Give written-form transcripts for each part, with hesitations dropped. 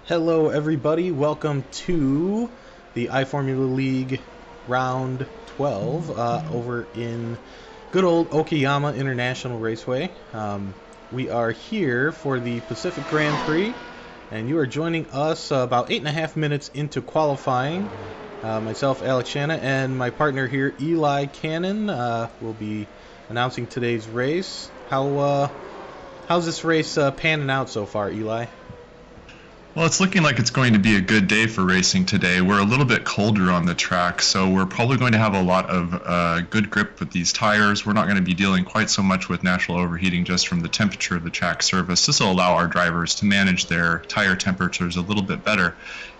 Hello, everybody. Welcome to the iFormula League round 12 over in good old Okayama International Raceway. We are here for the Pacific Grand Prix, and you are joining us about 8.5 minutes into qualifying. Myself, Alex Shanna, and my partner here, Eli Cannon, will be announcing today's race. How's this race panning out so far, Eli? Well, it's looking like it's going to be a good day for racing today. We're a little bit colder on the track, so we're probably going to have a lot of good grip with these tires. We're not going to be dealing quite so much with natural overheating just from the temperature of the track surface. This will allow our drivers to manage their tire temperatures a little bit better.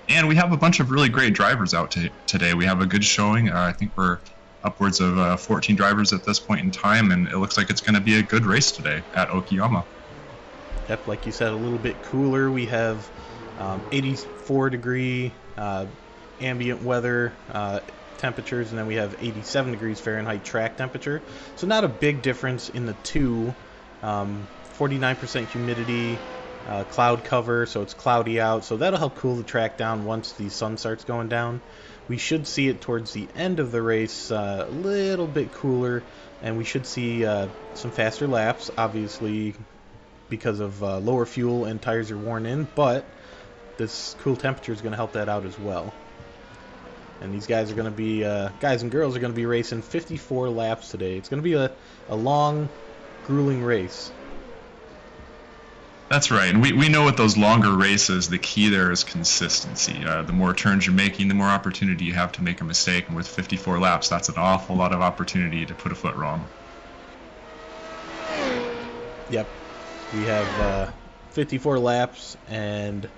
And we have a bunch of really great drivers out today. We have a good showing. I think we're upwards of 14 drivers at this point in time, and it looks like it's going to be a good race today at Okayama. Yep, like you said, a little bit cooler. We have 84 degree ambient weather temperatures, and then we have 87 degrees Fahrenheit track temperature. So not a big difference in the two. 49% humidity, cloud cover, so it's cloudy out. So that'll help cool the track down once the sun starts going down. We should see it towards the end of the race a little bit cooler, and we should see some faster laps, obviously because of lower fuel and tires are worn in, but this cool temperature is going to help that out as well. And these guys are going to be, guys and girls are going to be racing 54 laps today. It's going to be a long, grueling race. That's right. And we know with those longer races, the key there is consistency. The more turns you're making, the more opportunity you have to make a mistake. And with 54 laps, that's an awful lot of opportunity to put a foot wrong. Yep. We have 54 laps, and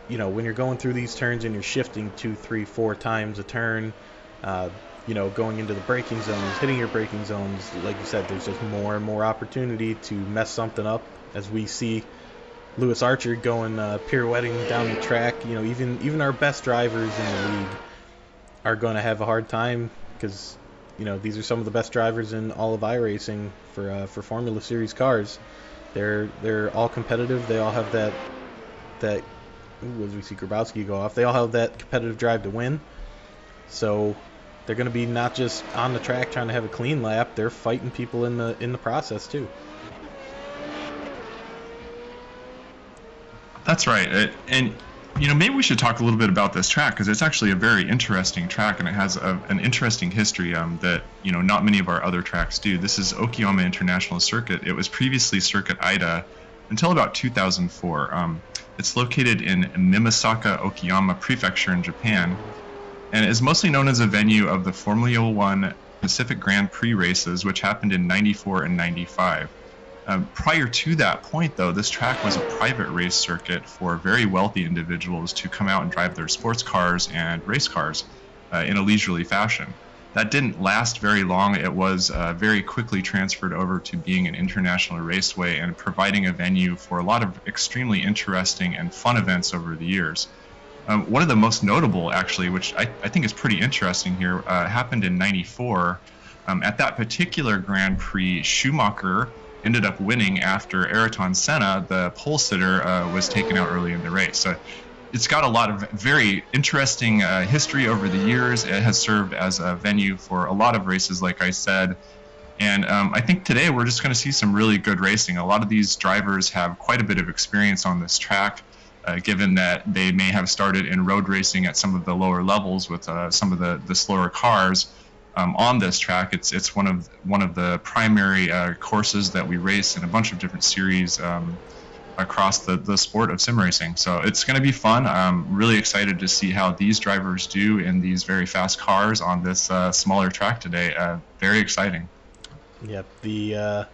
you know, when you're going through these turns and you're shifting 2, 3, 4 times a turn, you know, going into the braking zones, hitting your braking zones, like you said, there's just more and more opportunity to mess something up. As we see Lewis Archer going pirouetting down the track, you know, even our best drivers in the league are going to have a hard time because, you know, these are some of the best drivers in all of iRacing for Formula Series cars. They're all competitive. They all have that. As we see Grabowski go off, they all have that competitive drive to win. So they're going to be not just on the track trying to have a clean lap, they're fighting people in the process too. That's right. And, you know, maybe we should talk a little bit about this track because it's actually a very interesting track and it has an interesting history that, you know, not many of our other tracks do. This is Okayama International Circuit. It was previously Circuit Ida until about 2004. It's located in Mimasaka, Okayama Prefecture in Japan, and is mostly known as a venue of the Formula One Pacific Grand Prix races, which happened in '94 and '95. Prior to that point, though, this track was a private race circuit for very wealthy individuals to come out and drive their sports cars and race cars in a leisurely fashion. That didn't last very long. It was very quickly transferred over to being an international raceway and providing a venue for a lot of extremely interesting and fun events over the years. One of the most notable, actually, which I think is pretty interesting here, happened in '94. At that particular Grand Prix, Schumacher ended up winning after Ayrton Senna, the pole sitter, was taken out early in the race. So it's got a lot of very interesting history over the years. It has served as a venue for a lot of races, like I said. And I think today we're just going to see some really good racing. A lot of these drivers have quite a bit of experience on this track, given that they may have started in road racing at some of the lower levels with some of the slower cars. On this track, it's one of the primary courses that we race in a bunch of different series across the sport of sim racing. So it's going to be fun. I'm really excited to see how these drivers do in these very fast cars on this smaller track today. Very exciting. Yep, the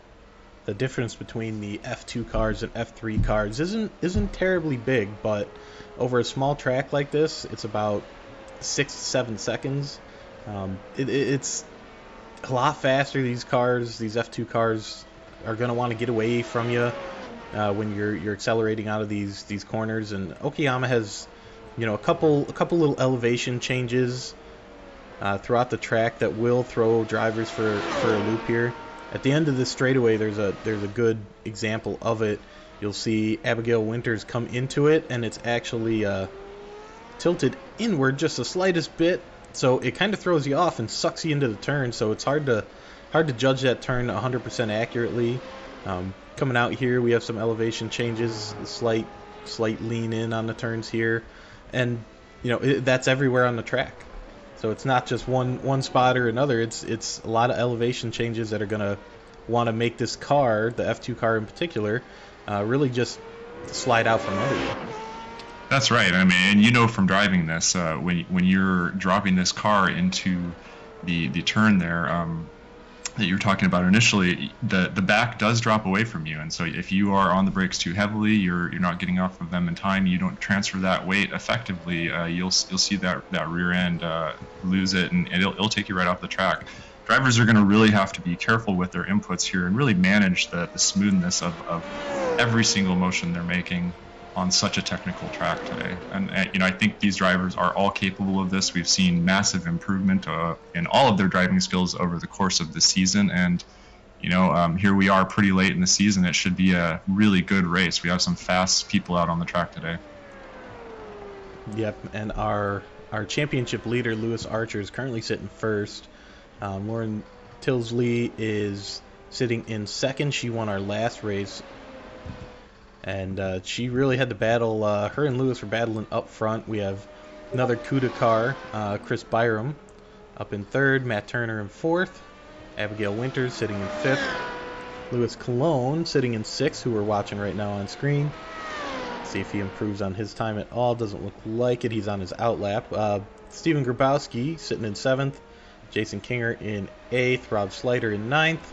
difference between the F2 cars and F3 cars isn't terribly big, but over a small track like this, it's about 6 to 7 seconds. It's a lot faster. These F2 cars, are going to want to get away from you when you're accelerating out of these corners. And Okayama has, you know, a couple little elevation changes throughout the track that will throw drivers for a loop here. At the end of this straightaway, there's a good example of it. You'll see Abigail Winters come into it, and it's actually tilted inward just the slightest bit, so it kind of throws you off and sucks you into the turn. So it's hard to judge that turn 100% accurately. Coming out here, we have some elevation changes, slight lean in on the turns here, and that's everywhere on the track. So it's not just one spot or another. It's a lot of elevation changes that are gonna want to make this car, the F2 car in particular, really just slide out from under you. That's right. I mean, and from driving this, when you're dropping this car into the turn there that you're talking about initially, the back does drop away from you, and so if you are on the brakes too heavily, you're not getting off of them in time, you don't transfer that weight effectively, you'll see that rear end lose it, and it'll take you right off the track. Drivers are going to really have to be careful with their inputs here and really manage the smoothness of every single motion they're making on such a technical track today. And I think these drivers are all capable of this. We've seen massive improvement in all of their driving skills over the course of the season, and here we are pretty late in the season. It should be a really good race. We have some fast people out on the track today. Yep, and our championship leader, Lewis Archer, is currently sitting first. Lauren Tilsley is sitting in second. She won our last race, and she really had to battle. Her and Lewis were battling up front. We have another CUDA car, Chris Byram, up in third, Matt Turner in fourth, Abigail Winters sitting in fifth, Lewis Cologne sitting in sixth, who we're watching right now on screen. See if he improves on his time at all. Doesn't look like it. He's on his outlap. Stephen Grabowski sitting in seventh, Jason Kinger in eighth, Rob Slider in ninth,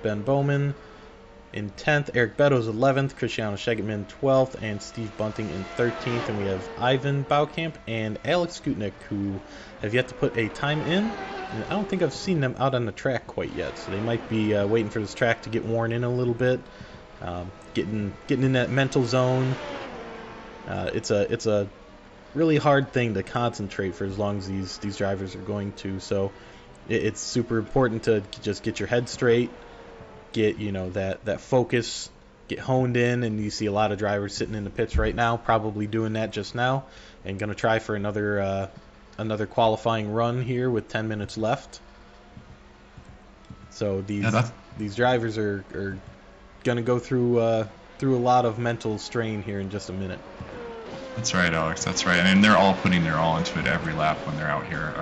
Ben Bowman in 10th, Eric Beddoes 11th, Cristiano Schegetman 12th, and Steve Bunting in 13th. And we have Ivan Baukamp and Alex Skutnik, who have yet to put a time in. And I don't think I've seen them out on the track quite yet, so they might be waiting for this track to get worn in a little bit, getting in that mental zone. It's a really hard thing to concentrate for as long as these drivers are going to. So it's super important to just get your head straight, get that focus, get honed in. And you see a lot of drivers sitting in the pits right now, probably doing that just now, and going to try for another qualifying run here with 10 minutes left. So these drivers are going to go through a lot of mental strain here in just a minute. That's right, Alex. That's right. And they're all putting their all into it every lap when they're out here,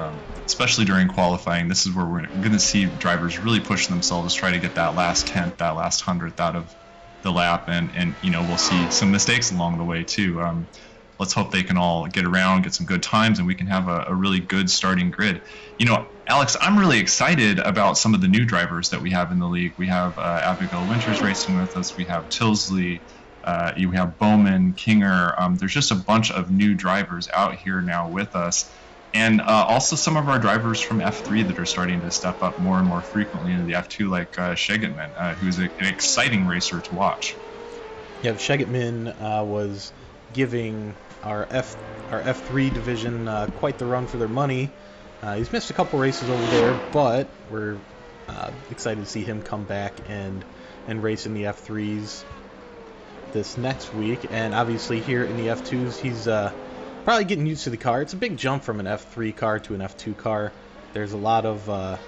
especially during qualifying. This is where we're going to see drivers really push themselves, try to get that last tenth, that last hundredth out of the lap, and we'll see some mistakes along the way too. Let's hope they can all get around, get some good times, and we can have a really good starting grid. Alex, I'm really excited about some of the new drivers that we have in the league. We have Abigail Winters racing with us. We have Tilsley. You have Bowman, Kinger. There's just a bunch of new drivers out here now with us. And also some of our drivers from F3 that are starting to step up more and more frequently into the F2, like Schegetman, who's an exciting racer to watch. Yeah, Schegetman was giving our F3 division quite the run for their money. He's missed a couple races over there, but we're excited to see him come back and race in the F3s this next week. And obviously here in the F2s, he's probably getting used to the car. It's a big jump from an F3 car to an F2 car. There's a lot of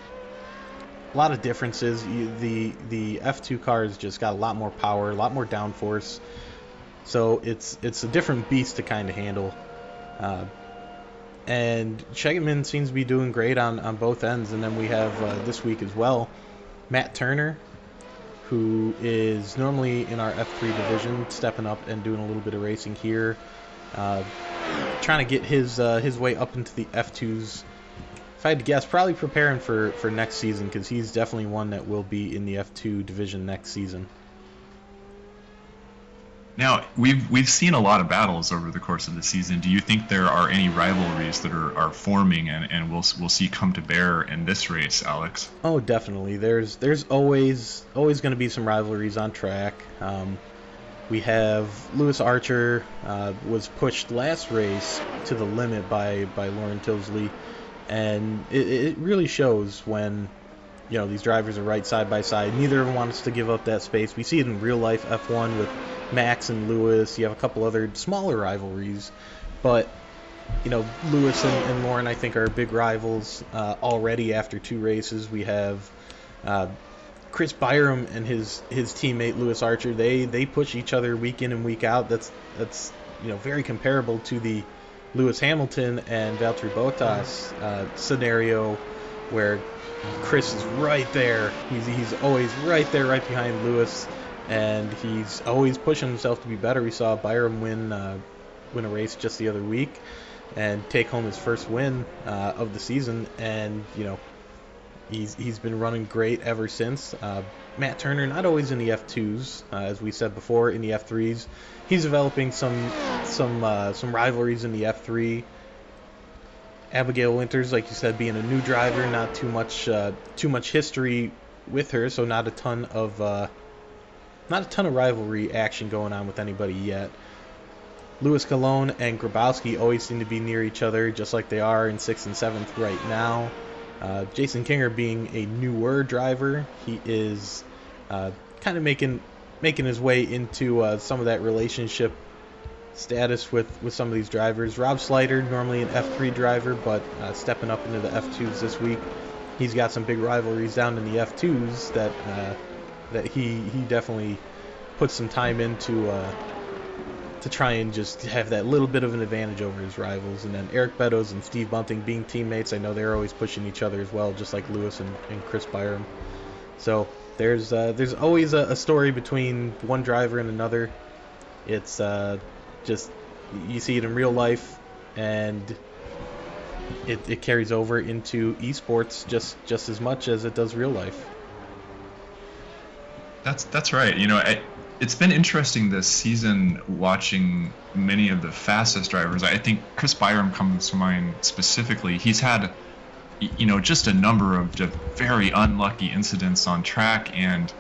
differences. The F2 car has just got a lot more power, a lot more downforce. So it's a different beast to kind of handle. And Schegetman seems to be doing great on both ends. And then we have this week as well, Matt Turner, who is normally in our F3 division, stepping up and doing a little bit of racing here, trying to get his way up into the F2s. If I had to guess, probably preparing for next season, because he's definitely one that will be in the F2 division next season. Now, we've seen a lot of battles over the course of the season. Do you think there are any rivalries that are forming and we'll see come to bear in this race, Alex? Oh, definitely. There's always going to be some rivalries on track. We have Lewis Archer was pushed last race to the limit by Lauren Tilsley, and it really shows when these drivers are right side by side. Neither of them wants to give up that space. We see it in real life F1 with Max and Lewis. You have a couple other smaller rivalries, but Lewis and Lauren, I think, are big rivals already after 2 races. We have Chris Byram and his teammate Lewis Archer. They push each other week in and week out. That's very comparable to the Lewis Hamilton and Valtteri Bottas scenario, where Chris is right there. He's always right there, right behind Lewis, and he's always pushing himself to be better. We saw Byram win a race just the other week and take home his first win of the season, and he's been running great ever since. Matt Turner, not always in the F2s, as we said before, in the F3s. He's developing some rivalries in the F3. Abigail Winters, like you said, being a new driver, not too much history with her, so not a ton of rivalry action going on with anybody yet. Lewis Colon and Grabowski always seem to be near each other, just like they are in 6th and 7th right now. Jason Kinger being a newer driver, he is kind of making his way into some of that relationship status with some of these drivers. Rob Slider, normally an F3 driver, but stepping up into the F2s this week. He's got some big rivalries down in the F2s that he definitely puts some time into to try and just have that little bit of an advantage over his rivals. And then Eric Beddoes and Steve Bunting being teammates, I know they're always pushing each other as well, just like Lewis and Chris Byram. So there's always a story between one driver and another. It's just, you see it in real life, and it carries over into esports just as much as it does real life. That's right. It's been interesting this season watching many of the fastest drivers. I think Chris Byram comes to mind specifically. He's had, just a number of just very unlucky incidents on track, and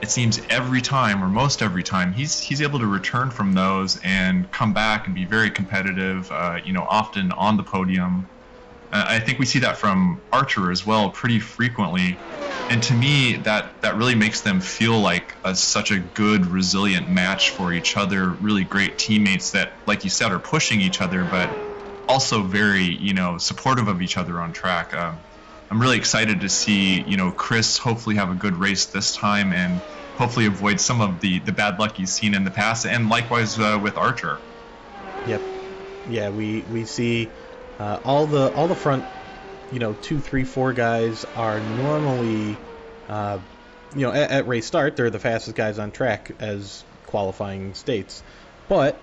it seems every time, or most every time, he's able to return from those and come back and be very competitive. Often on the podium. I think we see that from Archer as well pretty frequently. And to me, that really makes them feel like such a good, resilient match for each other. Really great teammates that, like you said, are pushing each other, but also very, supportive of each other on track. I'm really excited to see, Chris hopefully have a good race this time and hopefully avoid some of the bad luck he's seen in the past, and likewise with Archer. Yep. Yeah, we see all the front 2, 3, 4 guys are normally, at race start, they're the fastest guys on track as qualifying states. But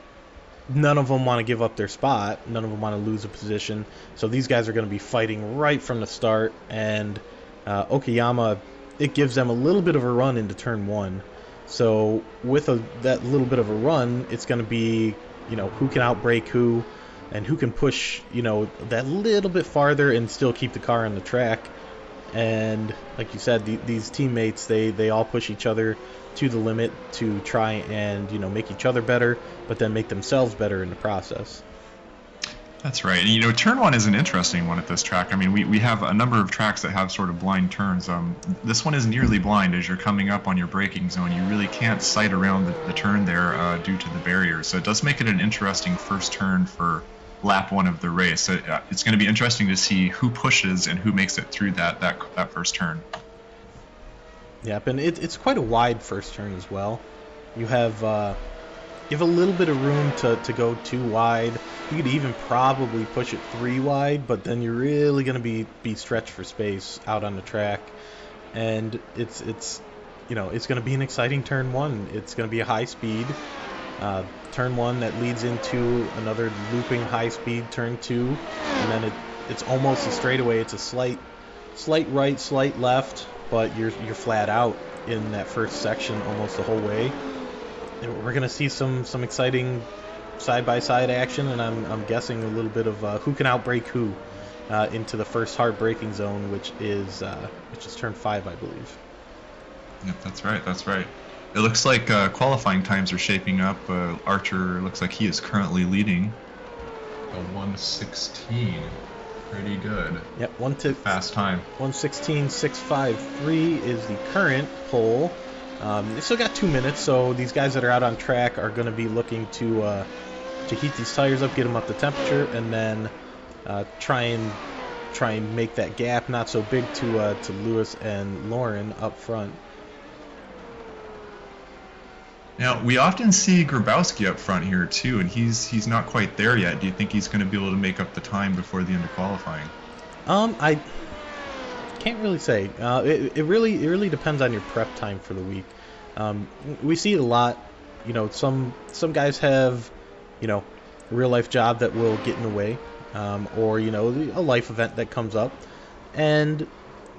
none of them want to give up their spot. None of them want to lose a position. So these guys are going to be fighting right from the start. And Okayama, it gives them a little bit of a run into turn 1. So with that little bit of a run, it's going to be, who can outbrake who, and who can push, that little bit farther and still keep the car on the track. And like you said, these teammates, they all push each other to the limit to try and, make each other better, but then make themselves better in the process. That's right. And, turn 1 is an interesting one at this track. I mean, we have a number of tracks that have sort of blind turns. This one is nearly blind. As you're coming up on your braking zone, you really can't sight around the turn there due to the barrier. So it does make it an interesting first turn for lap 1 of the race. So, it's going to be interesting to see who pushes and who makes it through that first turn. Yep, and it's quite a wide first turn as well. You have a little bit of room to go 2 wide. You could even probably push it 3 wide, but then you're really going to be stretched for space out on the track. And it's going to be an exciting turn 1. It's going to be a high speed. Turn 1 that leads into another looping high-speed turn 2, and then it's almost a straightaway. It's a slight right, slight left, but you're flat out in that first section almost the whole way. And we're gonna see some exciting side-by-side action, and I'm guessing a little bit of who can outbrake who into the first hard braking zone, which is turn 5, I believe. Yep, that's right. It looks like qualifying times are shaping up. Archer looks like he is currently leading. A 1:16. pretty good. Yep, Fast time. 1:16.653 is the current pole. They still got 2 minutes, so these guys that are out on track are going to be looking to heat these tires up, get them up to temperature, and then try and make that gap not so big to Lewis and Lauren up front. Now, we often see Grabowski up front here too, and he's not quite there yet. Do you think he's going to be able to make up the time before the end of qualifying? I can't really say. It really depends on your prep time for the week. We see it a lot. You know, some guys have, you know, a real life job that will get in the way, or you know, a life event that comes up, and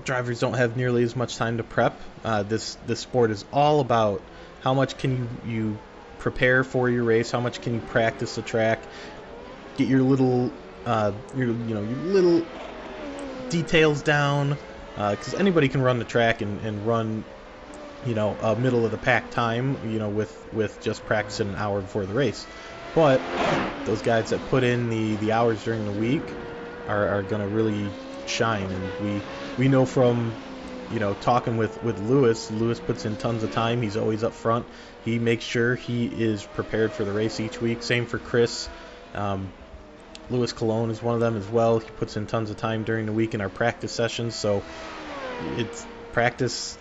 drivers don't have nearly as much time to prep. This sport is all about how much can you prepare for your race, how much can you practice the track, get your little your little details down, because anybody can run the track and run, you know, a middle of the pack time, you know, with just practicing an hour before the race. But those guys that put in the hours during the week are going to really shine, and we know from, you know, talking with Lewis puts in tons of time. He's always up front. He makes sure he is prepared for the race each week. Same for Chris. Louis Cologne is one of them as well. He puts in tons of time during the week in our practice sessions. So it's practice.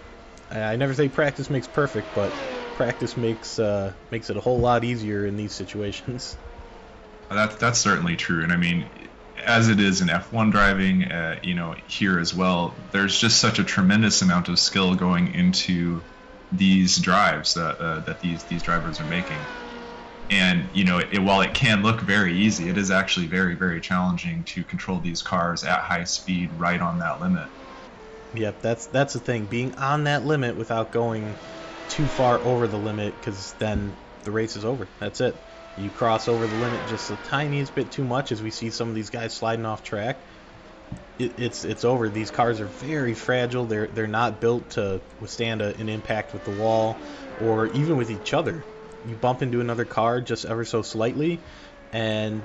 I never say practice makes perfect, but practice makes it a whole lot easier in these situations. That's certainly true, and I mean, as it is in F1 driving, you know, here as well, there's just such a tremendous amount of skill going into these drives that these drivers are making. And, you know, while it can look very easy, it is actually very, very challenging to control these cars at high speed right on that limit. Yep, that's the thing, being on that limit without going too far over the limit, because then the race is over. That's it. You cross over the limit just the tiniest bit too much, as we see some of these guys sliding off track, it's over. These cars are very fragile. They're not built to withstand an impact with the wall or even with each other. You bump into another car just ever so slightly, and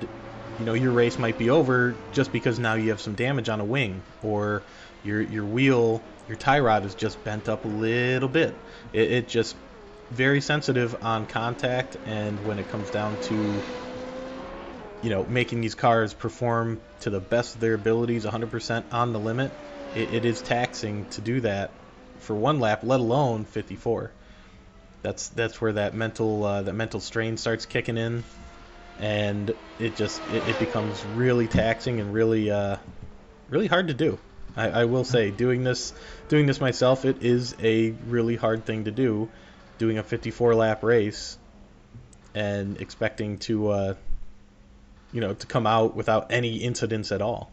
you know your race might be over just because now you have some damage on a wing, or your wheel, your tie rod is just bent up a little bit. It just very sensitive on contact, and when it comes down to, you know, making these cars perform to the best of their abilities 100% on the limit, it is taxing to do that for one lap, let alone 54. That's where that mental strain starts kicking in, and it becomes really taxing and really hard to do. I will say, doing this myself, it is a really hard thing to do, doing a 54 lap race and expecting to you know, to come out without any incidents at all.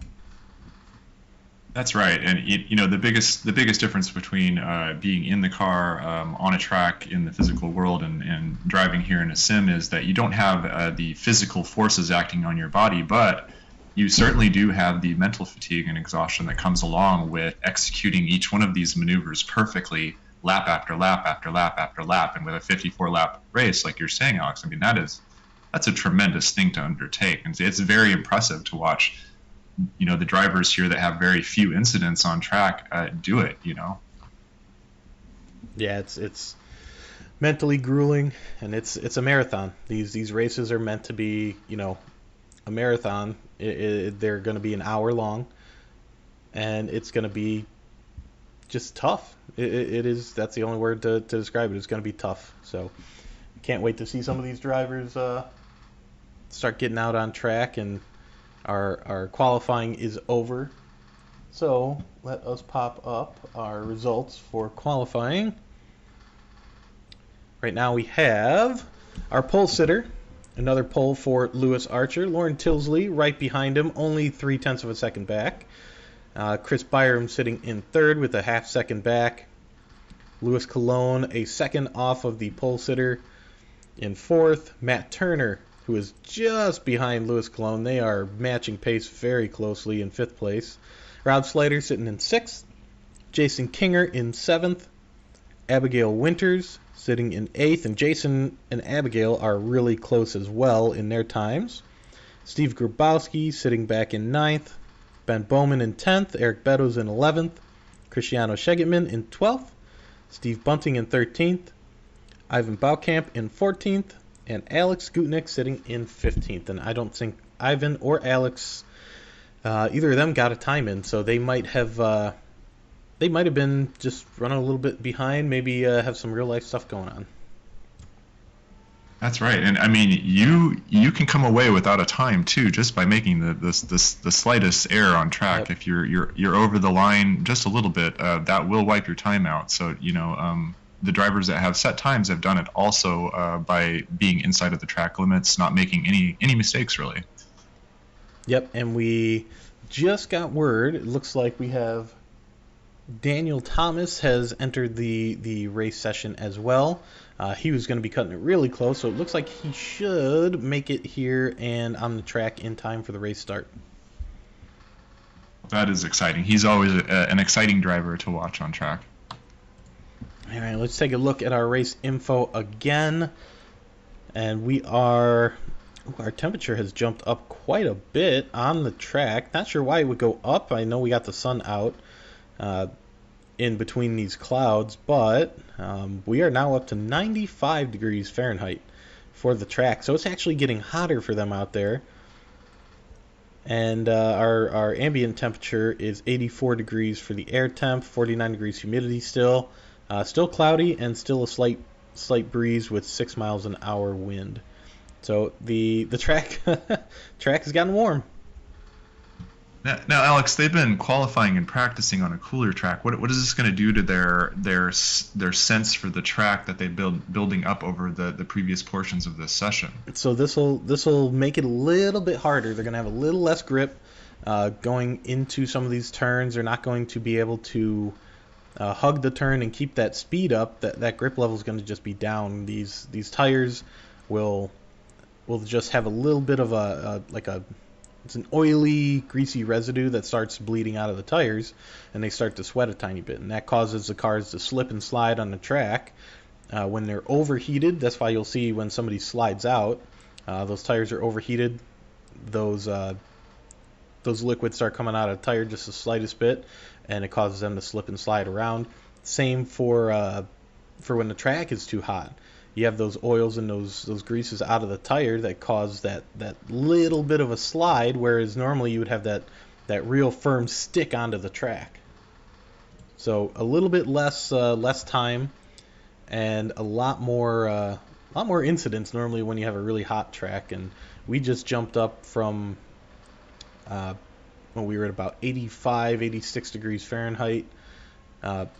That's right, and you know, the biggest difference between being in the car on a track in the physical world and driving here in a sim is that you don't have the physical forces acting on your body, but you certainly do have the mental fatigue and exhaustion that comes along with executing each one of these maneuvers perfectly, lap after lap after lap after lap. And with a 54 lap race, like you're saying, Alex, I mean, that's a tremendous thing to undertake, and it's very impressive to watch, you know, the drivers here that have very few incidents on track do it, you know. Yeah, it's mentally grueling, and it's a marathon. These races are meant to be, you know, a marathon. They're going to be an hour long, and it's going to be just tough. It is. That's the only word to describe it. It's going to be tough. So can't wait to see some of these drivers start getting out on track, and our qualifying is over. So let us pop up our results for qualifying. Right now we have our pole sitter, another pole for Lewis Archer. Lauren Tilsley right behind him, only 0.3 of a second back. Chris Byram sitting in third with a half second back. Louis Cologne a second off of the pole sitter in fourth. Matt Turner, who is just behind Louis Cologne. They are matching pace very closely in fifth place. Rob Slater sitting in sixth. Jason Kinger in seventh. Abigail Winters sitting in eighth. And Jason and Abigail are really close as well in their times. Steve Grabowski sitting back in ninth. Ben Bowman in 10th, Eric Beddoes in 11th, Cristiano Schegemann in 12th, Steve Bunting in 13th, Ivan Baukamp in 14th, and Alex Gutnick sitting in 15th. And I don't think Ivan or Alex, either of them got a time in, so they might have been just running a little bit behind, maybe have some real life stuff going on. That's right, and I mean, you can come away without a time too, just by making the slightest error on track. Yep. If you're over the line just a little bit, that will wipe your time out. So the drivers that have set times have done it also by being inside of the track limits, not making any mistakes really. Yep, and we just got word. It looks like we have Daniel Thomas has entered the race session as well. He was going to be cutting it really close, so it looks like he should make it here and on the track in time for the race start. That is exciting. He's always an exciting driver to watch on track. All right, let's take a look at our race info again. And our temperature has jumped up quite a bit on the track. Not sure why it would go up. I know we got the sun out in between these clouds, but we are now up to 95 degrees Fahrenheit for the track. So it's actually getting hotter for them out there. And our ambient temperature is 84 degrees for the air temp, 49 degrees humidity still. Still cloudy and still a slight breeze with 6 miles an hour wind. So the track has gotten warm. Now, Alex, they've been qualifying and practicing on a cooler track. What is this going to do to their sense for the track that they've building up over the previous portions of this session? So this will make it a little bit harder. They're going to have a little less grip going into some of these turns. They're not going to be able to hug the turn and keep that speed up. That grip level is going to just be down. These tires will just have a little bit of it's an oily, greasy residue that starts bleeding out of the tires, and they start to sweat a tiny bit, and that causes the cars to slip and slide on the track. When they're overheated, that's why you'll see when somebody slides out, those tires are overheated. Those liquids start coming out of the tire just the slightest bit, and it causes them to slip and slide around. Same for when the track is too hot. You have those oils and those greases out of the tire that cause that little bit of a slide, whereas normally you would have that real firm stick onto the track. So a little bit less time and a lot more incidents normally when you have a really hot track. And we just jumped up from when we were at about 85, 86 degrees Fahrenheit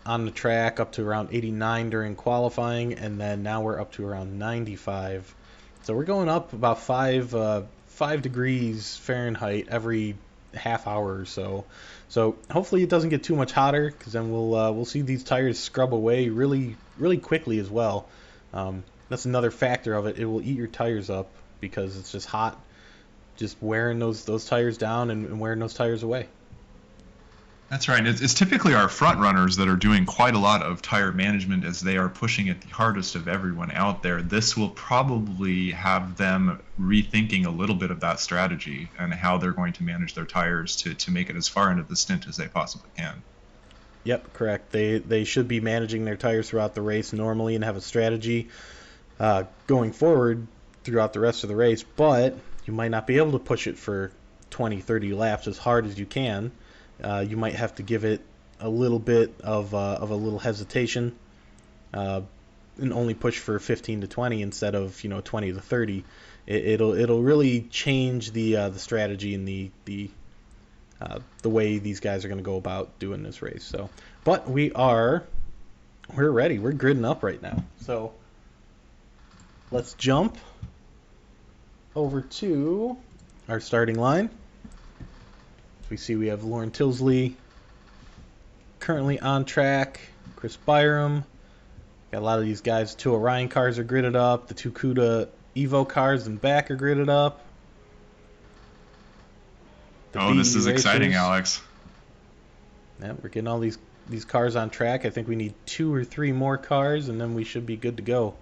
on the track up to around 89 during qualifying, and then now we're up to around 95. So we're going up about 5 degrees Fahrenheit every half hour or so. So hopefully it doesn't get too much hotter, because then we'll see these tires scrub away really quickly as well. That's another factor of it. It will eat your tires up because it's just hot, just wearing those tires down and wearing those tires away. That's right. It's typically our front runners that are doing quite a lot of tire management as they are pushing it the hardest of everyone out there. This will probably have them rethinking a little bit of that strategy and how they're going to manage their tires to make it as far into the stint as they possibly can. Yep, correct. They should be managing their tires throughout the race normally and have a strategy going forward throughout the rest of the race, but you might not be able to push it for 20, 30 laps as hard as you can. You might have to give it a little bit of a little hesitation and only push for 15 to 20 instead of 20 to 30. It'll really change the strategy and the way these guys are going to go about doing this race. So, but we're ready. We're gridding up right now. So let's jump over to our starting line. We see we have Lauren Tilsley currently on track, Chris Byram. Got a lot of these guys. 2 Orion cars are gridded up. The 2 CUDA Evo cars in back are gridded up. This is exciting, Alex. Yeah, we're getting all these cars on track. I think we need 2 or 3 more cars, and then we should be good to go.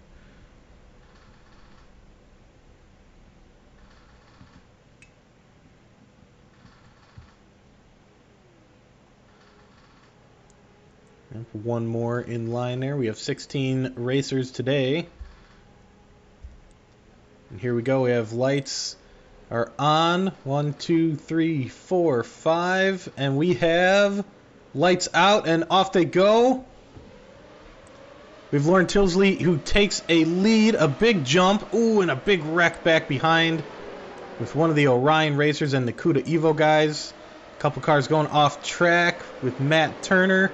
one more in line there. We have 16 racers today. And here we go. We have lights are on. 1, 2, 3, 4, 5. And we have lights out, and off they go. We have Lauren Tilsley, who takes a lead, a big jump. Ooh, and a big wreck back behind with one of the Orion racers and the Cuda Evo guys. A couple cars going off track with Matt Turner.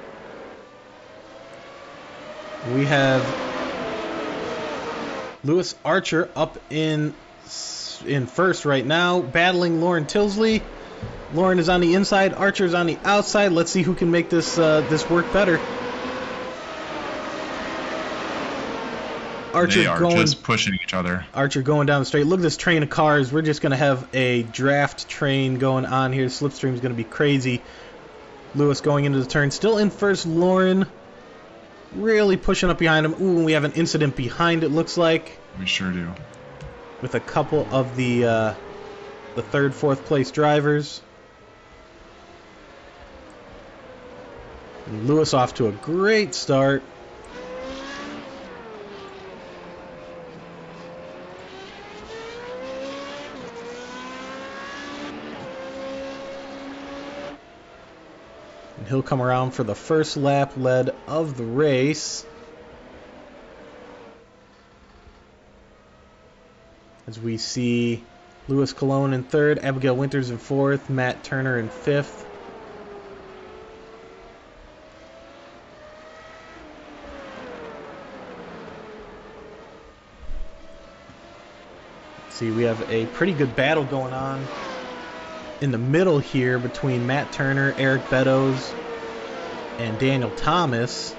We have Lewis Archer up in first right now, battling Lauren Tilsley. Lauren is on the inside, Archer is on the outside. Let's see who can make this work better. Archer they are just pushing each other. Archer going down the straight. Look at this train of cars. We're just going to have a draft train going on here. Slipstream is going to be crazy. Lewis going into the turn. Still in first. Lauren really pushing up behind him. Ooh, and we have an incident behind it, looks like. We sure do. With a couple of the third, fourth place drivers. And Lewis off to a great start. He'll come around for the first lap led of the race. As we see Lewis Colon in third, Abigail Winters in fourth, Matt Turner in fifth. See, we have a pretty good battle going on in the middle here between Matt Turner, Eric Beddoes, and Daniel Thomas.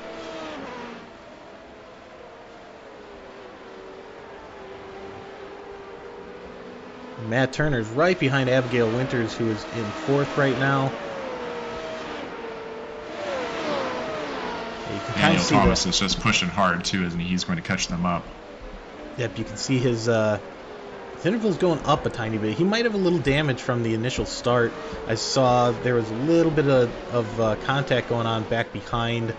Matt Turner's right behind Abigail Winters, who is in fourth right now. Daniel Thomas is just pushing hard too, isn't he? He's going to catch them up. Yep, you can see his interval's going up a tiny bit. He might have a little damage from the initial start. I saw there was a little bit of contact going on back behind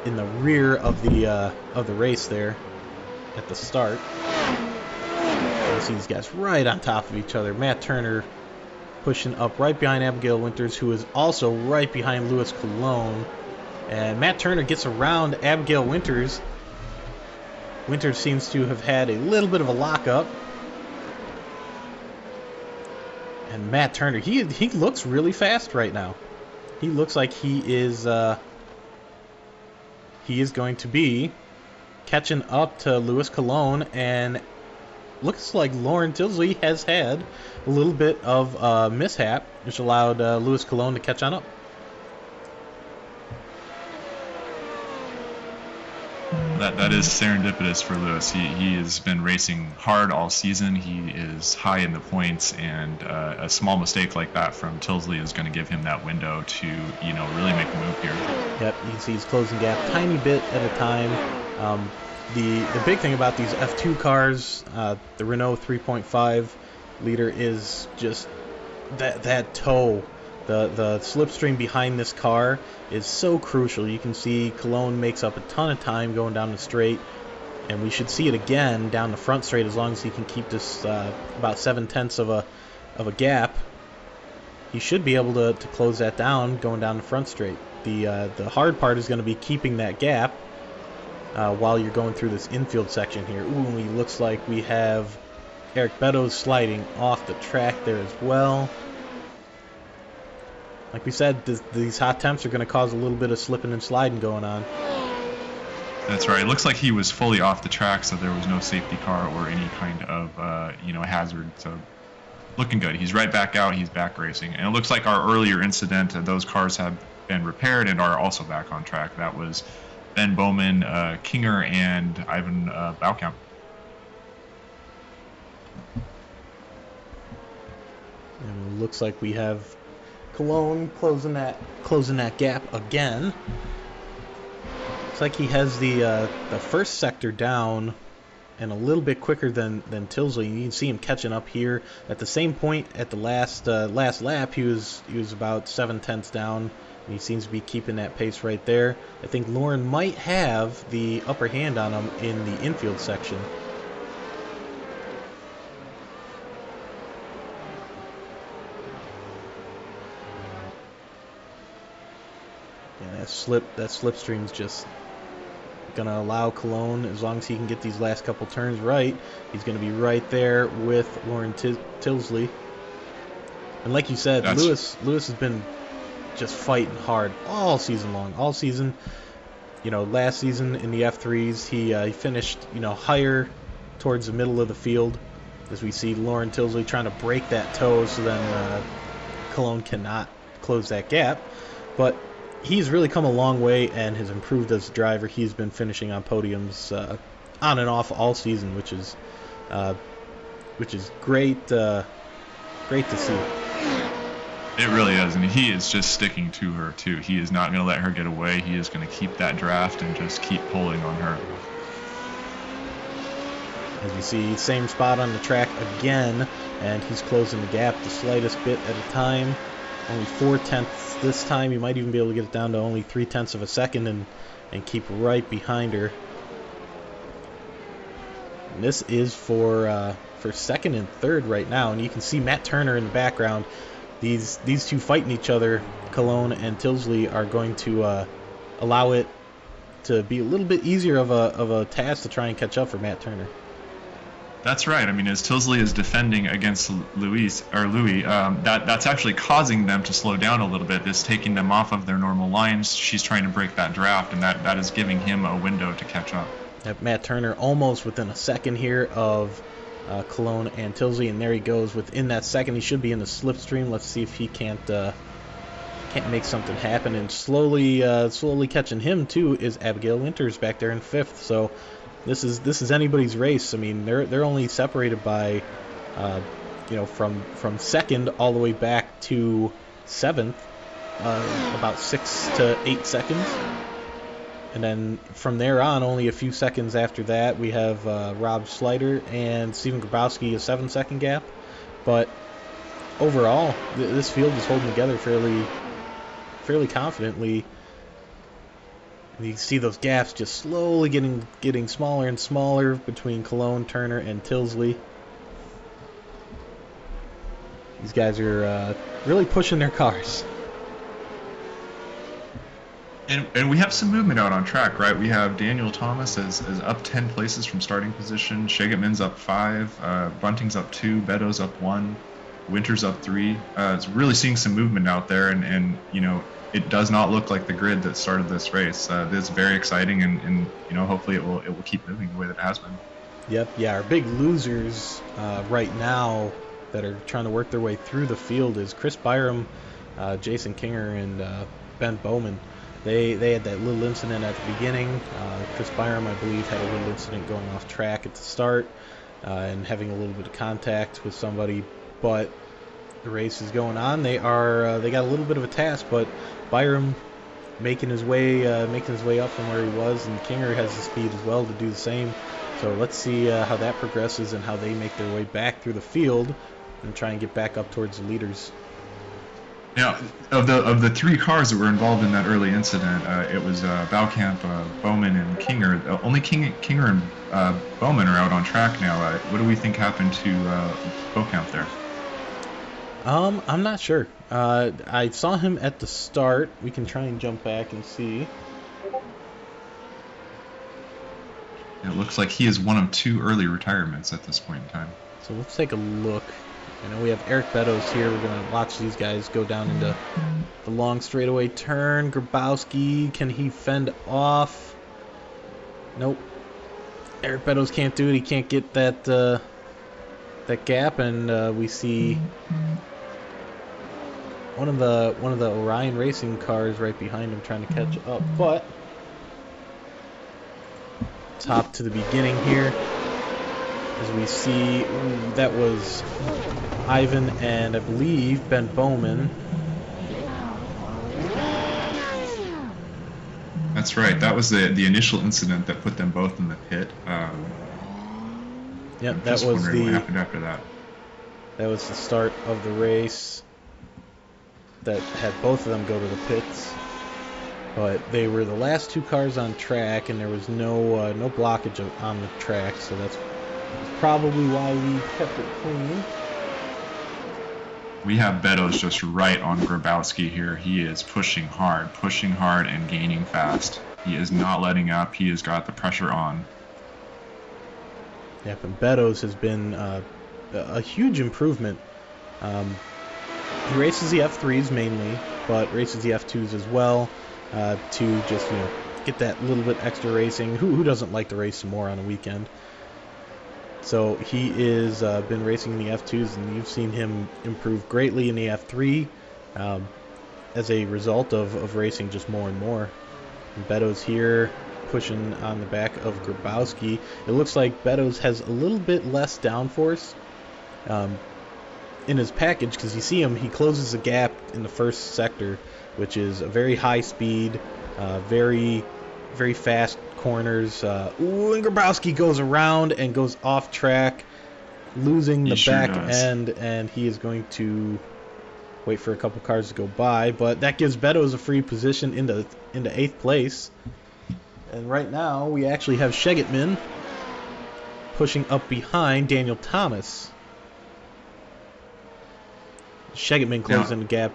in the rear of the race there at the start. You see these guys right on top of each other. Matt Turner pushing up right behind Abigail Winters, who is also right behind Lewis Colon. And Matt Turner gets around Abigail Winters. Winters seems to have had a little bit of a lockup. And Matt Turner, he looks really fast right now. He looks like he is going to be catching up to Lewis Colon, and looks like Lauren Tilsley has had a little bit of mishap, which allowed Lewis Colon to catch on up. That is serendipitous for Lewis. He has been racing hard all season. He is high in the points, and a small mistake like that from Tilsley is going to give him that window to, really make a move here. Yep, you can see he's closing gap tiny bit at a time. The big thing about these F2 cars, the Renault 3.5 liter, is just that toe. The slipstream behind this car is so crucial. You can see Colon makes up a ton of time going down the straight, and we should see it again down the front straight as long as he can keep this about 7/10 of a gap. He should be able to close that down going down the front straight. The hard part is going to be keeping that gap while you're going through this infield section here. Ooh, and it looks like we have Eric Beddoes sliding off the track there as well. Like we said, these hot temps are going to cause a little bit of slipping and sliding going on. That's right. It looks like he was fully off the track, so there was no safety car or any kind of, hazard. So looking good. He's right back out. He's back racing. And it looks like our earlier incident, those cars have been repaired and are also back on track. That was Ben Bowman, Kinger, and Ivan Baukamp. And it looks like we have Colon closing that gap again. Looks like he has the first sector down and a little bit quicker than Tilsley. You can see him catching up here. At the same point at the last lap, he was about 7/10 down He seems to be keeping that pace right there. I think Lauren might have the upper hand on him in the infield section. Yeah, that slipstream's just going to allow Cologne, as long as he can get these last couple turns right, he's going to be right there with Lauren Tilsley. And like you said, Lewis has been just fighting hard all season long. All season, last season in the F3s, he finished, higher towards the middle of the field, as we see Lauren Tilsley trying to break that toe so then Cologne cannot close that gap. But he's really come a long way and has improved as a driver. He's been finishing on podiums on and off all season, which is great. Great to see. It really is, and he is just sticking to her too. He is not going to let her get away. He is going to keep that draft and just keep pulling on her. As you see, same spot on the track again, and he's closing the gap the slightest bit at a time. Only 4/10 this time. You might even be able to get it down to only 3/10 of a second and keep right behind her. And this is for second and third right now, and you can see Matt Turner in the background. These two fighting each other, Cologne and Tilsley, are going to allow it to be a little bit easier of a task to try and catch up for Matt Turner. That's right. I mean, as Tilsley is defending against Louis, that's actually causing them to slow down a little bit. It's taking them off of their normal lines. She's trying to break that draft, and that is giving him a window to catch up. Matt Turner almost within a second here of Cologne and Tilsley, and there he goes. Within that second, he should be in the slipstream. Let's see if he can't make something happen. And slowly catching him too is Abigail Winters back there in fifth. So this is anybody's race. I mean, they're only separated by from second all the way back to seventh, about 6 to 8 seconds. And then from there on, only a few seconds after that, we have Rob Slider and Steven Grabowski, a 7-second gap. But overall, this field is holding together fairly confidently. And you can see those gaps just slowly getting smaller and smaller between Cologne, Turner, and Tilsley. These guys are really pushing their cars. And we have some movement out on track, right? We have Daniel Thomas as up 10 places from starting position. Shagetman's up 5. Bunting's up 2. Beddoes up 1. Winters up 3. It's really seeing some movement out there, and it does not look like the grid that started this race. It's very exciting, and hopefully it will keep moving the way that it has been. Yep, yeah. Our big losers right now that are trying to work their way through the field is Chris Byram, Jason Kinger, and Ben Bowman. They had that little incident at the beginning. Chris Byram, I believe, had a little incident going off track at the start and having a little bit of contact with somebody. But the race is going on. They got a little bit of a task, but Byram making his way up from where he was, and Kinger has the speed as well to do the same. So let's see how that progresses and how they make their way back through the field and try and get back up towards the leaders. Now, of the 3 cars that were involved in that early incident, it was Baukamp, Bowman, and Kinger. Only Kinger and Bowman are out on track now. What do we think happened to Baukamp there? I'm not sure. I saw him at the start. We can try and jump back and see. It looks like he is one of 2 early retirements at this point in time. So let's take a look. I know we have Eric Beddoes here. We're going to watch these guys go down into the long straightaway turn. Grabowski, can he fend off? Nope. Eric Beddoes can't do it. He can't get that gap, and we see one of the Orion Racing cars right behind him trying to catch up. But top to the beginning here. As we see, that was Ivan and I believe Ben Bowman. That's right. That was the initial incident that put them both in the pit. Yep, that was what happened after that. That was the start of the race. that had both of them go to the pits. But they were the last 2 cars on track, and there was no blockage on the track, so that's probably why we kept it clean. We have Beddoes just right on Grabowski here. He is pushing hard and gaining fast. He is not letting up. He has got the pressure on. Yep, and Beddoes has been a huge improvement. He races the F3s mainly, but races the F2s as well to just, get that little bit extra racing. Who doesn't like to race some more on a weekend? So he is been racing in the F2s, and you've seen him improve greatly in the F3 as a result of racing just more and more. And Beddoes here pushing on the back of Grabowski. It looks like Beddoes has a little bit less downforce in his package, because you see him, he closes a gap in the first sector, which is a very high speed, very, very fast corners. Ooh, and Grabowski goes around and goes off track, losing the back end, and he is going to wait for a couple cars to go by, but that gives Beddoes a free position into 8th place. And right now we actually have Shegetman pushing up behind Daniel Thomas. Shegetman closing the gap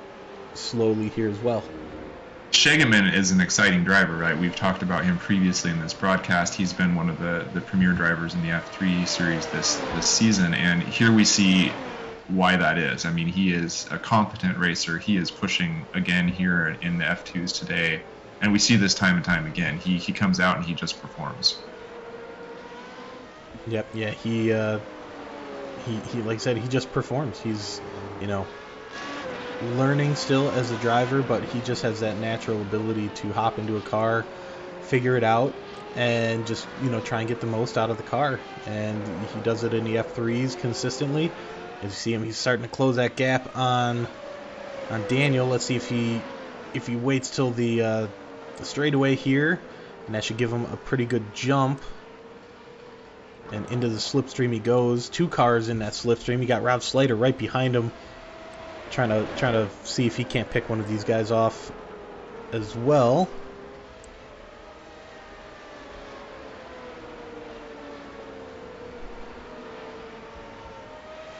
slowly here as well. Shegetman is an exciting driver, right? We've talked about him previously in this broadcast. He's been one of the premier drivers in the F3 series this season, and here we see why that is. I mean, he is a competent racer. He is pushing again here in the F2s today, and we see this time and time again. He comes out and he just performs. Yep, yeah, he like I said, he just performs. He's, learning still as a driver, but he just has that natural ability to hop into a car, figure it out, and just, try and get the most out of the car. And he does it in the F3s consistently. As you see him, he's starting to close that gap on Daniel. Let's see if he waits till the straightaway here, and that should give him a pretty good jump. And into the slipstream he goes. 2 cars in that slipstream. You got Rob Slater right behind him, trying to see if he can't pick one of these guys off as well.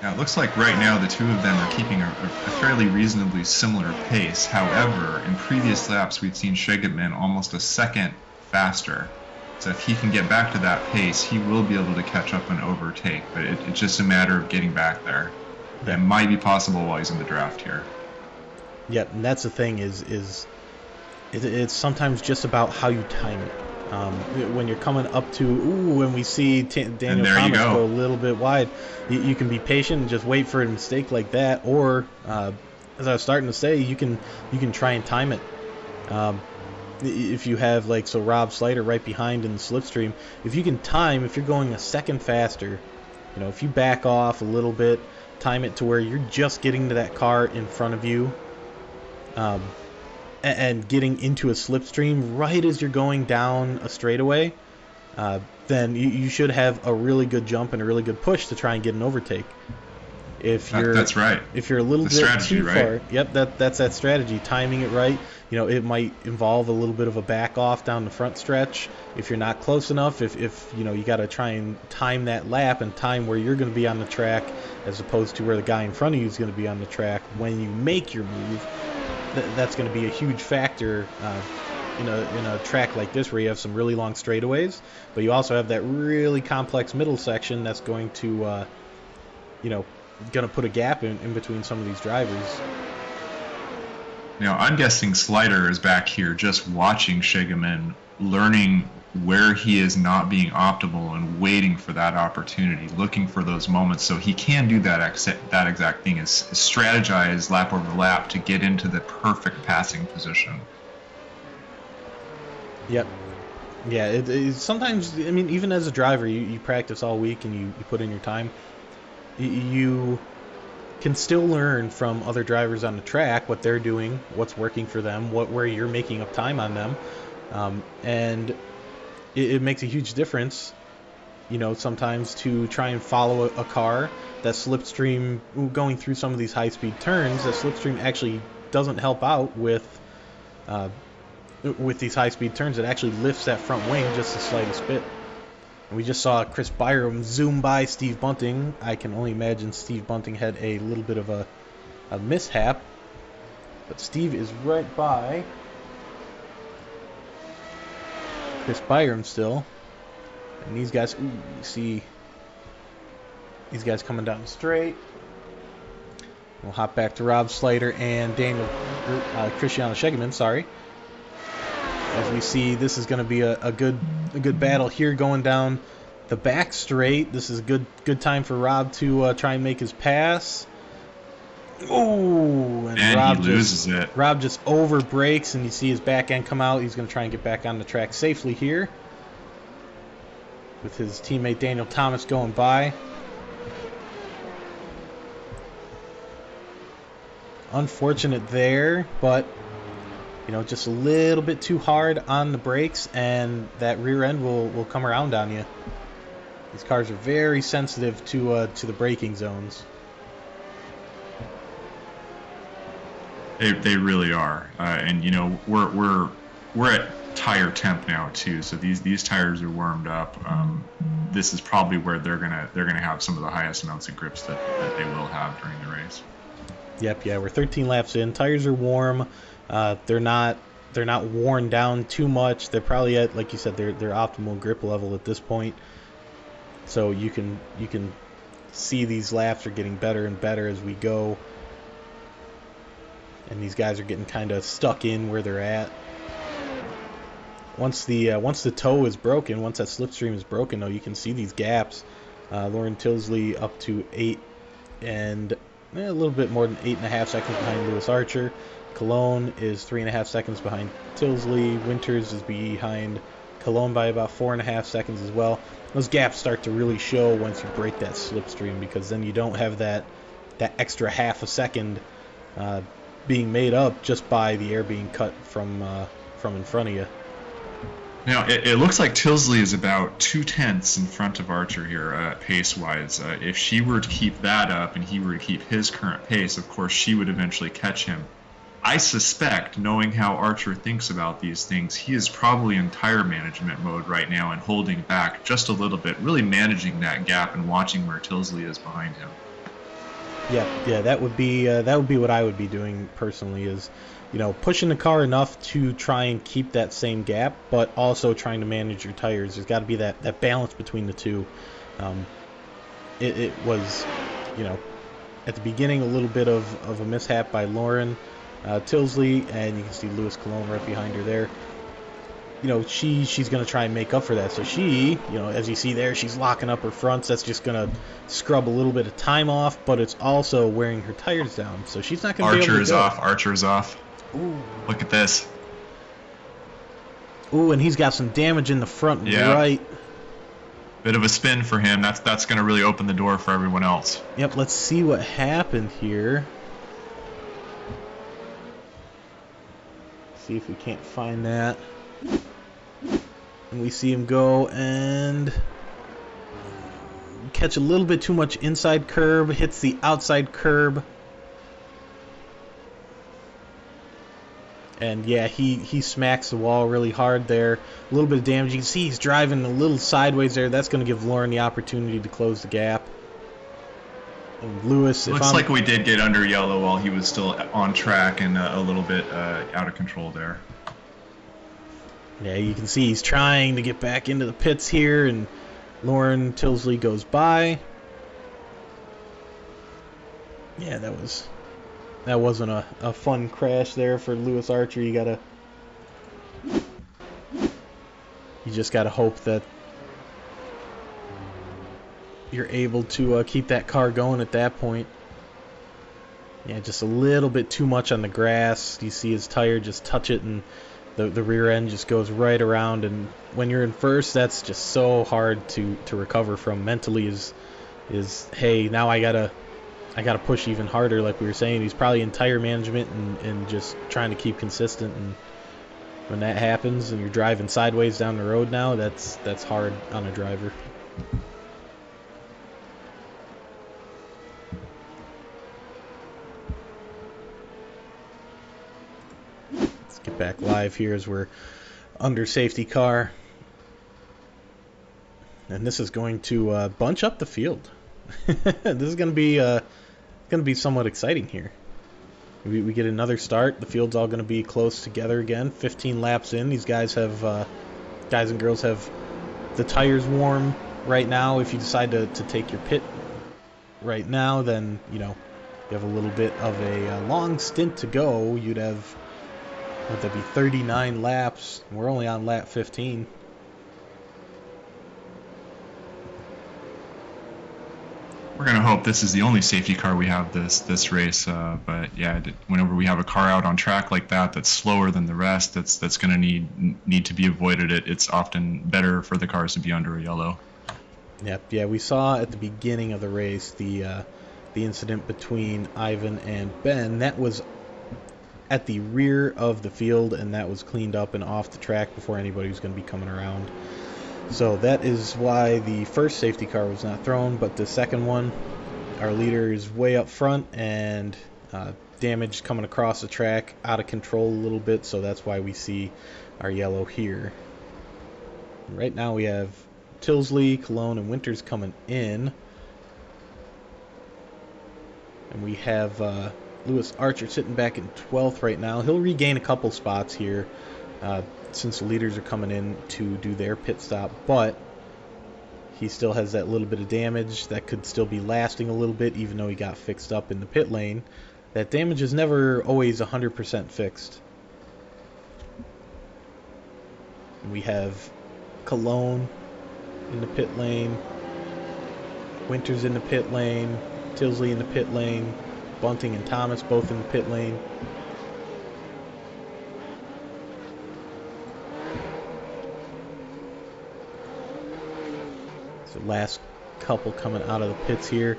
Now, it looks like right now the two of them are keeping a fairly reasonably similar pace. However, in previous laps, we've seen Shegetman almost a second faster. So if he can get back to that pace, he will be able to catch up and overtake. But it's just a matter of getting back there. That might be possible while he's in the draft here. Yeah, and that's the thing is it's sometimes just about how you time it. When you're coming up to, when we see Daniel Thomas go a little bit wide, you can be patient and just wait for a mistake like that, or as I was starting to say, you can try and time it. If you have Rob Slater right behind in the slipstream, if you can time, if you're going a second faster, if you back off a little bit, time it to where you're just getting to that car in front of you, and getting into a slipstream right as you're going down a straightaway, then you should have a really good jump and a really good push to try and get an overtake. That's right. If you're a little bit too far, yep, that's that strategy. Timing it right. It might involve a little bit of a back off down the front stretch. If you're not close enough, if you got to try and time that lap and time where you're going to be on the track as opposed to where the guy in front of you is going to be on the track when you make your move. That's going to be a huge factor in a track like this where you have some really long straightaways, but you also have that really complex middle section that's going to put a gap in between some of these drivers. Now, I'm guessing Slider is back here just watching Shegetman, learning where he is not being optimal and waiting for that opportunity, looking for those moments so he can do that exact thing, is strategize lap over lap to get into the perfect passing position. Yep. Yeah, sometimes, even as a driver, you practice all week and you put in your time. You can still learn from other drivers on the track what they're doing, what's working for them, where you're making up time on them, and it makes a huge difference, sometimes to try and follow a car that slipstream going through some of these high-speed turns. That slipstream actually doesn't help out with these high-speed turns. It actually lifts that front wing just the slightest bit. And we just saw Chris Byram zoom by Steve Bunting. I can only imagine Steve Bunting had a little bit of a mishap. But Steve is right by Chris Byram still. And these guys, ooh, you see these guys coming down straight. We'll hop back to Rob Slater and Cristiano Schegeman, sorry. As we see, this is going to be a good battle here going down the back straight. This is a good time for Rob to try and make his pass. Oh, and Rob he loses it. Rob just over brakes, and you see his back end come out. He's going to try and get back on the track safely here, with his teammate Daniel Thomas going by. Unfortunate there, but you know, just a little bit too hard on the brakes, and that rear end will come around on you. These cars are very sensitive to the braking zones. They really are, and you know we're at tire temp now too. So these tires are warmed up. This is probably where they're gonna have some of the highest amounts of grips that they will have during the race. Yep, yeah, we're 13 laps in. Tires are warm. They're not worn down too much. They're probably at, like you said, their optimal grip level at this point. So you can see these laps are getting better and better as we go. And these guys are getting kind of stuck in where they're at. Once the toe is broken, once that slipstream is broken, though, you can see these gaps. Lauren Tilsley up to 8 and a little bit more than 8.5 seconds behind Lewis Archer. Cologne is 3.5 seconds behind Tilsley. Winters is behind Cologne by about 4.5 seconds as well. Those gaps start to really show once you break that slipstream, because then you don't have that extra half a second being made up just by the air being cut from in front of you. Now, it looks like Tilsley is about 0.2 in front of Archer here, pace-wise. If she were to keep that up and he were to keep his current pace, of course, she would eventually catch him. I suspect, knowing how Archer thinks about these things, he is probably in tire management mode right now and holding back just a little bit, really managing that gap and watching where Tilsley is behind him. Yeah, that would be what I would be doing personally, is, you know, pushing the car enough to try and keep that same gap, but also trying to manage your tires. There's got to be that balance between the two. It was, you know, at the beginning a little bit of a mishap by Lauren Tilsley, and you can see Lewis Cologne right behind her there. You know, she's going to try and make up for that. So she, you know, as you see there, she's locking up her fronts. That's just going to scrub a little bit of time off, but it's also wearing her tires down. So she's not going to be able to go. Archer is off. Ooh. Look at this. Ooh, and he's got some damage in the front right. Bit of a spin for him. That's going to really open the door for everyone else. Yep, let's see what happened here. See if we can't find that. And we see him go and catch a little bit too much inside curb, hits the outside curb. And yeah, he smacks the wall really hard there. A little bit of damage. You can see he's driving a little sideways there. That's going to give Lauren the opportunity to close the gap. And Lewis, looks like we did get under yellow while he was still on track and a little bit out of control there. Yeah, you can see he's trying to get back into the pits here, and Lauren Tilsley goes by. Yeah, that wasn't a fun crash there for Lewis Archer. You just gotta hope that you're able to keep that car going at that point. Yeah, just a little bit too much on the grass. You see his tire just touch it, and the rear end just goes right around. And when you're in first, that's just so hard to recover from mentally. Is hey, now I gotta push even harder. Like we were saying, he's probably in tire management and just trying to keep consistent. And when that happens and you're driving sideways down the road now, that's hard on a driver. back live here as we're under safety car. And this is going to bunch up the field. This is going to be somewhat exciting here. We get another start. The field's all going to be close together again. 15 laps in. These guys and girls have the tires warm right now. If you decide to take your pit right now, then, you know, you have a little bit of a long stint to go. You'd have, would that be 39 laps? We're only on lap 15. We're going to hope this is the only safety car we have this race. But yeah, whenever we have a car out on track like that that's slower than the rest, that's going to need to be avoided. It's often better for the cars to be under a yellow. Yep. Yeah, we saw at the beginning of the race the incident between Ivan and Ben. That was at the rear of the field, and that was cleaned up and off the track before anybody was going to be coming around. So that is why the first safety car was not thrown, but the second one, our leader is way up front and damage coming across the track, out of control a little bit, so that's why we see our yellow here. Right now we have Tilsley, Cologne, and Winters coming in. And we have Lewis Archer sitting back in 12th right now. He'll regain a couple spots here since the leaders are coming in to do their pit stop, but he still has that little bit of damage that could still be lasting a little bit even though he got fixed up in the pit lane. That damage is never always 100% fixed. And we have Cologne in the pit lane, Winters in the pit lane, Tilsley in the pit lane, Bunting and Thomas both in the pit lane. So last couple coming out of the pits here.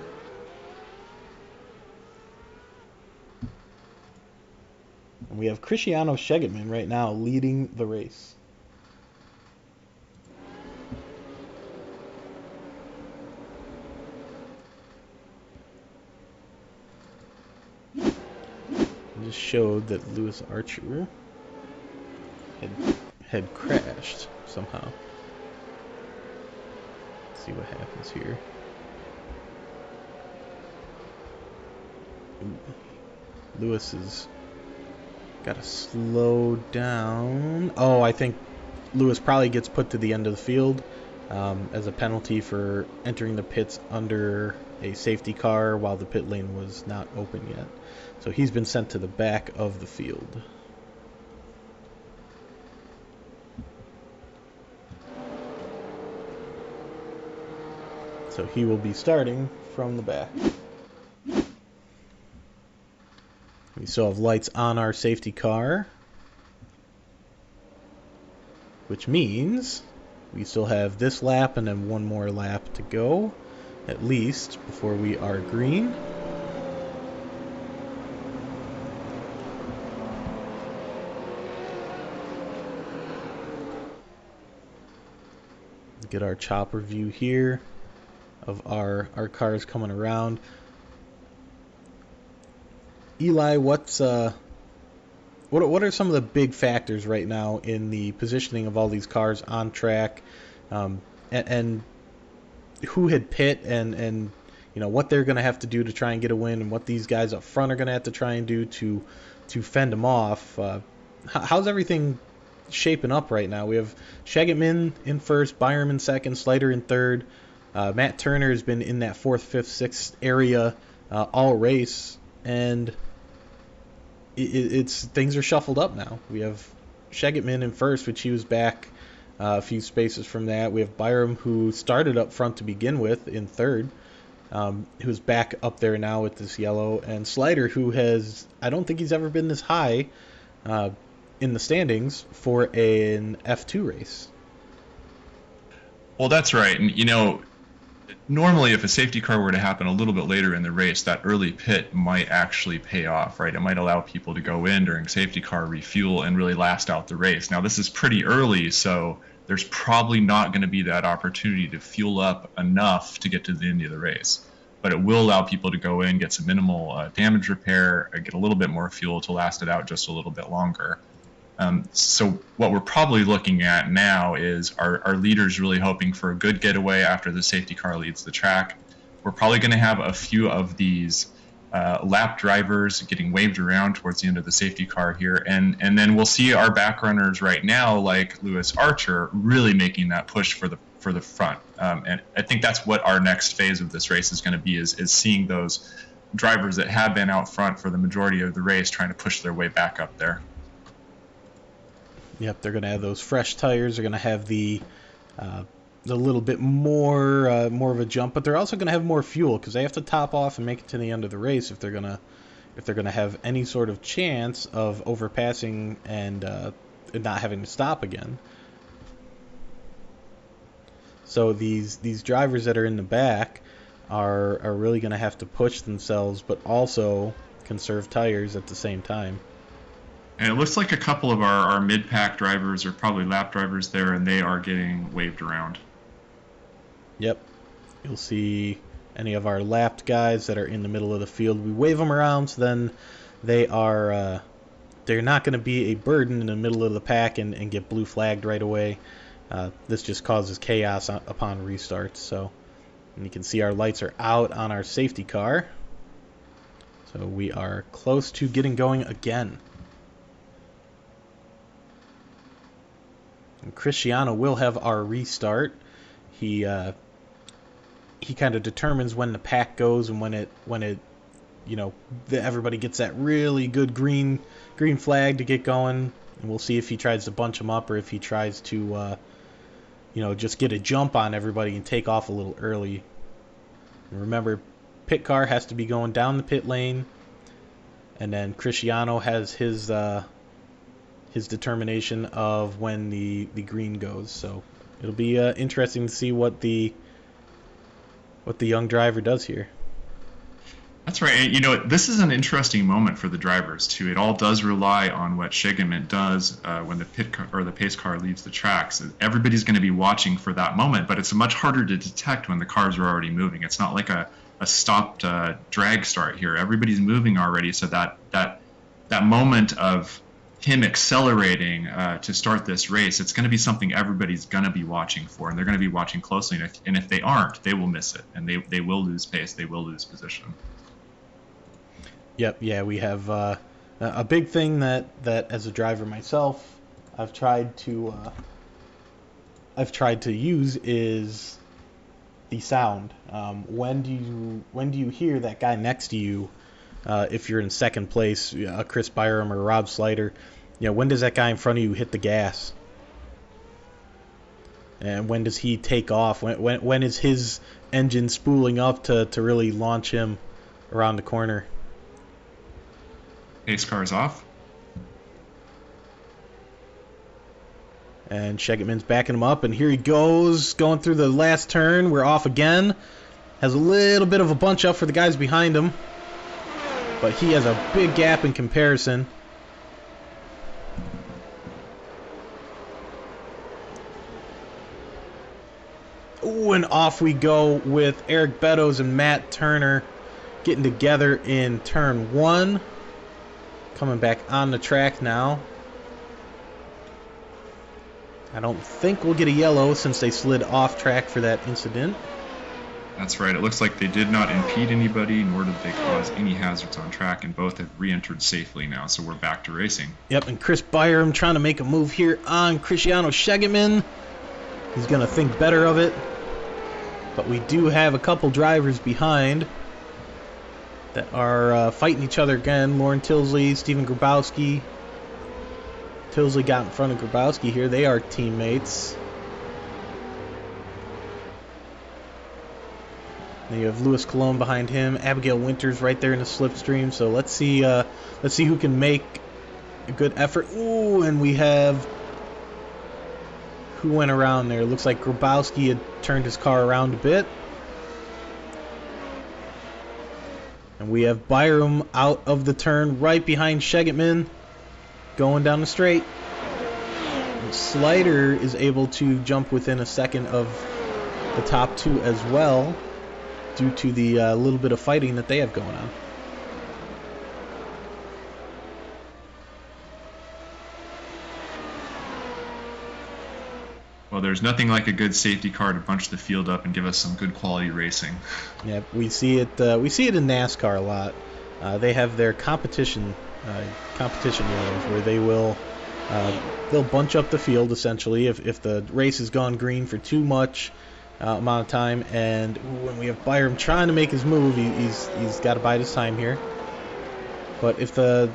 And we have Cristiano Schegeman right now leading the race. Just showed that Lewis Archer had crashed somehow. Let's see what happens here. Ooh. Lewis has got to slow down. Oh, I think Lewis probably gets put to the end of the field as a penalty for entering the pits under a safety car while the pit lane was not open yet. So he's been sent to the back of the field. So he will be starting from the back. We still have lights on our safety car, which means we still have this lap and then one more lap to go, at least, before we are green. Get our chopper view here of our cars coming around. Eli, what are some of the big factors right now in the positioning of all these cars on track, and who had pit and you know what they're going to have to do to try and get a win, and what these guys up front are going to have to try and do to fend them off? How's everything shaping up right now? We have Schegeman in first, Byram in second, Slater in third. Matt Turner has been in that 4th, 5th, 6th area all race, and it's things are shuffled up now. We have Schegeman in first, which he was back a few spaces from that. We have Byram, who started up front to begin with, in third, who's back up there now with this yellow, and Slater, who has, I don't think he's ever been this high in the standings for an F2 race. Well, that's right. And, you know, normally if a safety car were to happen a little bit later in the race, that early pit might actually pay off, right? It might allow people to go in during safety car, refuel, and really last out the race. Now, this is pretty early, so there's probably not going to be that opportunity to fuel up enough to get to the end of the race. But it will allow people to go in, get some minimal damage repair, get a little bit more fuel to last it out just a little bit longer. So what we're probably looking at now is our leaders really hoping for a good getaway after the safety car leads the track. We're probably going to have a few of these lap drivers getting waved around towards the end of the safety car here, and then we'll see our back runners right now, like Lewis Archer, really making that push for the front. And I think that's what our next phase of this race is going to be, is seeing those drivers that have been out front for the majority of the race trying to push their way back up there. Yep, they're going to have those fresh tires. They're going to have the little bit more of a jump, but they're also going to have more fuel because they have to top off and make it to the end of the race if they're going to have any sort of chance of overpassing and not having to stop again. So these drivers that are in the back are really going to have to push themselves, but also conserve tires at the same time. And it looks like a couple of our mid-pack drivers are probably lap drivers there, and they are getting waved around. Yep. You'll see any of our lapped guys that are in the middle of the field. We wave them around, so then they're not going to be a burden in the middle of the pack and get blue flagged right away. This just causes chaos upon restarts. So, and you can see our lights are out on our safety car. So we are close to getting going again. And Cristiano will have our restart. He kind of determines when the pack goes and when it everybody gets that really good green flag to get going, and we'll see if he tries to bunch them up or if he tries to just get a jump on everybody and take off a little early. And remember, pit car has to be going down the pit lane, and then Cristiano has his determination of when the green goes. So it'll be interesting to see what the young driver does here. That's right. And, this is an interesting moment for the drivers too. It all does rely on what Schegemann does when the pit car, or the pace car leaves the track. So everybody's going to be watching for that moment, but it's much harder to detect when the cars are already moving. It's not like a stopped drag start here. Everybody's moving already, so that moment of him accelerating to start this race, it's going to be something everybody's going to be watching for, and they're going to be watching closely. And if they aren't, they will miss it, and they will lose pace, they will lose position. Yep, yeah, we have a big thing that as a driver myself, I've tried to use is the sound. When do you hear that guy next to you? If you're in second place, Chris Byram or Rob Slider, when does that guy in front of you hit the gas? And when does he take off? When is his engine spooling up to really launch him around the corner? Pace car's off. And Schegemann's backing him up, and here he goes, going through the last turn. We're off again. Has a little bit of a bunch up for the guys behind him, but he has a big gap in comparison. Ooh, and off we go with Eric Beddoes and Matt Turner getting together in turn one. Coming back on the track now. I don't think we'll get a yellow since they slid off track for that incident. That's right. It looks like they did not impede anybody, nor did they cause any hazards on track, and both have re-entered safely now, so we're back to racing. Yep, and Chris Byram trying to make a move here on Cristiano Schegemann. He's going to think better of it. But we do have a couple drivers behind that are fighting each other again. Lauren Tilsley, Stephen Grabowski. Tilsley got in front of Grabowski here. They are teammates. Then you have Lewis Colon behind him. Abigail Winters right there in the slipstream. So let's see who can make a good effort. Ooh, and we have who went around there. Looks like Grabowski had turned his car around a bit. And we have Byram out of the turn right behind Schegemann going down the straight. And Slider is able to jump within a second of the top two as well due to the little bit of fighting that they have going on. there's nothing like a good safety car to bunch the field up and give us some good quality racing. Yeah, we see it. We see it in NASCAR a lot. They have their competition yellows where they'll bunch up the field essentially if the race has gone green for too much amount of time, and when we have Byram trying to make his move, he's got to bide his time here. But if the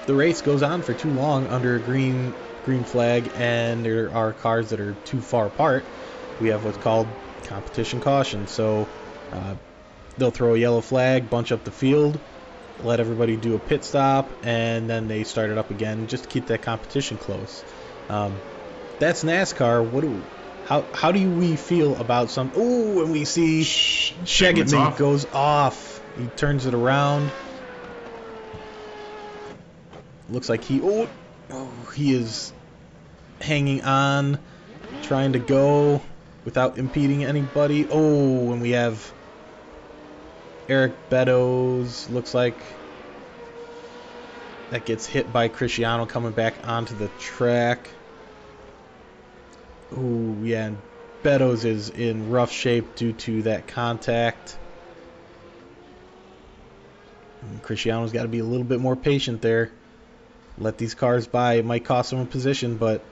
race goes on for too long under a green flag and there are cars that are too far apart, we have what's called competition caution. So they'll throw a yellow flag, bunch up the field, let everybody do a pit stop, and then they start it up again just to keep that competition close. That's NASCAR. How do we feel about some? Oh, and we see Shegitman goes off. He turns it around. Looks like he is hanging on, trying to go without impeding anybody. Oh, and we have Eric Beddoes, looks like that gets hit by Cristiano coming back onto the track. Oh, yeah, and Beddoes is in rough shape due to that contact. And Cristiano's got to be a little bit more patient there. Let these cars by. It might cost him a position, but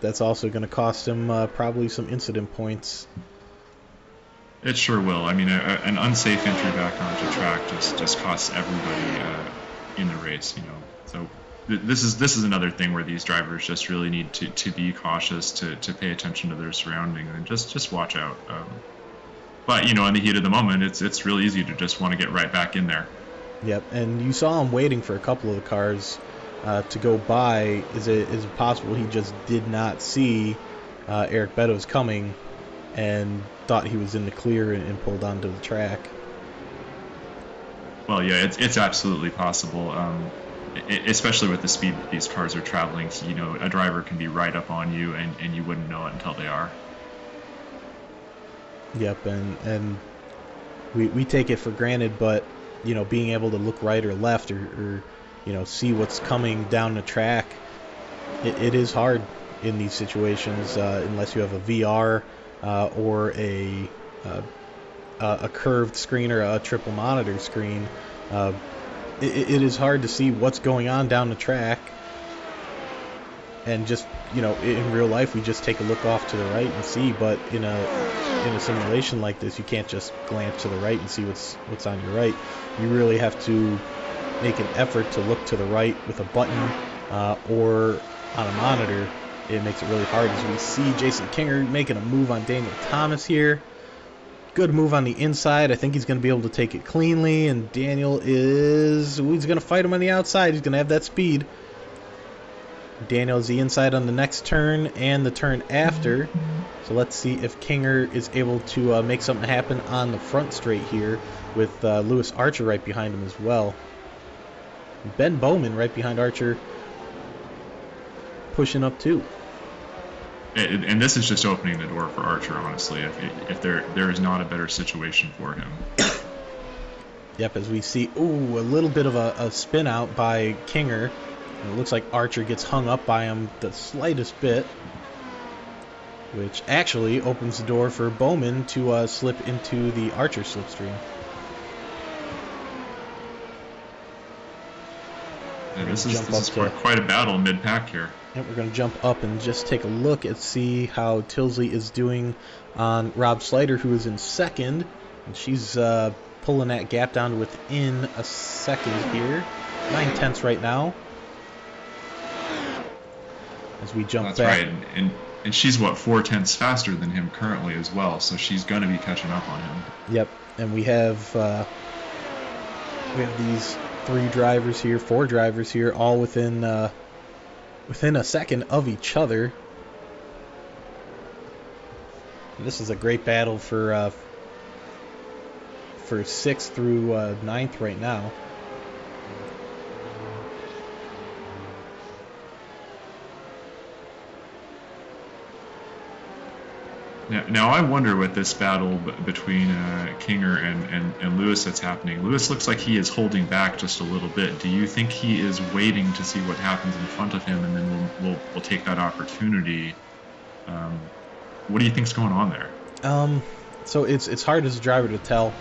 that's also going to cost him probably some incident points. It sure will. I mean, an unsafe entry back onto track just costs everybody in the race, you know. So this is another thing where these drivers just really need to be cautious, to pay attention to their surroundings, and just watch out. But you know, in the heat of the moment, it's really easy to just want to get right back in there. Yep, and you saw him waiting for a couple of the cars to go by. Is it possible he just did not see Eric Beddoes coming and thought he was in the clear and pulled onto the track? Well, yeah, it's absolutely possible, especially with the speed that these cars are traveling. So, you know, a driver can be right up on you, and you wouldn't know it until they are. Yep, and we take it for granted, but you know, being able to look right or left or you know, see what's coming down the track, it is hard in these situations unless you have a VR or a curved screen or a triple monitor screen. It is hard to see what's going on down the track, and just, you know, in real life we just take a look off to the right and see, but in a simulation like this you can't just glance to the right and see what's on your right. You really have to make an effort to look to the right with a button or on a monitor. It makes it really hard, as we see Jason Kinger making a move on Daniel Thomas here. Good move on the inside. I think he's going to be able to take it cleanly, and Daniel he's going to fight him on the outside. He's going to have that speed. Daniel's the inside on the next turn and the turn after. So let's see if Kinger is able to make something happen on the front straight here with Lewis Archer right behind him as well. Ben Bowman right behind Archer, pushing up too. And this is just opening the door for Archer, honestly, if there is not a better situation for him. Yep, as we see, a little bit of a spin out by Kinger. It looks like Archer gets hung up by him the slightest bit, which actually opens the door for Bowman to slip into the Archer slipstream. Yeah, this is quite a battle mid-pack here. And we're going to jump up and just take a look and see how Tilsley is doing on Rob Slider, who is in second. And she's pulling that gap down to within a second here. 9/10 right now. As we jump back. That's right, and she's, 4/10 faster than him currently as well, so she's going to be catching up on him. Yep, and we have these four drivers here, all within a second of each other. And this is a great battle for 6th through 9th right now. Now I wonder with this battle between Kinger and Lewis that's happening. Lewis looks like he is holding back just a little bit. Do you think he is waiting to see what happens in front of him, and then we'll take that opportunity? What do you think's going on there? So it's hard as a driver to tell.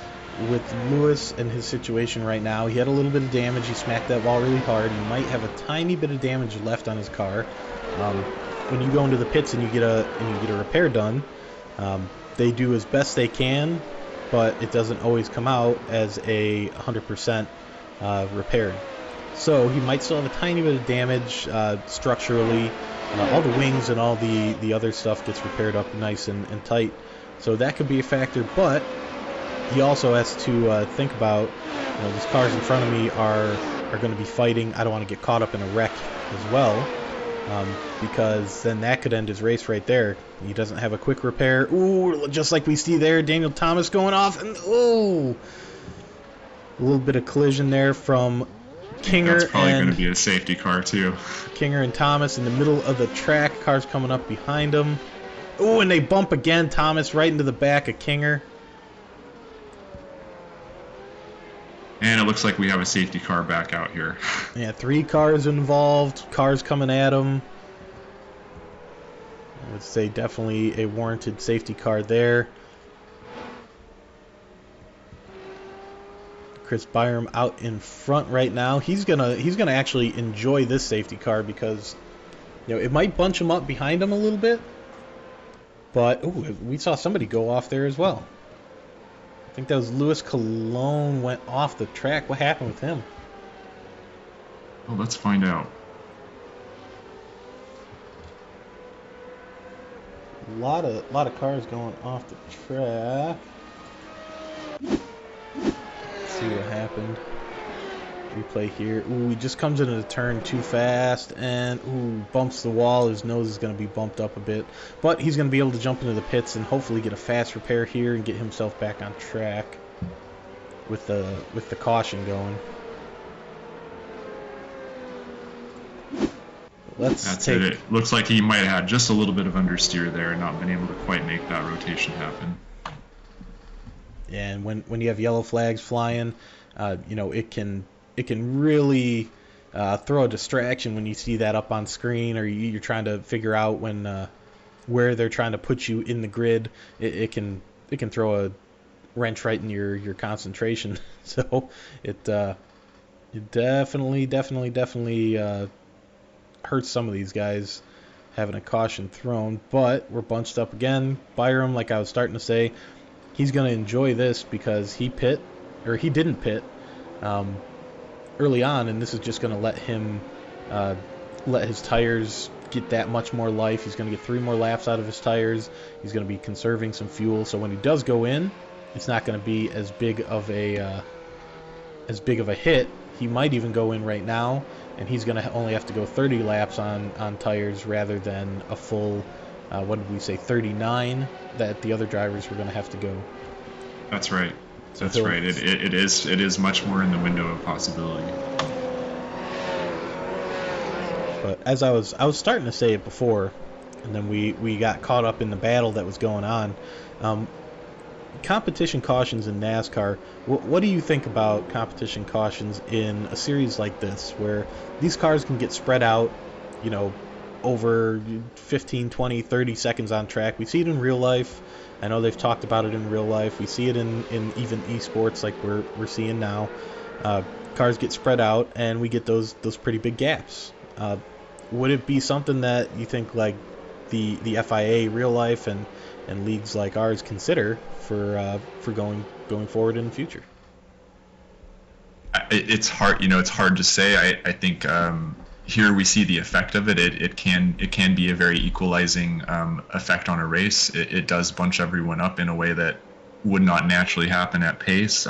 With Lewis and his situation right now, he had a little bit of damage. He smacked that ball really hard. He might have a tiny bit of damage left on his car. When you go into the pits and you get a repair done, they do as best they can, but it doesn't always come out as a 100% repaired. So he might still have a tiny bit of damage structurally. All the wings and all the other stuff gets repaired up nice and tight. So that could be a factor, but he also has to think about, these cars in front of me are going to be fighting. I don't want to get caught up in a wreck as well, because then that could end his race right there. He doesn't have a quick repair. Ooh, just like we see there, Daniel Thomas going off, and ooh, a little bit of collision there from Kinger. That's probably going to be a safety car too. Kinger and Thomas in the middle of the track. Cars coming up behind them. Ooh, and they bump again. Thomas right into the back of Kinger. And it looks like we have a safety car back out here. Yeah, 3 cars involved. Cars coming at him. I would say definitely a warranted safety car there. Chris Byram out in front right now. He's gonna actually enjoy this safety car because it might bunch him up behind him a little bit. But ooh, we saw somebody go off there as well. I think that was Louis Cologne went off the track. What happened with him? Well, let's find out. A lot of cars going off the track. Let's see what happened. Replay here. Ooh, he just comes into the turn too fast and ooh, bumps the wall. His nose is going to be bumped up a bit, but he's going to be able to jump into the pits and hopefully get a fast repair here and get himself back on track with the caution going. That's it. It looks like he might have had just a little bit of understeer there and not been able to quite make that rotation happen. And when you have yellow flags flying, it can really throw a distraction when you see that up on screen, or you're trying to figure out where they're trying to put you in the grid. It can throw a wrench right in your concentration. So it definitely hurts some of these guys having a caution thrown. But we're bunched up again. Byram, like I was starting to say, he's going to enjoy this because he didn't pit early on, and this is just going to let him let his tires get that much more life. He's going to get 3 more laps out of his tires. He's going to be conserving some fuel, so when he does go in, it's not going to be as big of a hit. He might even go in right now, and he's going to only have to go 30 laps on tires rather than a full, what did we say, 39 that the other drivers were going to have to go. That's right. That's right. It is much more in the window of possibility. But as I was starting to say it before, and then we got caught up in the battle that was going on. Competition cautions in NASCAR. What do you think about competition cautions in a series like this, where these cars can get spread out, over 15, 20, 30 seconds on track? We see it in real life. I know they've talked about it in real life. We see it in even esports like we're seeing now. Cars get spread out, and we get those pretty big gaps. Would it be something that you think like the FIA, real life, and leagues like ours consider for going forward in the future? It's hard, it's hard to say. I think here we see the effect of it. It can be a very equalizing effect on a race. It does bunch everyone up in a way that would not naturally happen at pace.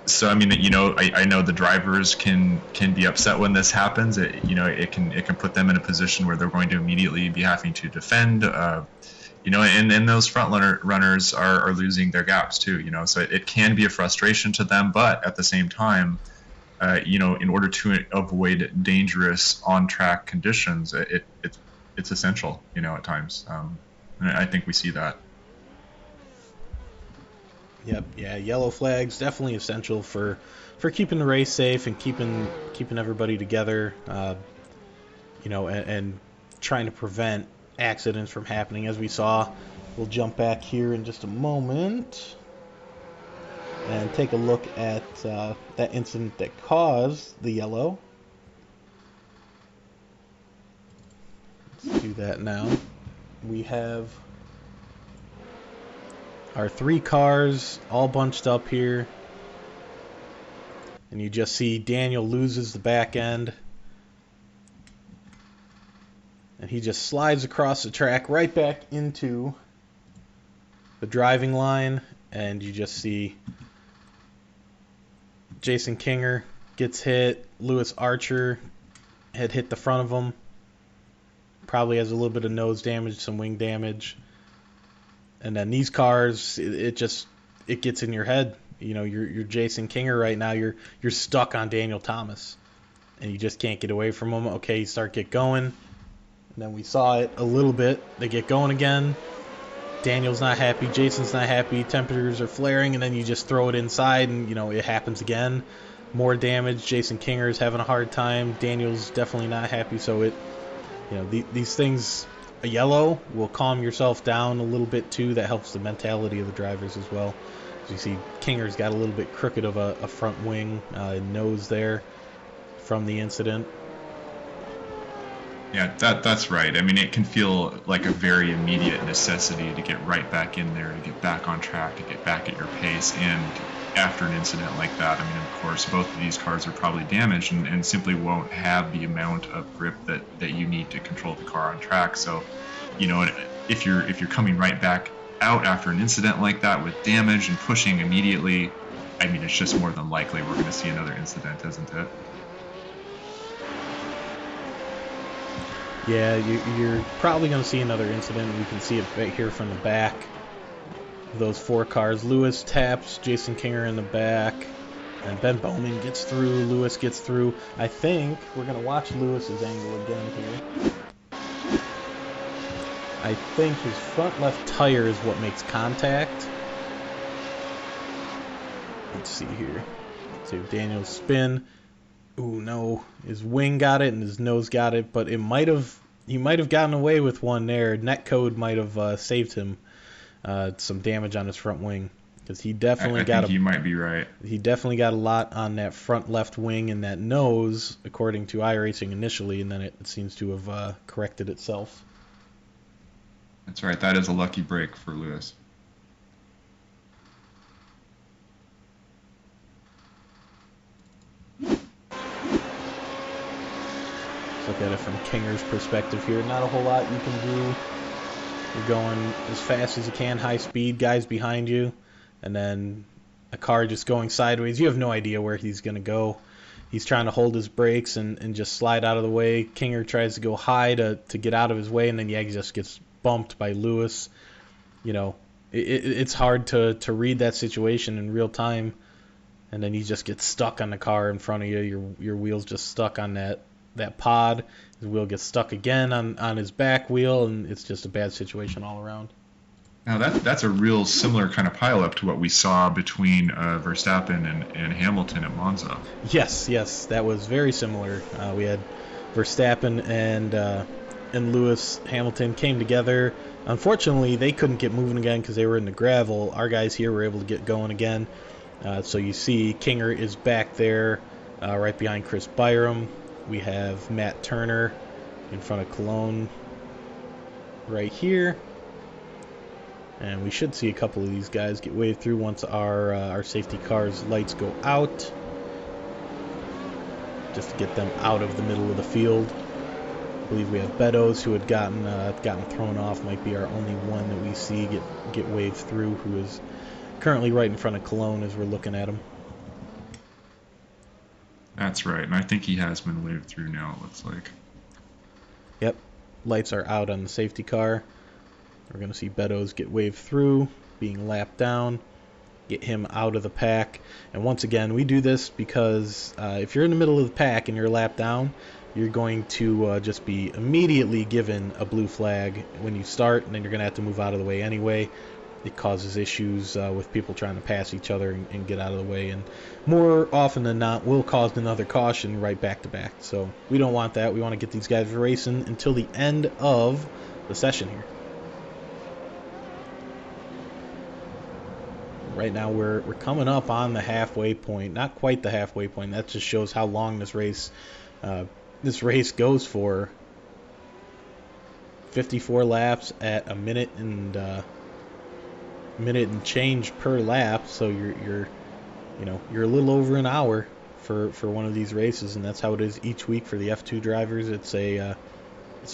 So I mean, I know the drivers can be upset when this happens. It can put them in a position where they're going to immediately be having to defend. And those front runners are losing their gaps too. So it can be a frustration to them, but at the same time, in order to avoid dangerous on-track conditions, it's essential, at times. And I think we see that. Yep, yeah, yellow flags definitely essential for keeping the race safe and keeping everybody together. And trying to prevent accidents from happening, as we saw. We'll jump back here in just a moment and take a look at that incident that caused the yellow. Let's do that now. We have our 3 cars all bunched up here. And you just see Daniel loses the back end. And he just slides across the track right back into the driving line. And you just see Jason Kinger gets hit. Lewis Archer had hit the front of him. Probably has a little bit of nose damage, some wing damage. And then these cars, it gets in your head. You're Jason Kinger right now. You're stuck on Daniel Thomas, and you just can't get away from him. Okay, you get going, and then we saw it a little bit. They get going again. Daniel's not happy. Jason's not happy. Temperatures are flaring, and then you just throw it inside, and it happens again. More damage. Jason Kinger is having a hard time. Daniel's definitely not happy. So these things. A yellow will calm yourself down a little bit too. That helps the mentality of the drivers as well. As you see, Kinger's got a little bit crooked of a front wing nose there from the incident. Yeah, that's right. I mean, it can feel like a very immediate necessity to get right back in there, to get back on track, to get back at your pace. And after an incident like that, I mean, of course, both of these cars are probably damaged and simply won't have the amount of grip that you need to control the car on track. So, if you're coming right back out after an incident like that with damage and pushing immediately, I mean, it's just more than likely we're going to see another incident, isn't it? Yeah, you're probably going to see another incident. We can see it right here from the back. Those 4 cars. Lewis taps Jason Kinger in the back, and Ben Bowman gets through. Lewis gets through. I think we're going to watch Lewis's angle again here. I think his front left tire is what makes contact. Let's see here. Let's see if Daniel's spin. Ooh, no. His wing got it and his nose got it, but he might have gotten away with one there. Netcode might have saved him some damage on his front wing, because he definitely I think you might be right. He definitely got a lot on that front left wing and that nose, according to iRacing initially, and then it seems to have corrected itself. That's right. That is a lucky break for Lewis. Let's look at it from Kinger's perspective here. Not a whole lot you can do. You're going as fast as you can, high speed, guys behind you, and then a car just going sideways. You have no idea where he's going to go. He's trying to hold his brakes and just slide out of the way. Kinger tries to go high to get out of his way, and then he just gets bumped by Lewis. It's hard to read that situation in real time, and then he just gets stuck on the car in front of you. Your wheel's just stuck on that pod. His wheel gets stuck again on his back wheel, and it's just a bad situation all around. Now that's a real similar kind of pileup to what we saw between Verstappen and Hamilton at Monza. Yes, that was very similar. We had Verstappen and Lewis Hamilton came together. Unfortunately, they couldn't get moving again because they were in the gravel. Our guys here were able to get going again. So you see Kinger is back there right behind Chris Byram. We have Matt Turner in front of Cologne right here. And we should see a couple of these guys get waved through once our safety car's lights go out, just to get them out of the middle of the field. I believe we have Beddoes, who had gotten thrown off, might be our only one that we see get waved through, who is currently right in front of Cologne as we're looking at him. That's right, and I think he has been waved through now, it looks like. Yep, lights are out on the safety car. We're going to see Beddoes get waved through, being lapped down, get him out of the pack. And once again, we do this because if you're in the middle of the pack and you're lapped down, you're going to just be immediately given a blue flag when you start, and then you're going to have to move out of the way anyway. It causes issues with people trying to pass each other and get out of the way, and more often than not will cause another caution right back to back. So we don't want that. We want to get these guys racing until the end of the session here. Right now we're coming up on the halfway point. Not quite the halfway point. That just shows how long this race goes for. 54 laps at a minute and change per lap. So you're a little over an hour for one of these races, and that's how it is each week for the F2 drivers. It's a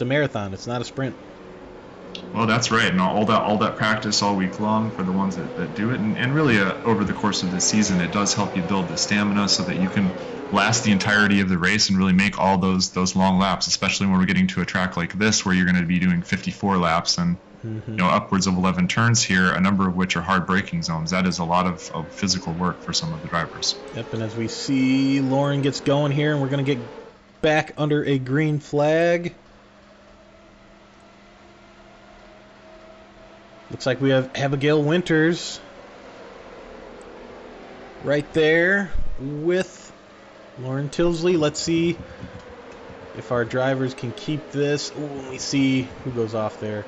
marathon. It's not a sprint. Well, that's right, and all that practice all week long for the ones that do it, and really over the course of the season, it does help you build the stamina so that you can last the entirety of the race and really make all those long laps, especially when we're getting to a track like this where you're going to be doing 54 laps and upwards of 11 turns here, a number of which are hard braking zones. That is a lot of physical work for some of the drivers. Yep, and as we see, Lauren gets going here, and we're going to get back under a green flag. Looks like we have Abigail Winters right there with Lauren Tilsley. Let's see if our drivers can keep this. Ooh, let me see who goes off there.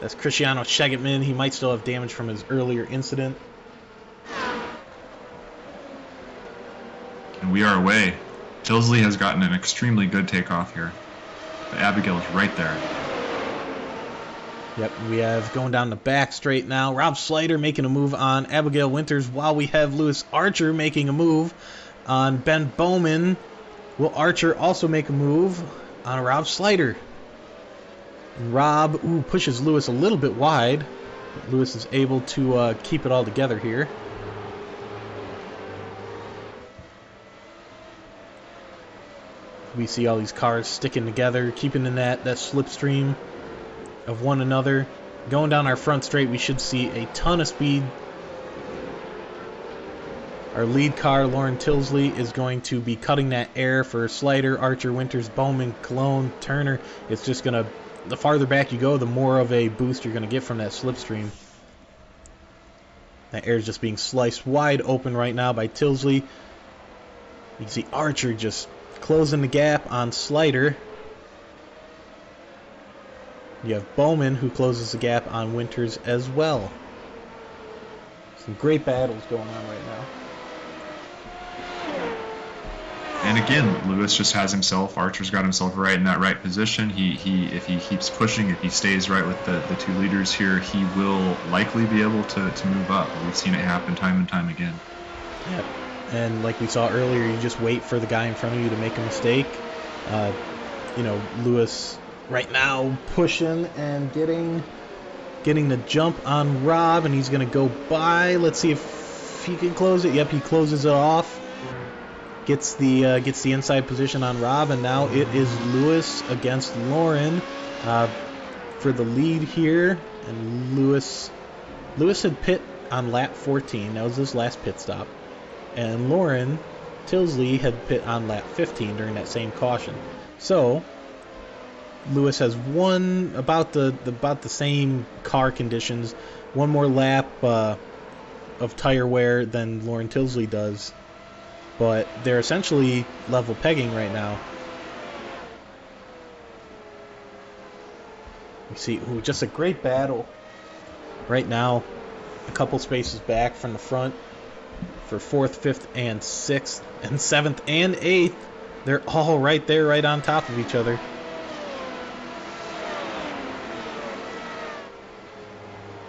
That's Cristiano Schegetman. He might still have damage from his earlier incident. And we are away. Tilsley has gotten an extremely good takeoff here. But Abigail is right there. Yep, we have going down the back straight now. Rob Slider making a move on Abigail Winters, while we have Lewis Archer making a move on Ben Bowman. Will Archer also make a move on Rob Slider? And Rob pushes Lewis a little bit wide. But Lewis is able to keep it all together here. We see all these cars sticking together, keeping in that slipstream of one another. Going down our front straight, we should see a ton of speed. Our lead car, Lauren Tilsley, is going to be cutting that air for Slider, Archer, Winters, Bowman, Cologne, Turner. It's just going to, the farther back you go, the more of a boost you're going to get from that slipstream. That air is just being sliced wide open right now by Tilsley. You can see Archer just closing the gap on Slider. You have Bowman, who closes the gap on Winters as well. Some great battles going on right now. And again, Lewis just has himself, Archer's got himself right in that right position. If he keeps pushing, if he stays right with the two leaders here, he will likely be able to move up. We've seen it happen time and time again. Yep. And like we saw earlier, you just wait for the guy in front of you to make a mistake. Lewis right now pushing and getting the jump on Rob, and he's going to go by. Let's see if he can close it. Yep, he closes it off. Gets the inside position on Rob, and now it is Lewis against Lauren for the lead here. And Lewis had pit on lap 14. That was his last pit stop. And Lauren Tilsley had pit on lap 15 during that same caution. So Lewis has one about the same car conditions, one more lap of tire wear than Lauren Tilsley does, but they're essentially level pegging right now. You see, just a great battle right now. A couple spaces back from the front for 4th, 5th, and 6th, and 7th and 8th. They're all right there, right on top of each other.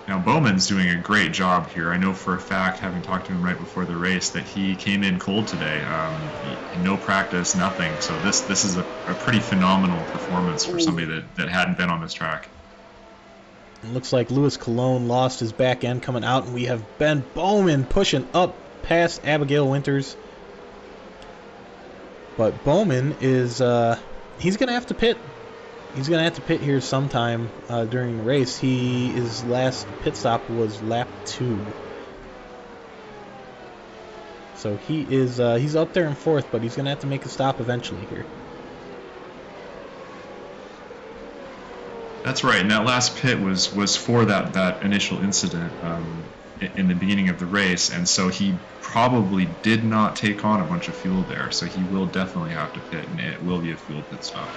Now, Bowman's doing a great job here. I know for a fact, having talked to him right before the race, that he came in cold today. No practice, nothing. So this is a pretty phenomenal performance for somebody that hadn't been on this track. It looks like Louis Cologne lost his back end coming out, and we have Ben Bowman pushing up past Abigail Winters. But Bowman is, he's going to have to pit. He's going to have to pit here sometime during the race. His last pit stop was lap 2. So he's up there in 4th, but he's going to have to make a stop eventually here. That's right. And that last pit was for that initial incident in the beginning of the race, and so he probably did not take on a bunch of fuel there. So he will definitely have to pit, and it will be a fuel pit stop.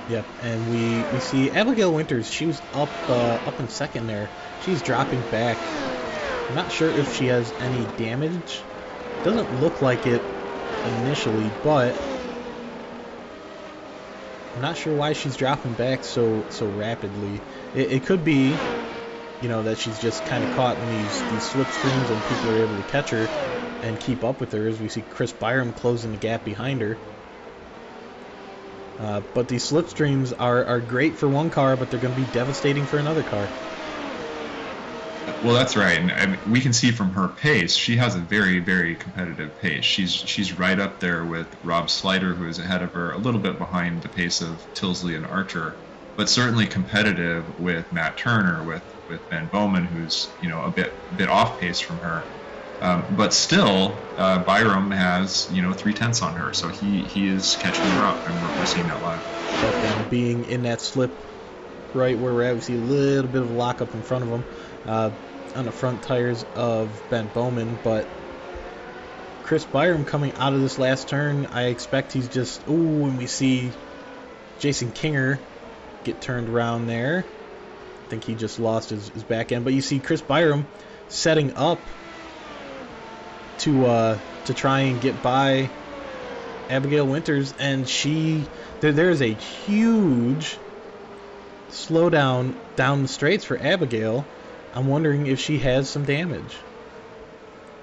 Yep, and we see Abigail Winters. She was up in second there. She's dropping back. I'm not sure if she has any damage. Doesn't look like it initially, but I'm not sure why she's dropping back so rapidly. It could be, you know, that she's just kind of caught in these slipstreams and people are able to catch her and keep up with her, as we see Chris Byram closing the gap behind her. But these slipstreams are great for one car, but they're going to be devastating for another car. Well, that's right, and I mean, we can see from her pace, she has a very, very competitive pace. She's right up there with Rob Slider, who is ahead of her, a little bit behind the pace of Tilsley and Archer, but certainly competitive with Matt Turner, with Ben Bowman, who's, you know, a bit off pace from her. But still, Byram has, you know, 3/10 on her, so he is catching her up, and we're seeing that live. But then being in that slip right where we're at, we see a little bit of a lockup in front of him on the front tires of Ben Bowman. But Chris Byram coming out of this last turn, I expect he's just, and we see Jason Kinger get turned around there. I think he just lost his back end, but you see Chris Byram setting up to try and get by Abigail Winters, and there is a huge slowdown down the straights for Abigail. I'm wondering if she has some damage.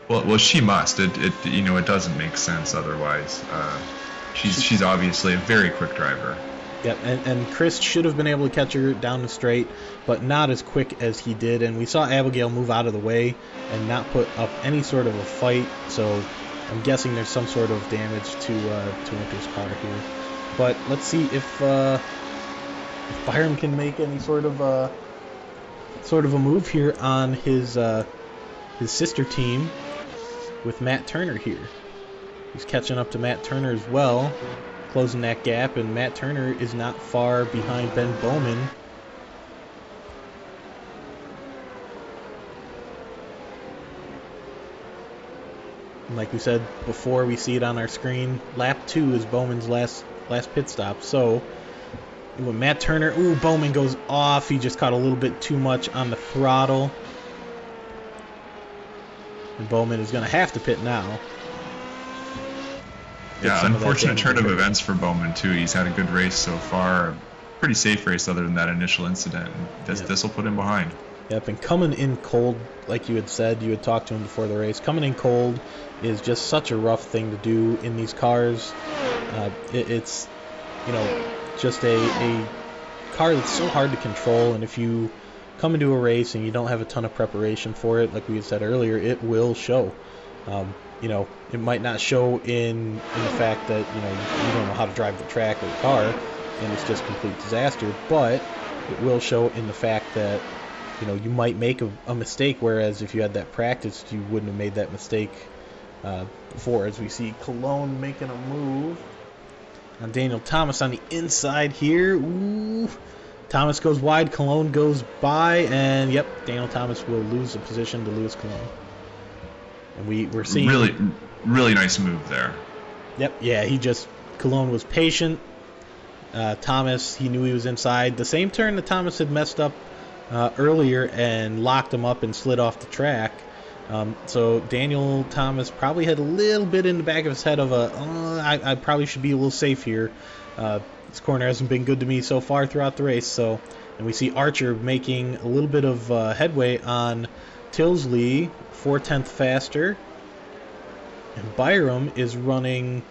Well, she must. It you know, it doesn't make sense otherwise. She's obviously a very quick driver. Yep, and Chris should have been able to catch her down the straight, but not as quick as he did. And we saw Abigail move out of the way and not put up any sort of a fight. So I'm guessing there's some sort of damage to Winter's car here. But let's see if Byram can make any sort of a move here on his sister team with Matt Turner here. He's catching up to Matt Turner as well, closing that gap, and Matt Turner is not far behind Ben Bowman. And like we said before, we see it on our screen. Lap 2 is Bowman's last pit stop. So when Matt Turner, Bowman goes off. He just caught a little bit too much on the throttle. And Bowman is going to have to pit now. Yeah, unfortunate turn of events for Bowman too. He's had a good race so far, pretty safe race other than that initial incident. This will put him behind. Yep, and coming in cold, like you had said, you had talked to him before the race. Coming in cold is just such a rough thing to do in these cars. It's, you know, just a car that's so hard to control, and if you come into a race and you don't have a ton of preparation for it, like we had said earlier, it will show. You know, it might not show in the fact that, you know, you don't know how to drive the track or the car, and it's just complete disaster, but it will show in the fact that, you know, you might make a mistake, whereas if you had that practice, you wouldn't have made that mistake before. As we see Cologne making a move on Daniel Thomas on the inside here. Thomas goes wide, Cologne goes by, and yep, Daniel Thomas will lose the position to Louis Cologne. And we're seeing really nice move there. Yep, yeah, Cologne was patient. Thomas, he knew he was inside. The same turn that Thomas had messed up earlier and locked him up and slid off the track. So Daniel Thomas probably had a little bit in the back of his head of I probably should be a little safe here. This corner hasn't been good to me so far throughout the race. And we see Archer making a little bit of headway on Tilsley, 4/10 faster. And Byram is running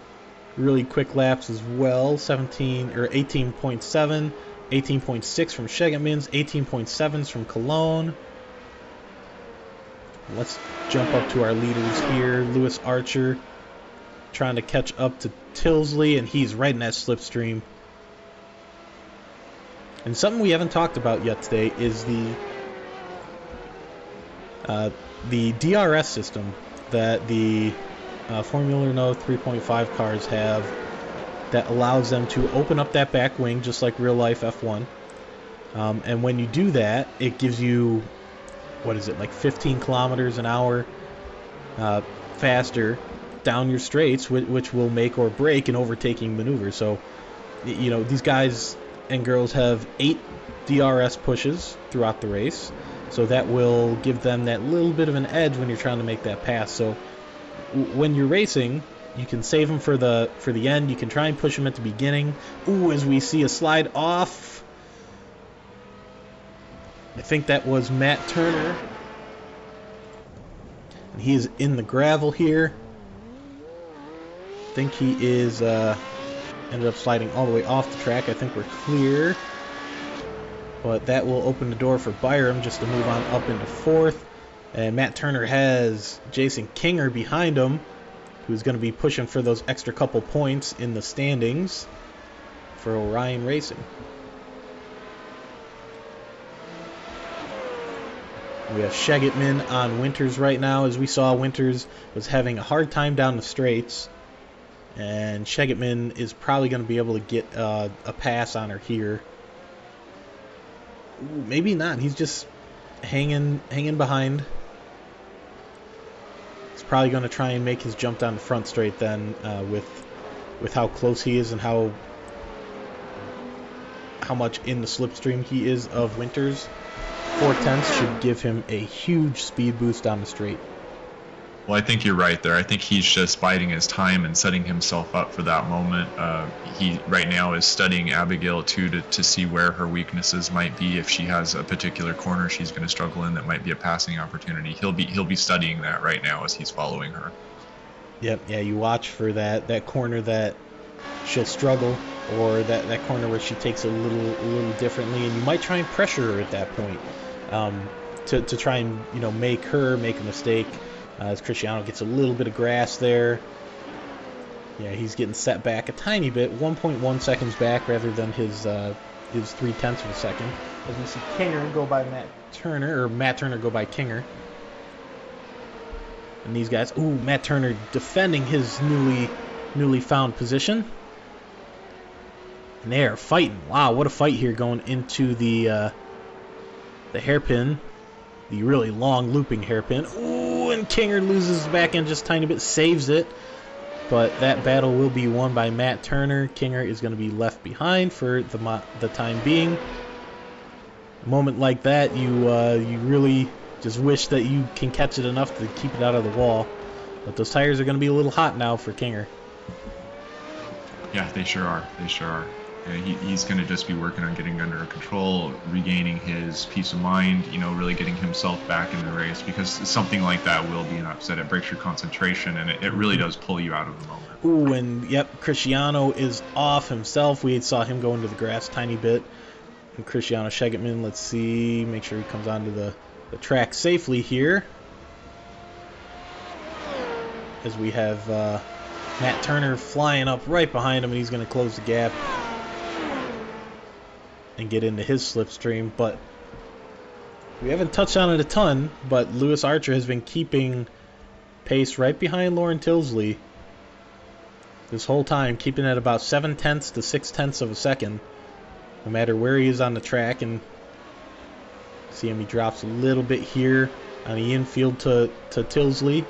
really quick laps as well, 18.7, 18.6 from Schegeman's, 18.7s from Cologne. Let's jump up to our leaders here. Louis Archer trying to catch up to Tilsley, and he's right in that slipstream. And something we haven't talked about yet today is the DRS system that the Formula Renault 3.5 cars have, that allows them to open up that back wing just like real life F1, And when you do that, it gives you, what is it, like 15 kilometers an hour faster down your straights, which will make or break an overtaking maneuver. So, you know, these guys and girls have 8 DRS pushes throughout the race, so that will give them that little bit of an edge when you're trying to make that pass. So when you're racing, you can save them for the end. You can try and push them at the beginning. Ooh, as we see a slide off. I think that was Matt Turner. And he is in the gravel here. I think he is ended up sliding all the way off the track. I think we're clear. But that will open the door for Byram just to move on up into 4th. And Matt Turner has Jason Kinger behind him, who's going to be pushing for those extra couple points in the standings for Orion Racing. We have Shegetman on Winters right now. As we saw, Winters was having a hard time down the straights. And Shegetman is probably going to be able to get a pass on her here. Ooh, maybe not. He's just hanging behind. He's probably going to try and make his jump down the front straight then, with how close he is and how much in the slipstream he is of Winters. 4/10 should give him a huge speed boost down the straight. Well, I think you're right there. I think he's just biding his time and setting himself up for that moment. He right now is studying Abigail too to see where her weaknesses might be. If she has a particular corner she's going to struggle in that might be a passing opportunity, he'll be studying that right now as he's following her. Yep, yeah, you watch for that corner that she'll struggle, or that corner where she takes a little differently, and you might try and pressure her at that point to try and, you know, make her make a mistake. As Cristiano gets a little bit of grass there. Yeah, he's getting set back a tiny bit, 1.1 seconds back rather than his 0.3 of a second. As we see Kinger go by Matt Turner, or Matt Turner go by Kinger. And these guys, ooh, Matt Turner defending his newly found position. And they are fighting. Wow, what a fight here going into the hairpin. The really long looping hairpin. Ooh, and Kinger loses the back end just a tiny bit, saves it. But that battle will be won by Matt Turner. Kinger is going to be left behind for the time being. A moment like that, you really just wish that you can catch it enough to keep it out of the wall. But those tires are going to be a little hot now for Kinger. Yeah, they sure are. They sure are. He's going to just be working on getting under control, regaining his peace of mind, you know, really getting himself back in the race, because something like that will be an upset. It breaks your concentration, and it really does pull you out of the moment. Ooh, and yep, Cristiano is off himself. We saw him go into the grass a tiny bit. And Cristiano Shegetman, let's see, make sure he comes onto the track safely here. As we have Matt Turner flying up right behind him, and he's going to close the gap and get into his slipstream. But we haven't touched on it a ton, but Lewis Archer has been keeping pace right behind Lauren Tilsley this whole time, keeping at about 0.7 to 0.6 of a second, no matter where he is on the track. And see him, he drops a little bit here on the infield to Tilsley.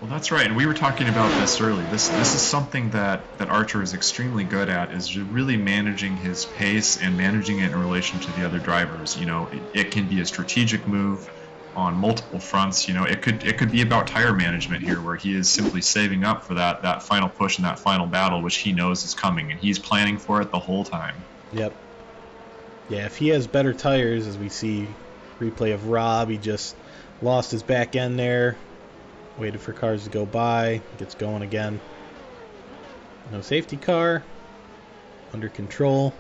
Well, that's right, and we were talking about this early. This is something that Archer is extremely good at, is really managing his pace and managing it in relation to the other drivers. You know, it can be a strategic move on multiple fronts. You know, it could be about tire management here, where he is simply saving up for that final push and that final battle, which he knows is coming, and he's planning for it the whole time. Yep. Yeah, if he has better tires, as we see replay of Rob, he just lost his back end there. Waited for cars to go by. Gets going again. No safety car. Under control.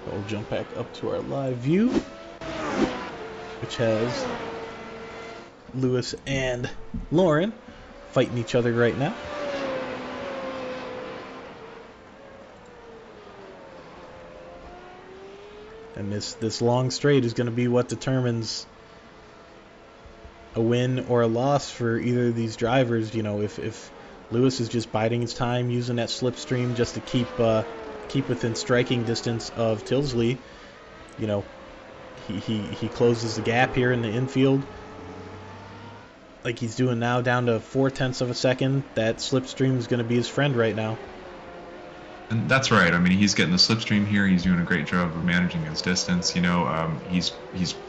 We'll jump back up to our live view, which has Lewis and Lauren fighting each other right now. And this long straight is going to be what determines a win or a loss for either of these drivers. You know, if Lewis is just biding his time, using that slipstream just to keep within striking distance of Tilsley, you know, he closes the gap here in the infield, like he's doing now, down to 0.4 of a second. That slipstream is going to be his friend right now. And that's right. I mean, he's getting the slipstream here. He's doing a great job of managing his distance. You know, he's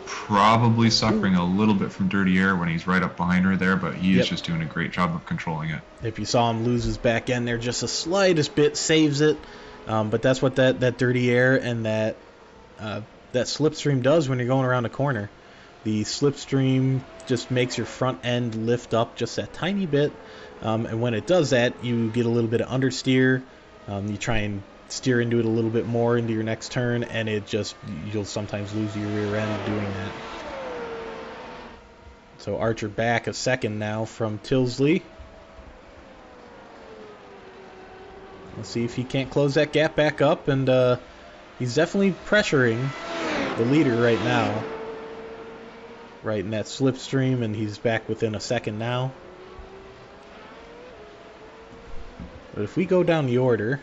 probably suffering a little bit from dirty air when he's right up behind her there, but he is just doing a great job of controlling it. If you saw him lose his back end there just the slightest bit, saves it. But that's what that dirty air and that slipstream does when you're going around a corner. The slipstream just makes your front end lift up just that tiny bit, and when it does that, you get a little bit of understeer. You try and steer into it a little bit more into your next turn, and you'll sometimes lose your rear end doing that. So Archer back a second now from Tilsley. Let's see if he can't close that gap back up, and he's definitely pressuring the leader right now. Right in that slipstream, and he's back within a second now. But if we go down the order,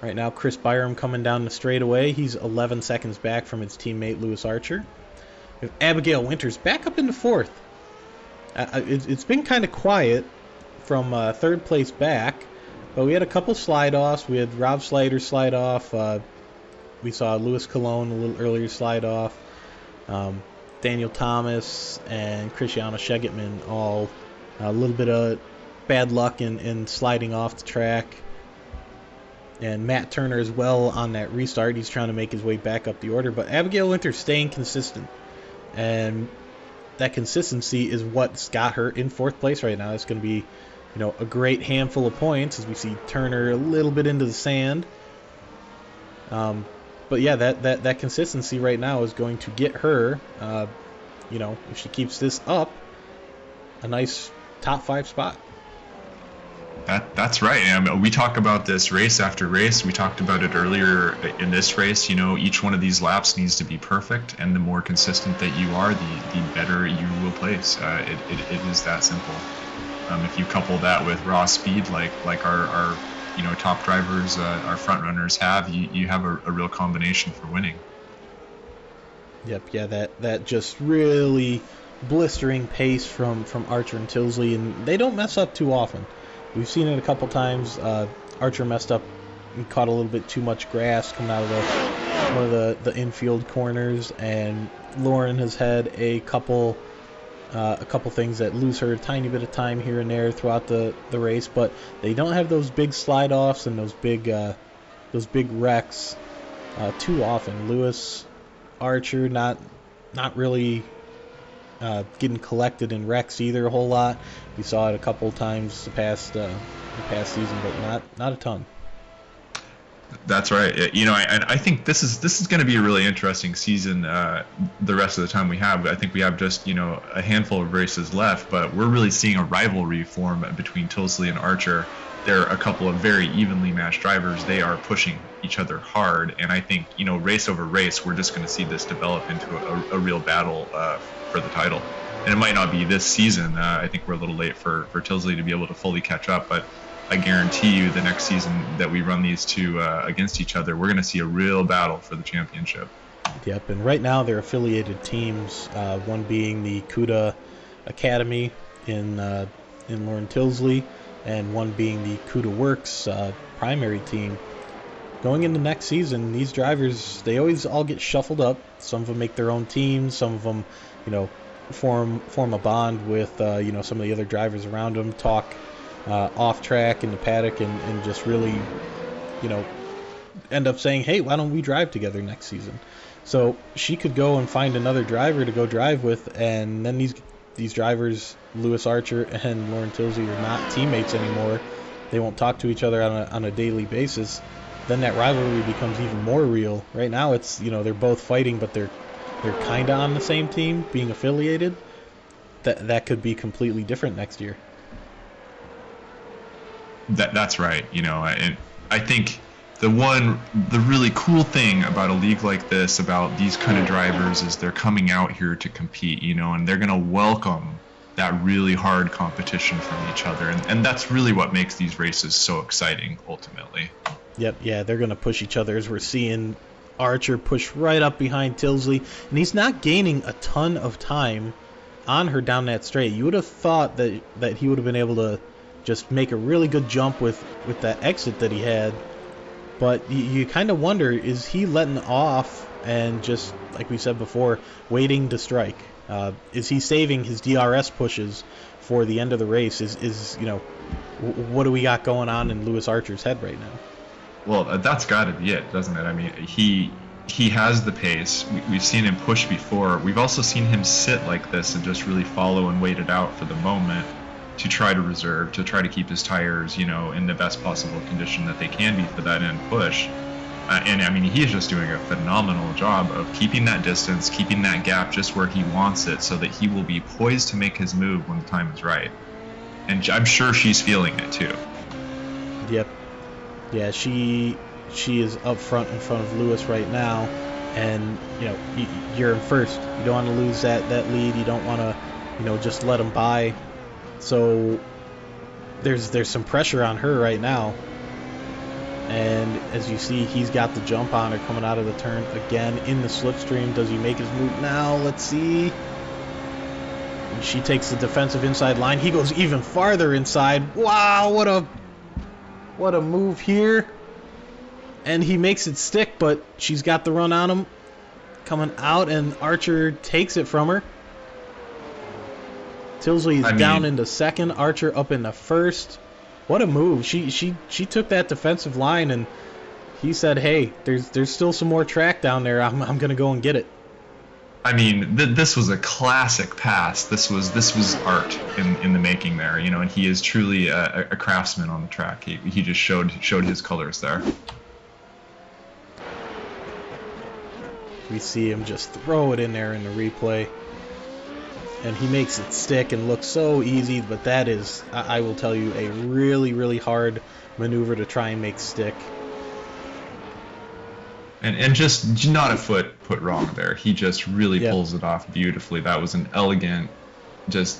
right now Chris Byram coming down the straightaway. He's 11 seconds back from his teammate Lewis Archer. We have Abigail Winters back up into fourth. It's been kind of quiet from third place back, but we had a couple slide-offs. We had Rob Slater slide off. We saw Louis Cologne a little earlier slide off. Daniel Thomas and Christiana Shegetman all a little bit of bad luck in sliding off the track. And Matt Turner as well on that restart. He's trying to make his way back up the order. But Abigail Winters staying consistent. And that consistency is what's got her in fourth place right now. It's going to be, a great handful of points as we see Turner a little bit into the sand. But yeah, that consistency right now is going to get her, if she keeps this up, a nice top 5 spot. That's right. And we talk about this race after race. We talked about it earlier in this race. Each one of these laps needs to be perfect, and the more consistent that you are, the better you will place. It is that simple. If you couple that with raw speed, like our top drivers, our front runners have, you have a real combination for winning. Yep, yeah, that just really blistering pace from Archer and Tilsley, and they don't mess up too often. We've seen it a couple times. Archer messed up and caught a little bit too much grass coming out of one of the infield corners, and Lauren has had a couple things that lose her a tiny bit of time here and there throughout the race, but they don't have those big slide offs and those big wrecks too often. Lewis Archer not really getting collected in wrecks either a whole lot. We saw it a couple times the past season, but not a ton. That's right. I think this is going to be a really interesting season. The rest of the time we have, I think we have just a handful of races left, but we're really seeing a rivalry form between Tilsley and Archer. They're a couple of very evenly matched drivers. They are pushing each other hard, and I think race over race, we're just going to see this develop into a real battle for the title. And it might not be this season. I think we're a little late for Tilsley to be able to fully catch up, but I guarantee you the next season that we run these two against each other, we're going to see a real battle for the championship. Yep, and right now they're affiliated teams, one being the CUDA Academy in Lauren Tilsley, and one being the CUDA Works primary team. Going into next season, these drivers, they always all get shuffled up. Some of them make their own teams, some of them, form a bond with, some of the other drivers around them, talk off track in the paddock, and just really, end up saying, hey, why don't we drive together next season? So she could go and find another driver to go drive with, and then these drivers, Lewis Archer and Lauren Tilsley, are not teammates anymore. They won't talk to each other on a daily basis. Then that rivalry becomes even more real. Right now it's, they're both fighting, but they're kind of on the same team, being affiliated. That could be completely different next year. That's right. And I think the really cool thing about a league like this, about these kind of drivers, is they're coming out here to compete, and they're going to welcome that really hard competition from each other. And that's really what makes these races so exciting, ultimately. Yep, yeah, they're going to push each other, as we're seeing Archer push right up behind Tilsley. And he's not gaining a ton of time on her down that straight. You would have thought that he would have been able to just make a really good jump with that exit that he had. But you kind of wonder, is he letting off and just, like we said before, waiting to strike? Is he saving his DRS pushes for the end of the race? What do we got going on in Lewis Archer's head right now? Well, that's got to be it, doesn't it? I mean, he has the pace. We've seen him push before. We've also seen him sit like this and just really follow and wait it out for the moment to try to reserve, to try to keep his tires, in the best possible condition that they can be for that end push. And I mean, he's just doing a phenomenal job of keeping that distance, keeping that gap just where he wants it, so that he will be poised to make his move when the time is right. And I'm sure she's feeling it too. Yep. Yeah, she is up front in front of Lewis right now, and you're in first. You don't want to lose that lead. You don't want to just let him by. So there's some pressure on her right now. And as you see, he's got the jump on her coming out of the turn again in the slipstream. Does he make his move now? Let's see. And she takes the defensive inside line. He goes even farther inside. Wow, what a move here. And he makes it stick, but she's got the run on him. Coming out, and Archer takes it from her. Tilsley is down into second. Archer up into first. What a move. She took that defensive line, and he said, hey, there's still some more track down there. I'm going to go and get it. I mean, this was a classic pass. This was art in the making there, and he is truly a craftsman on the track. He just showed his colors there. We see him just throw it in there in the replay. And he makes it stick and look so easy, but that is, I will tell you, a really, really hard maneuver to try and make stick. And just not a foot put wrong there. He just really pulls it off beautifully. That was an elegant, just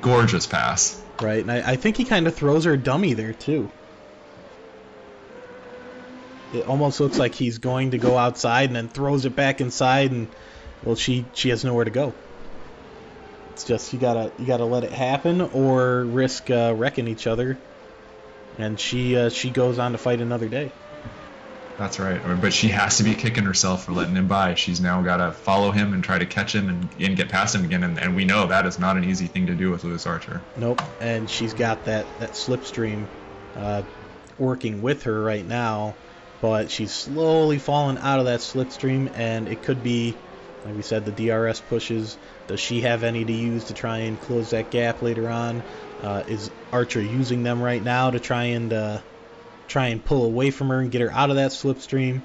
gorgeous pass. Right, and I think he kind of throws her a dummy there, too. It almost looks like he's going to go outside and then throws it back inside, and, well, she has nowhere to go. It's just you gotta let it happen or risk wrecking each other, and she goes on to fight another day. That's right, but she has to be kicking herself for letting him by. She's now got to follow him and try to catch him and get past him again, and we know that is not an easy thing to do with Lewis Archer. Nope, and she's got that slipstream working with her right now, but she's slowly falling out of that slipstream, and it could be, like we said, the DRS pushes. Does she have any to use to try and close that gap later on? Is Archer using them right now to try and pull away from her and get her out of that slipstream?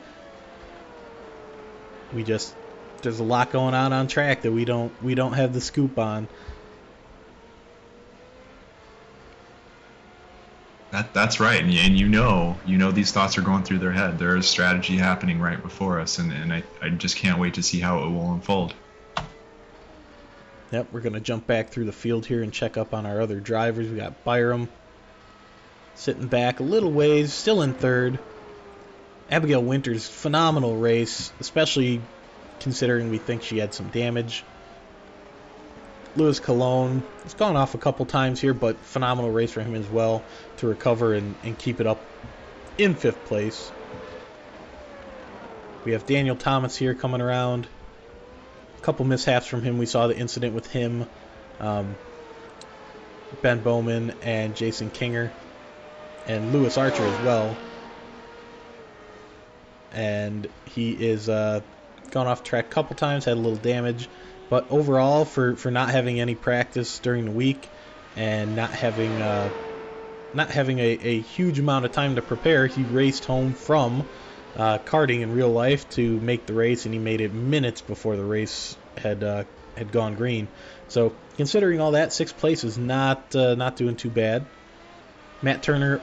There's a lot going on track that we don't have the scoop on. That's right, and you know these thoughts are going through their head. There is strategy happening right before us, and I just can't wait to see how it will unfold. Yep, we're going to jump back through the field here and check up on our other drivers. We got Byram sitting back a little ways, still in third. Abigail Winters, phenomenal race, especially considering we think she had some damage. Louis Cologne has gone off a couple times here, but phenomenal race for him as well to recover and keep it up in fifth place. We have Daniel Thomas here coming around. A couple mishaps from him. We saw the incident with him, Ben Bowman, and Jason Kinger, and Lewis Archer as well. And he is gone off track a couple times, had a little damage. But overall, for not having any practice during the week and not having a huge amount of time to prepare, he raced home from karting in real life to make the race, and he made it minutes before the race had gone green. So considering all that, sixth place is not doing too bad. Matt Turner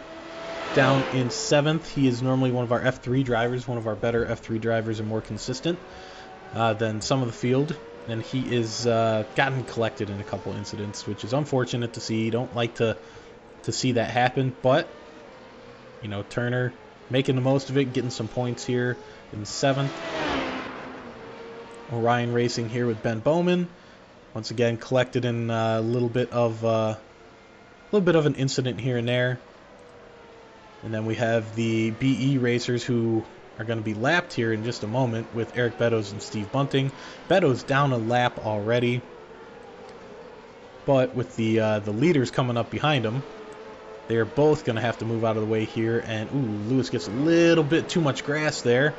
down in 7th. He is normally one of our F3 drivers, one of our better F3 drivers and more consistent than some of the field. And he is gotten collected in a couple incidents, which is unfortunate to see. You don't like to see that happen, but you know, Turner making the most of it, getting some points here in 7th. Orion Racing here with Ben Bowman, once again collected in a little bit of an incident here and there. And then we have the BE racers who are going to be lapped here in just a moment with Eric Beddoes and Steve Bunting. Beddoes down a lap already, but with the leaders coming up behind him, they're both going to have to move out of the way here. And ooh, Lewis gets a little bit too much grass there,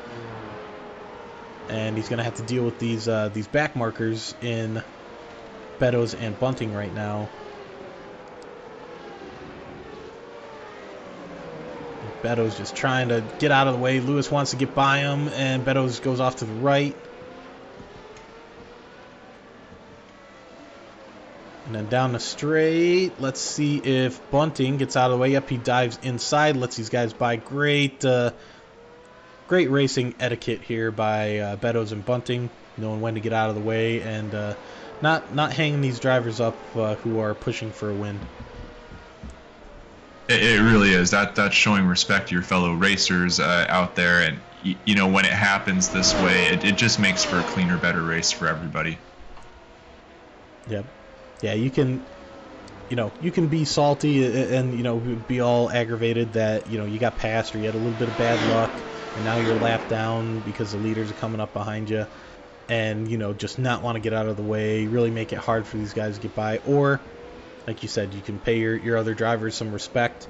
and he's going to have to deal with these back markers in Beddoes and Bunting right now. Beddoes just trying to get out of the way. Lewis wants to get by him, and Beddoes goes off to the right. And then down the straight, let's see if Bunting gets out of the way. Yep, he dives inside, lets these guys by. Great racing etiquette here by Beddoes and Bunting, knowing when to get out of the way and not hanging these drivers up who are pushing for a win. It really is. That's showing respect to your fellow racers out there, and you know, when it happens this way, it just makes for a cleaner, better race for everybody. Yep. Yeah, you can be salty and you know, be all aggravated that you know you got passed or you had a little bit of bad luck, and now you're lapped down because the leaders are coming up behind you, and you know, just not want to get out of the way, really make it hard for these guys to get by. Or like you said, you can pay your other drivers some respect.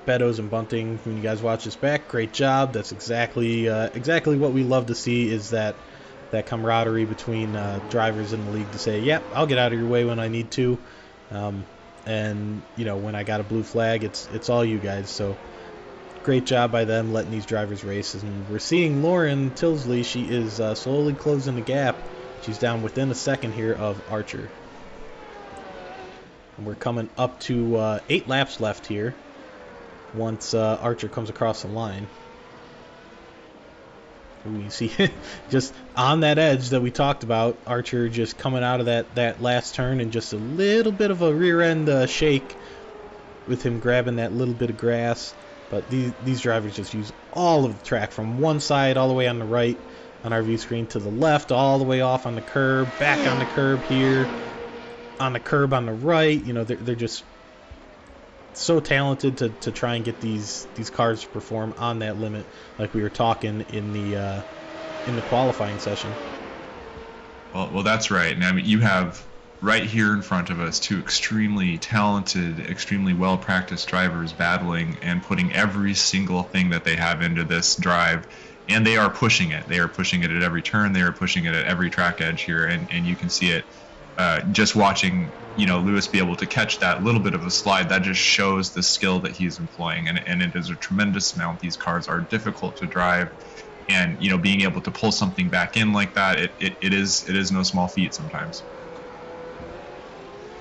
Beddoes and Bunting, when you guys watch this back, great job. That's exactly what we love to see, is that camaraderie between drivers in the league to say, yep, I'll get out of your way when I need to. And, you know, when I got a blue flag, it's all you guys. So great job by them letting these drivers race. And we're seeing Lauren Tilsley. She is slowly closing the gap. She's down within a second here of Archer. And we're coming up to 8 laps left here once Archer comes across the line. Ooh, you see, just on that edge that we talked about, Archer just coming out of that last turn and just a little bit of a rear end shake with him grabbing that little bit of grass. But these drivers just use all of the track from one side all the way on the right on our view screen to the left, all the way off on the curb, back on the curb here, on the curb on the right. You know, they're just so talented to try and get these cars to perform on that limit, like we were talking in the qualifying session. Well, that's right. And I mean, you have right here in front of us two extremely talented, extremely well-practiced drivers battling and putting every single thing that they have into this drive, and they are pushing it. They are pushing it at every turn. They are pushing it at every track edge here, and you can see it. Just watching, you know, Lewis be able to catch that little bit of a slide, that just shows the skill that he's employing, and it is a tremendous amount. These cars are difficult to drive, and you know, being able to pull something back in like that, it is no small feat sometimes.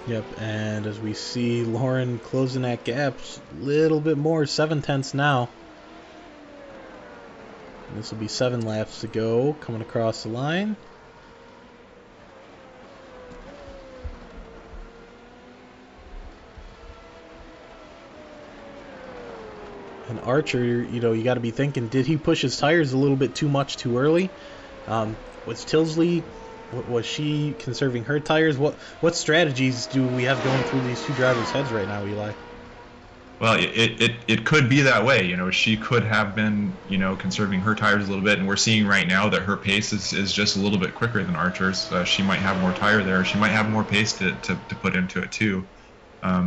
Yep, and as we see Lauren closing that gap a little bit more, 7 tenths now. And this will be 7 laps to go, coming across the line. And Archer, you know, you got to be thinking, did he push his tires a little bit too much too early? Was Tilsley, was she conserving her tires? What strategies do we have going through these two drivers' heads right now, Eli? Well, it could be that way. You know, she could have been, you know, conserving her tires a little bit, and we're seeing right now that her pace is just a little bit quicker than Archer's. She might have more tire there. She might have more pace to put into it too.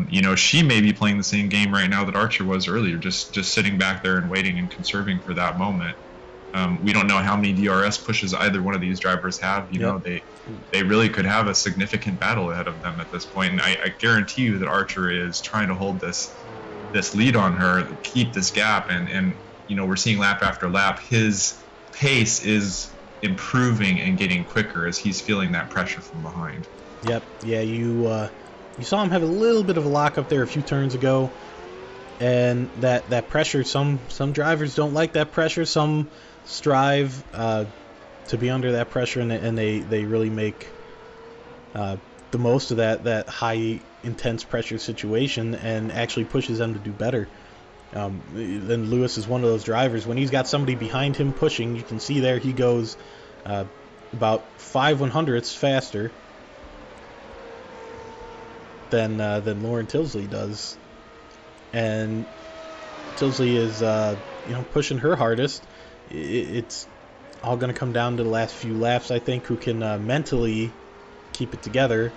You know, she may be playing the same game right now that Archer was earlier, just sitting back there and waiting and conserving for that moment. We don't know how many DRS pushes either one of these drivers have. You know, they really could have a significant battle ahead of them at this point. And I guarantee you that Archer is trying to hold this lead on her, keep this gap, and you know, we're seeing lap after lap, his pace is improving and getting quicker as he's feeling that pressure from behind. Yep. Yeah, you saw him have a little bit of a lock up there a few turns ago, and that pressure. Some drivers don't like that pressure. Some strive to be under that pressure, and they really make the most of that high intense pressure situation, and actually pushes them to do better. Then Lewis is one of those drivers. When he's got somebody behind him pushing, you can see there he goes about 5/100ths faster than Lauren Tilsley does, and Tilsley is pushing her hardest. It's all going to come down to the last few laps, I think, who can mentally keep it together,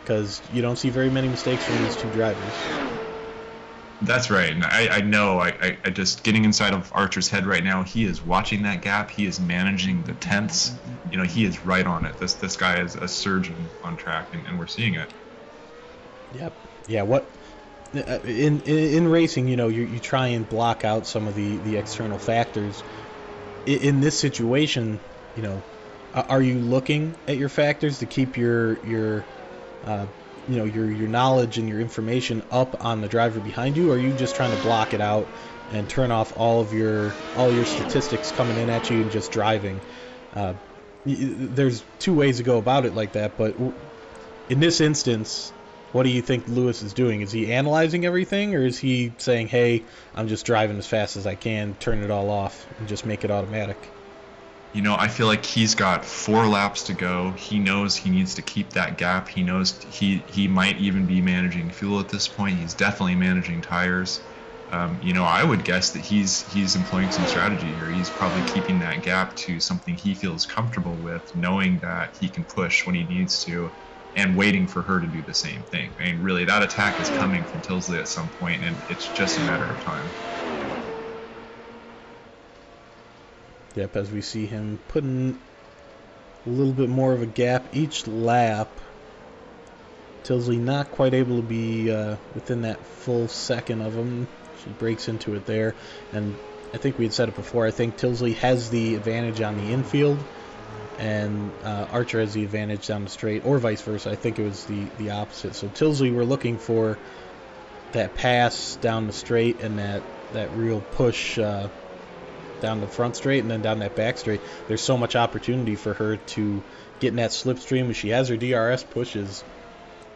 because you don't see very many mistakes from these two drivers. That's right, and I know, I just getting inside of Archer's head right now, he is watching that gap, he is managing the tenths, he is right on it. This guy is a surgeon on track, and we're seeing it. Yep. Yeah, what in racing, you try and block out some of the external factors. In this situation, are you looking at your factors to keep your knowledge and your information up on the driver behind you, or are you just trying to block it out and turn off all your statistics coming in at you and just driving? There's two ways to go about it like that, but in this instance, what do you think Lewis is doing? Is he analyzing everything, or is he saying, hey, I'm just driving as fast as I can, turn it all off, and just make it automatic? I feel like he's got 4 laps to go. He knows he needs to keep that gap. He knows he might even be managing fuel at this point. He's definitely managing tires. I would guess that he's employing some strategy here. He's probably keeping that gap to something he feels comfortable with, knowing that he can push when he needs to, and waiting for her to do the same thing. I mean, really, that attack is coming from Tilsley at some point, and it's just a matter of time. Yep, as we see him putting a little bit more of a gap each lap. Tilsley not quite able to be within that full second of him. She breaks into it there, and I think we had said it before, I think Tilsley has the advantage on the infield, and Archer has the advantage down the straight, or vice versa. I think it was the opposite. So Tilsley, we're looking for that pass down the straight and that real push down the front straight and then down that back straight. There's so much opportunity for her to get in that slipstream. When she has her DRS pushes,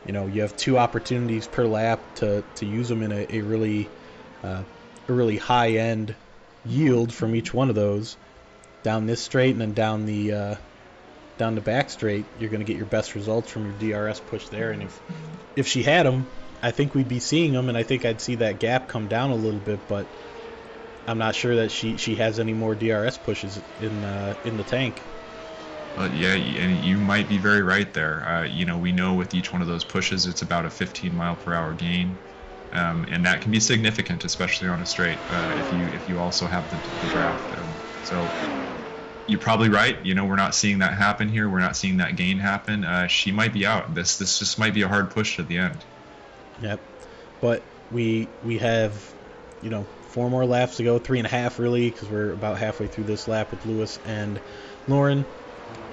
you have 2 opportunities per lap to use them in a really high end yield from each one of those. Down this straight and then down the back straight, you're going to get your best results from your DRS push there. And if she had them, I think we'd be seeing them, and I think I'd see that gap come down a little bit, but I'm not sure that she has any more DRS pushes in the tank. Yeah, and you might be very right there. We know with each one of those pushes, it's about a 15 mile per hour gain, and that can be significant, especially on a straight. If you also have the draft, so you're probably right. We're not seeing that happen here. We're not seeing that gain happen. She might be out. This just might be a hard push to the end. Yep, but we have 4 more laps to go, 3.5 really, because we're about halfway through this lap with Lewis and Lauren,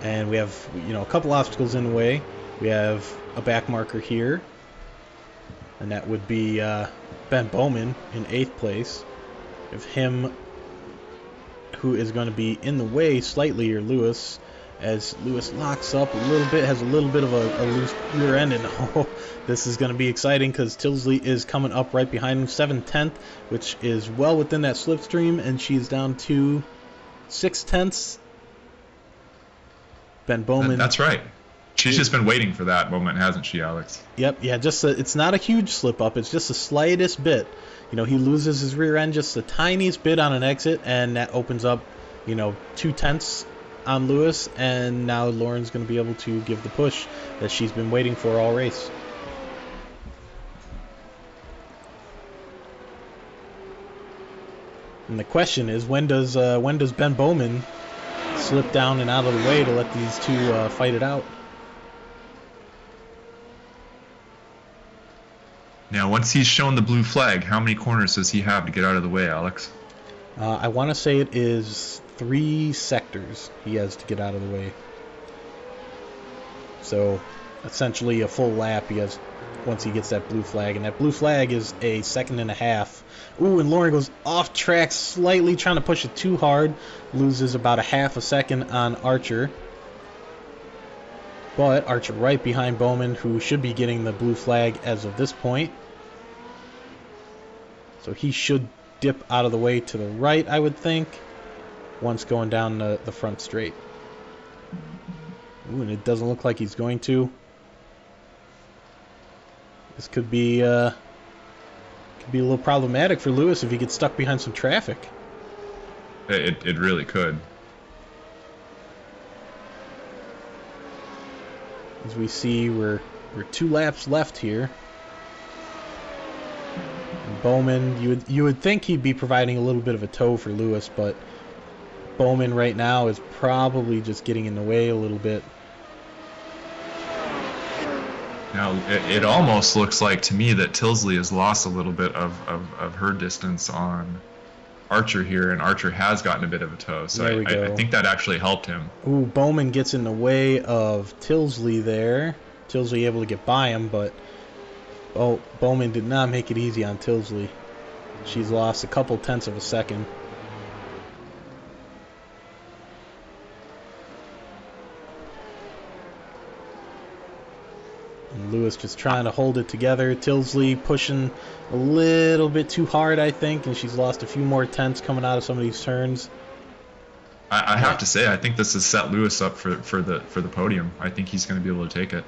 and we have a couple obstacles in the way. We have a back marker here, and that would be Ben Bowman in 8th place. Of him, who is going to be in the way slightly, or Lewis, as Lewis locks up a little bit, has a little bit of a loose rear end, and this is going to be exciting because Tilsley is coming up right behind him, 7/10, which is well within that slipstream, and she's down to 6/10. Ben Bowman. That's right. She's just been waiting for that moment, hasn't she, Alex? Yep, yeah, it's not a huge slip up, it's just the slightest bit. He loses his rear end just the tiniest bit on an exit, and that opens up, 2/10 on Lewis, and now Lauren's going to be able to give the push that she's been waiting for all race. And the question is, when does Ben Bowman slip down and out of the way to let these two fight it out? Now, once he's shown the blue flag, how many corners does he have to get out of the way, Alex? I want to say it is 3 sectors he has to get out of the way. So, essentially a full lap. He has once he gets that blue flag, and that blue flag is a 1.5 seconds. Ooh, and Lauren goes off track slightly, trying to push it too hard. Loses about a 0.5 second on Archer. But Archer right behind Bowman, who should be getting the blue flag as of this point. So he should dip out of the way to the right, I would think, once going down the front straight. Ooh, and it doesn't look like he's going to. This could be a little problematic for Lewis if he gets stuck behind some traffic. It really could. As we see, we're 2 laps left here. And Bowman, you would think he'd be providing a little bit of a tow for Lewis, but Bowman right now is probably just getting in the way a little bit. Now, it almost looks like to me that Tilsley has lost a little bit of her distance on Archer here, and Archer has gotten a bit of a tow. So I think that actually helped him. Ooh, Bowman gets in the way of Tilsley there. Tilsley able to get by him, but Bowman did not make it easy on Tilsley. She's lost a couple 1/10 of a second. And Lewis just trying to hold it together. Tilsley pushing a little bit too hard, I think, and she's lost a few more 1/10 coming out of some of these turns. I have to say, I think this has set Lewis up for the podium. I think he's going to be able to take it.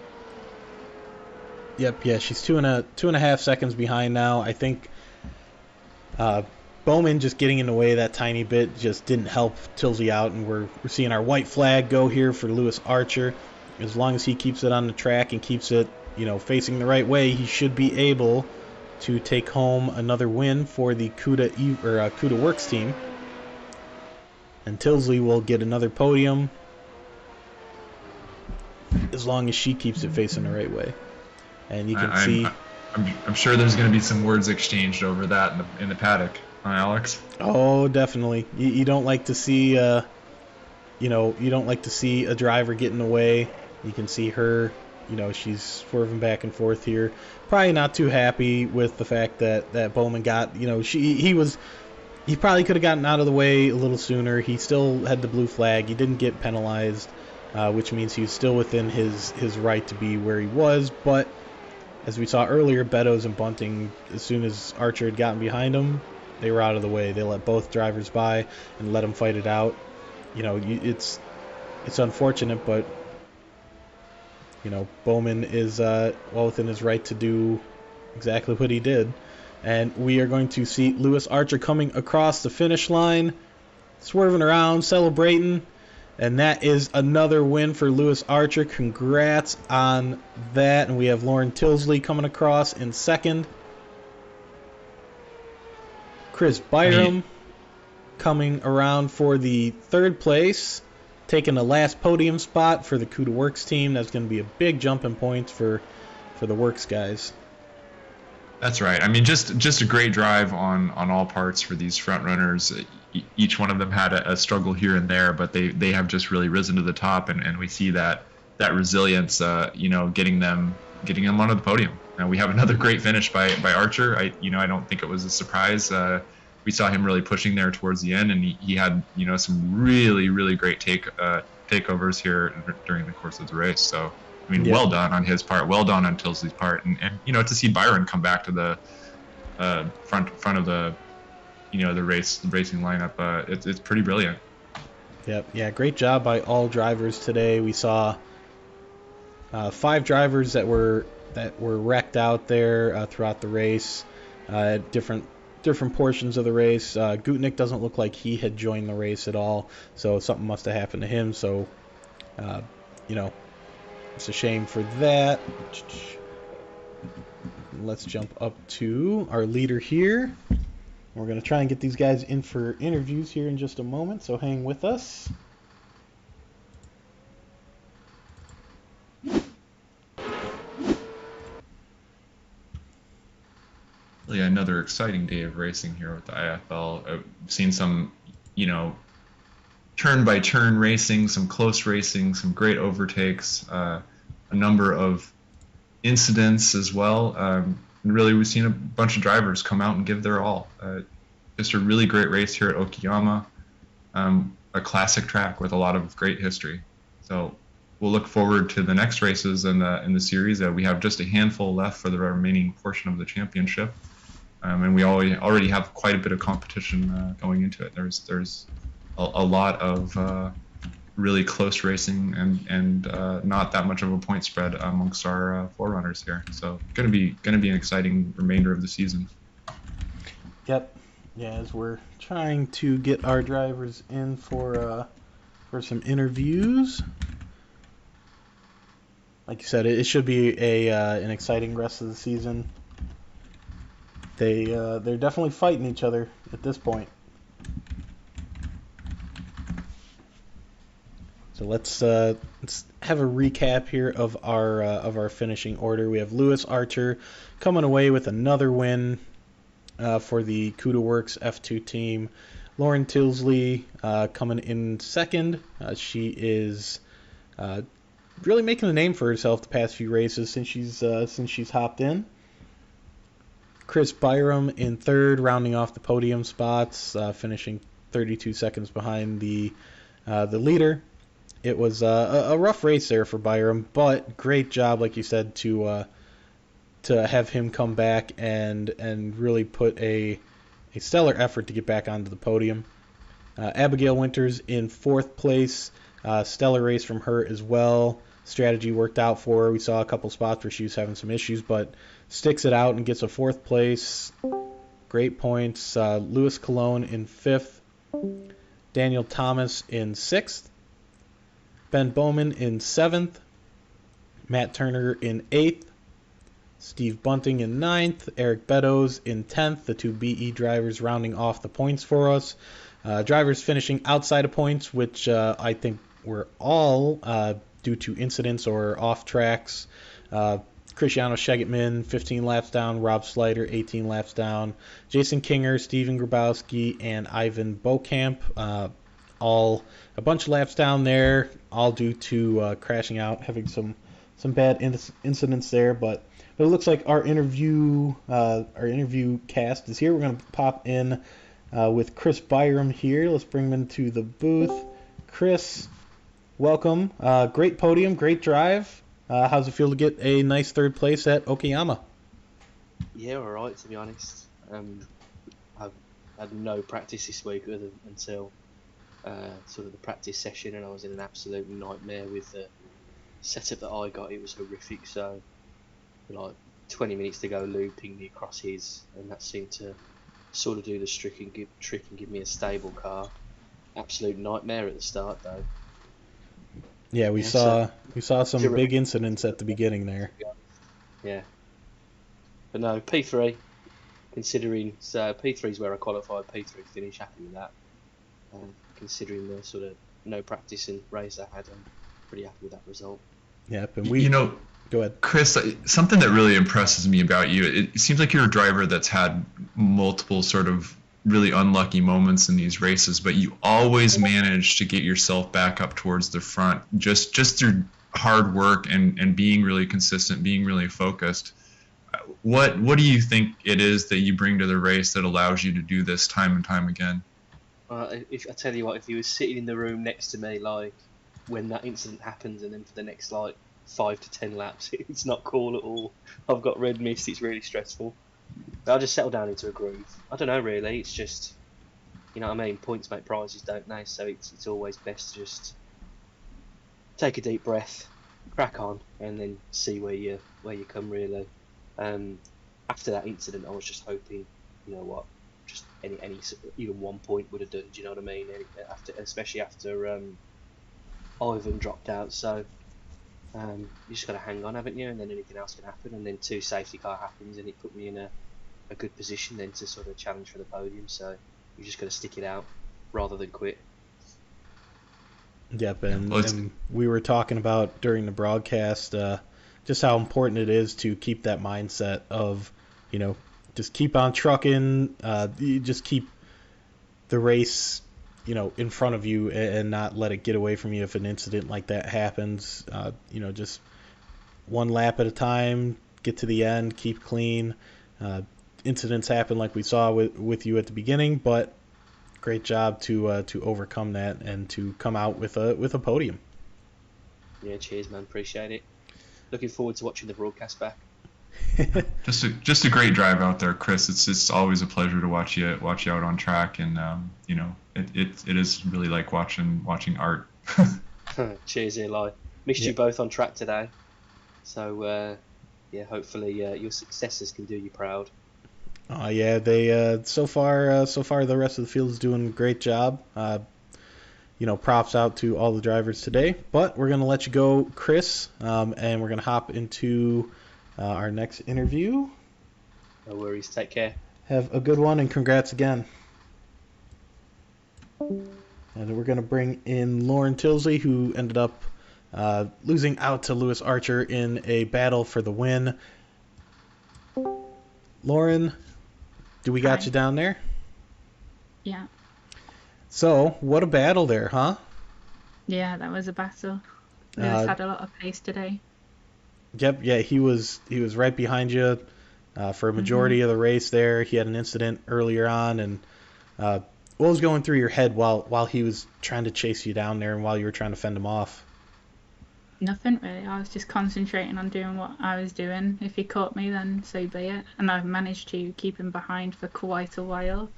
Yep, yeah, she's 2.5 seconds behind now. I think Bowman just getting in the way that tiny bit just didn't help Tilsley out, and we're seeing our white flag go here for Lewis Archer. As long as he keeps it on the track and keeps it, facing the right way, he should be able to take home another win for the CUDA Works team. And Tilsley will get another podium as long as she keeps it facing the right way. And you can see... I'm sure there's going to be some words exchanged over that in the paddock, huh, Alex? Oh, definitely. You don't like to see, you don't like to see a driver get in the way. You can see her, she's swerving back and forth here. Probably not too happy with the fact that Bowman got, he probably could have gotten out of the way a little sooner. He still had the blue flag. He didn't get penalized, which means he was still within his right to be where he was. But as we saw earlier, Beddoes and Bunting, as soon as Archer had gotten behind him, they were out of the way. They let both drivers by and let them fight it out. It's unfortunate, but Bowman is well within his right to do exactly what he did. And we are going to see Lewis Archer coming across the finish line, swerving around, celebrating. And that is another win for Lewis Archer. Congrats on that. And we have Lauren Tilsley coming across in second. Chris Byram coming around for the third place, taking the last podium spot for the CUDA Works team. That's going to be a big jump in points for the Works guys. That's right. I mean, just a great drive on all parts for these front runners. Each one of them had a struggle here and there, but they have just really risen to the top, and we see that resilience, getting them onto the podium. Now we have another great finish by Archer. I don't think it was a surprise. We saw him really pushing there towards the end, and he had some really, really great takeovers here during the course of the race. So I mean, well done on his part, well done on Tilsley's part, and to see Byron come back to the front of the the racing lineup, it's pretty brilliant. Yep, yeah, great job by all drivers today. We saw 5 drivers that were wrecked out there throughout the race, different portions of the race. Gutnick doesn't look like he had joined the race at all, so something must have happened to him. So, it's a shame for that. Let's jump up to our leader here. We're going to try and get these guys in for interviews here in just a moment, so hang with us. Really another exciting day of racing here with the IFL. I've seen some, turn-by-turn racing, some close racing, some great overtakes, a number of incidents as well. And really, we've seen a bunch of drivers come out and give their all. Just a really great race here at Okayama, a classic track with a lot of great history. So we'll look forward to the next races in the series. We have just a handful left for the remaining portion of the championship, and we already have quite a bit of competition going into it. There's a lot of really close racing and not that much of a point spread amongst our forerunners here. So gonna be an exciting remainder of the season. Yep. Yeah, as we're trying to get our drivers in for some interviews. Like you said, it should be an exciting rest of the season. They're definitely fighting each other at this point. So let's have a recap here of our finishing order. We have Lewis Archer coming away with another win for the Kuda Works F2 team. Lauren Tilsley coming in second. She is really making a name for herself the past few races since she's hopped in. Chris Byram in third, rounding off the podium spots, finishing 32 seconds behind the leader. It was a rough race there for Byram, but great job, like you said, to have him come back and really put a stellar effort to get back onto the podium. Abigail Winters in fourth place, stellar race from her as well. Strategy worked out for her. We saw a couple spots where she was having some issues, but sticks it out and gets a fourth place. Great points. Lewis Cologne in fifth. Daniel Thomas in sixth. Ben Bowman in seventh. Matt Turner in eighth. Steve Bunting in ninth. Eric Beddoes in 10th. The two BE drivers rounding off the points for us. Drivers finishing outside of points, which I think were all due to incidents or off tracks. Cristiano Schegetman, 15 laps down. Rob Slider, 18 laps down. Jason Kinger, Steven Grabowski, and Ivan Bokamp, all a bunch of laps down there, all due to crashing out, having some bad incidents there. But it looks like our interview cast is here. We're going to pop in with Chris Byram here. Let's bring him into the booth. Chris, welcome. Great podium, great drive. How's it feel to get a nice third place at Okayama? Yeah, all right, to be honest. I've had no practice this week until sort of the practice session, and I was in an absolute nightmare with the setup that I got. It was horrific. So, like 20 minutes to go, Lou pinged me across his, and that seemed to sort of do the trick and give me a stable car. Absolute nightmare at the start, though. Yeah, we saw some big incidents at the beginning there. Yeah. But no, P3, considering P3 is where I qualified, P3 finish, happy with that. Considering the sort of no practice and race I had, I'm pretty happy with that result. Yep, and go ahead, Chris. Something that really impresses me about you, it seems like you're a driver that's had multiple sort of really unlucky moments in these races, but you always manage to get yourself back up towards the front, just through hard work and being really consistent, being really focused. What do you think it is that you bring to the race that allows you to do this time and time again? If I tell you what, if you were sitting in the room next to me, like when that incident happens, and then for the next like 5 to 10 laps, it's not cool at all. I've got red mist. It's really stressful. But I'll just settle down into a groove. I don't know, really. It's just, you know what I mean. Points make prizes, don't they? So it's always best to just take a deep breath, crack on, and then see where you come. Really. After that incident, I was just hoping, you know what, just any even 1 point would have done. Do you know what I mean? Especially after Ivan dropped out. So you just got to hang on, haven't you? And then anything else can happen. And then 2 safety car happens, and it put me in a good position then to sort of challenge for the podium. So you just got to stick it out rather than quit. Yep, and we were talking about during the broadcast just how important it is to keep that mindset of, you know, just keep on trucking, you just keep the race, you know, in front of you and not let it get away from you if an incident like that happens. You know, just one lap at a time, get to the end, keep clean. Incidents happen like we saw with you at the beginning, but great job to overcome that and to come out with a podium. Yeah, cheers, man. Appreciate it. Looking forward to watching the broadcast back. Just a great drive out there, Chris. It's always a pleasure to watch you out on track, and it is really like watching art. Cheers, Eli. Missed you both on track today, so yeah, hopefully your successors can do you proud. Yeah, they so far the rest of the field is doing a great job. Props out to all the drivers today. But we're gonna let you go, Chris, and we're gonna hop into our next interview. No worries. Take care. Have a good one, and congrats again. And we're gonna bring in Lauren Tilsley, who ended up losing out to Lewis Archer in a battle for the win. Lauren, do we got you down there? Yeah. So, what a battle there, huh? Yeah, that was a battle. Lewis had a lot of pace today. Yep, yeah, he was right behind you for a majority of the race there. He had an incident earlier on, and what was going through your head while he was trying to chase you down there and while you were trying to fend him off? Nothing really. I was just concentrating on doing what I was doing. If he caught me, then so be it. And I managed to keep him behind for quite a while.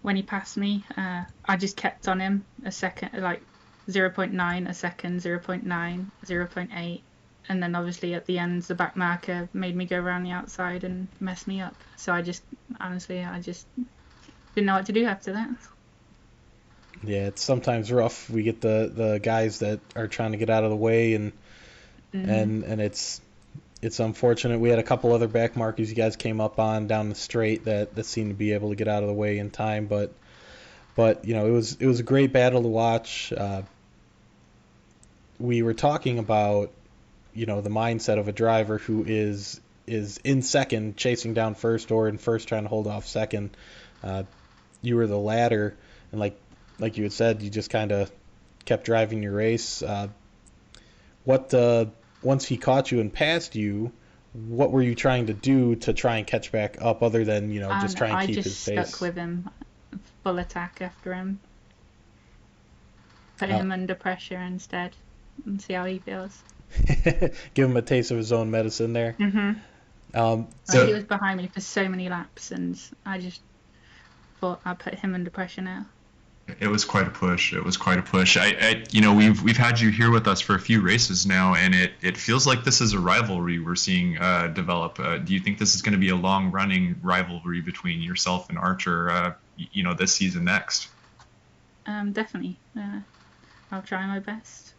When he passed me, I just kept on him a second, like 0.9 a second, 0.9, 0.8. And then obviously at the end, the back marker made me go around the outside and mess me up. So I just didn't know what to do after that. Yeah, it's sometimes rough. We get the guys that are trying to get out of the way, and it's unfortunate. We had a couple other back markers you guys came up on down the straight that seemed to be able to get out of the way in time, but it was a great battle to watch. We were talking about the mindset of a driver who is in second chasing down first, or in first trying to hold off second. You were the latter, and like you had said, you just kind of kept driving your race. Once he caught you and passed you, what were you trying to do to try and catch back up, other than just try and keep his pace? I just stuck with him, full attack after him, put him under pressure instead, and see how he feels. Give him a taste of his own medicine there. So he was behind me for so many laps, and I just thought I'd put him under pressure now. It was quite a push. We've had you here with us for a few races now, and it feels like this is a rivalry we're seeing develop. Do you think this is going to be a long-running rivalry between yourself and Archer, this season next? Definitely. I'll try my best.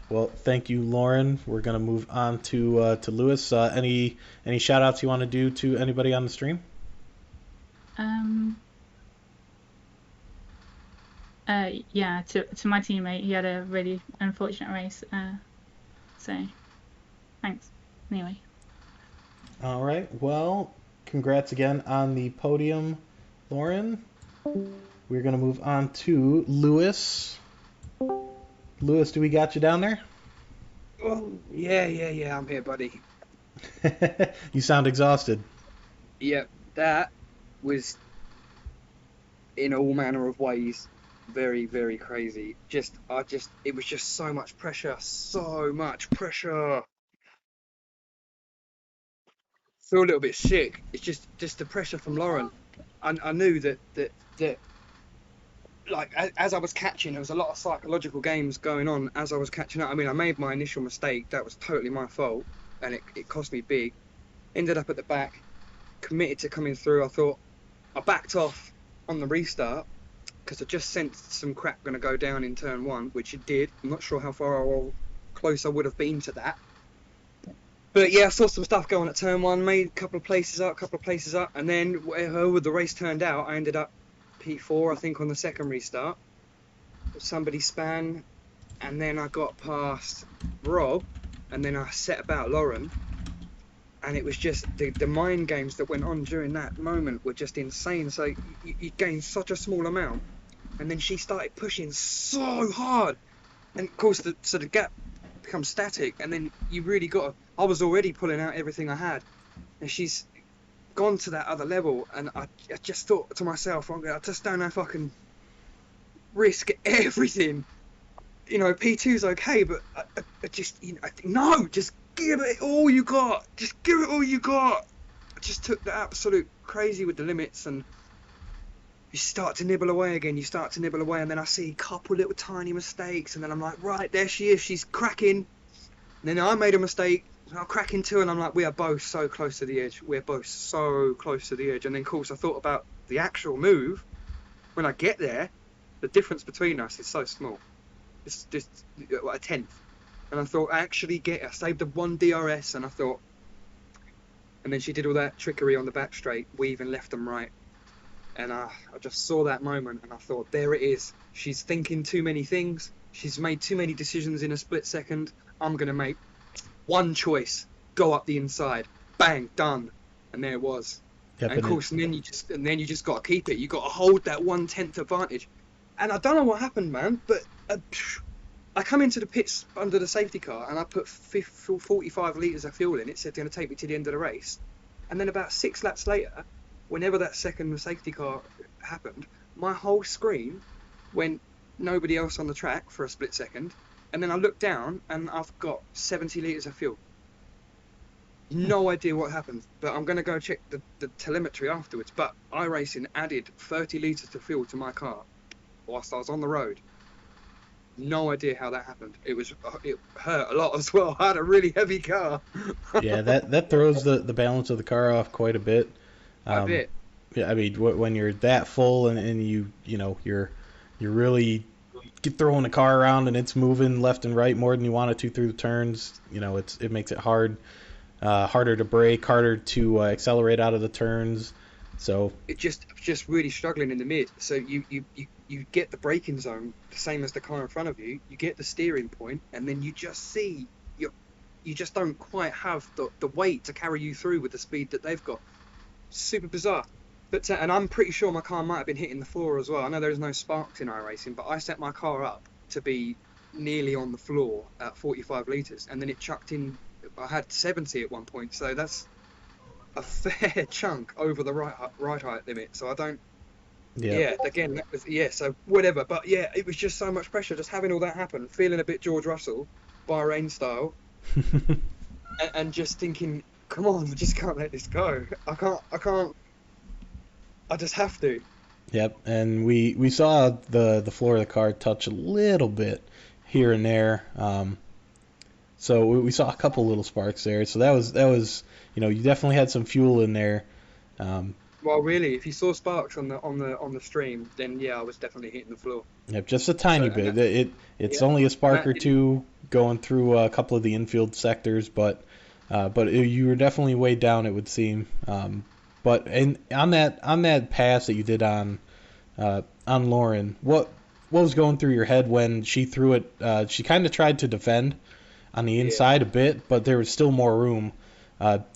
Well, thank you, Lauren. We're going to move on to Lewis. Any shout-outs you want to do to anybody on the stream? Yeah, to my teammate. He had a really unfortunate race. So, thanks. Anyway. All right. Well, congrats again on the podium, Lauren. We're going to move on to Lewis. Lewis, do we got you down there? Oh, yeah, I'm here, buddy. You sound exhausted. Yep, that was, in all manner of ways, very, very crazy. It was just so much pressure. Feel a little bit sick. It's just the pressure from Lauren. I knew that like as I was catching, there was a lot of psychological games going on as I was catching up. I mean, I made my initial mistake. That was totally my fault, and it cost me big. Ended up at the back, committed to coming through. I thought I backed off on the restart because I just sensed some crap going to go down in turn one, which it did. I'm not sure how far or close I would have been to that. But yeah, I saw some stuff going at turn one, made a couple of places up, and then however the race turned out, I ended up P4, I think, on the second restart. Somebody span, and then I got past Rob, and then I set about Lauren, and it was just the mind games that went on during that moment were just insane. So you gained such a small amount, and then she started pushing so hard, and of course the gap become static, and then you really got. I was already pulling out everything I had, and she's gone to that other level, and I just thought to myself, I just don't know if I can risk everything. You know, P2's okay, but I just, you know, I think, no, just give it all you got. Just give it all you got. I just took the absolute crazy with the limits, and you start to nibble away again. You start to nibble away, and then I see a couple little tiny mistakes, and then I'm like, right, there she is. She's cracking. And then I made a mistake. I'm cracking too, and I'm like, we are both so close to the edge. We're both so close to the edge. And then, of course, I thought about the actual move. When I get there, the difference between us is so small. It's just a tenth. And I thought, I saved the one DRS, and I thought, and then she did all that trickery on the back straight, weaving left and right. And I just saw that moment, and I thought, there it is. She's thinking too many things. She's made too many decisions in a split second. I'm going to make one choice, go up the inside, bang, done, and there it was. Yep, and of course, and then you just got to keep it. You got to hold that 1/10 advantage. And I don't know what happened, man, but I come into the pits under the safety car, and I put 45 litres of fuel in. It said it's going to take me to the end of the race. And then about 6 laps later, whenever that second safety car happened, my whole screen went nobody else on the track for a split second. And then I looked down, and I've got 70 litres of fuel. No idea what happened, but I'm going to go check the telemetry afterwards. But iRacing added 30 litres of fuel to my car whilst I was on the road. No idea how that happened. It hurt a lot as well. I had a really heavy car. Yeah, that throws the balance of the car off quite a bit. A bit. Yeah, I mean, when you're that full and you're really throwing the car around and it's moving left and right more than you want it to through the turns, it makes it harder to brake, harder to accelerate out of the turns. So it just really struggling in the mid. So you get the braking zone the same as the car in front of you. You get the steering point, and then you just see you just don't quite have the weight to carry you through with the speed that they've got. Super bizarre. But and I'm pretty sure my car might have been hitting the floor as well. I know there's no sparks in iRacing, but I set my car up to be nearly on the floor at 45 litres, and then it chucked in. I had 70 at one point, so that's a fair chunk over the right height limit. So I don't. Yeah. Again, that was So whatever, but yeah, it was just so much pressure, just having all that happen, feeling a bit George Russell, Bahrain style, and just thinking, come on, I just can't let this go. I can't. I just have to. Yep, and we saw the floor of the car touch a little bit here and there. So we saw a couple little sparks there. So that was you definitely had some fuel in there. Well, really, if you saw sparks on the stream, then yeah, I was definitely hitting the floor. Yep, just a tiny bit. It's only a spark or two going through a couple of the infield sectors, but you were definitely way down, it would seem. But on that pass that you did on Lauren, what was going through your head when she threw it? She kind of tried to defend on the inside a bit, but there was still more room.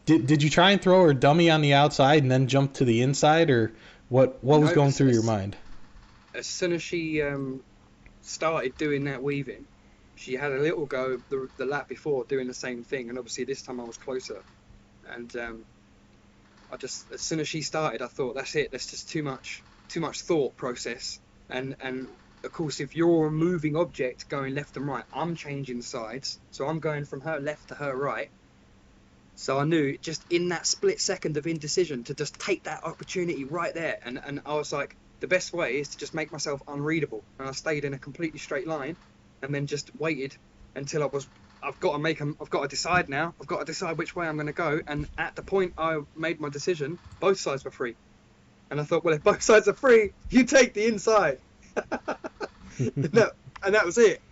Did you try and throw her dummy on the outside and then jump to the inside, or what was going through your mind? As soon as she started doing that weaving, she had a little go the lap before doing the same thing, and obviously this time I was closer, and as soon as she started, I thought, that's it. That's just too much thought process, and of course, if you're a moving object going left and right, I'm changing sides, so I'm going from her left to her right. So I knew just in that split second of indecision to just take that opportunity right there, and I was like, the best way is to just make myself unreadable, and I stayed in a completely straight line, and then just waited until I've got to decide now. I've got to decide which way I'm going to go. And at the point I made my decision, both sides were free. And I thought, well, if both sides are free, you take the inside. and that was it.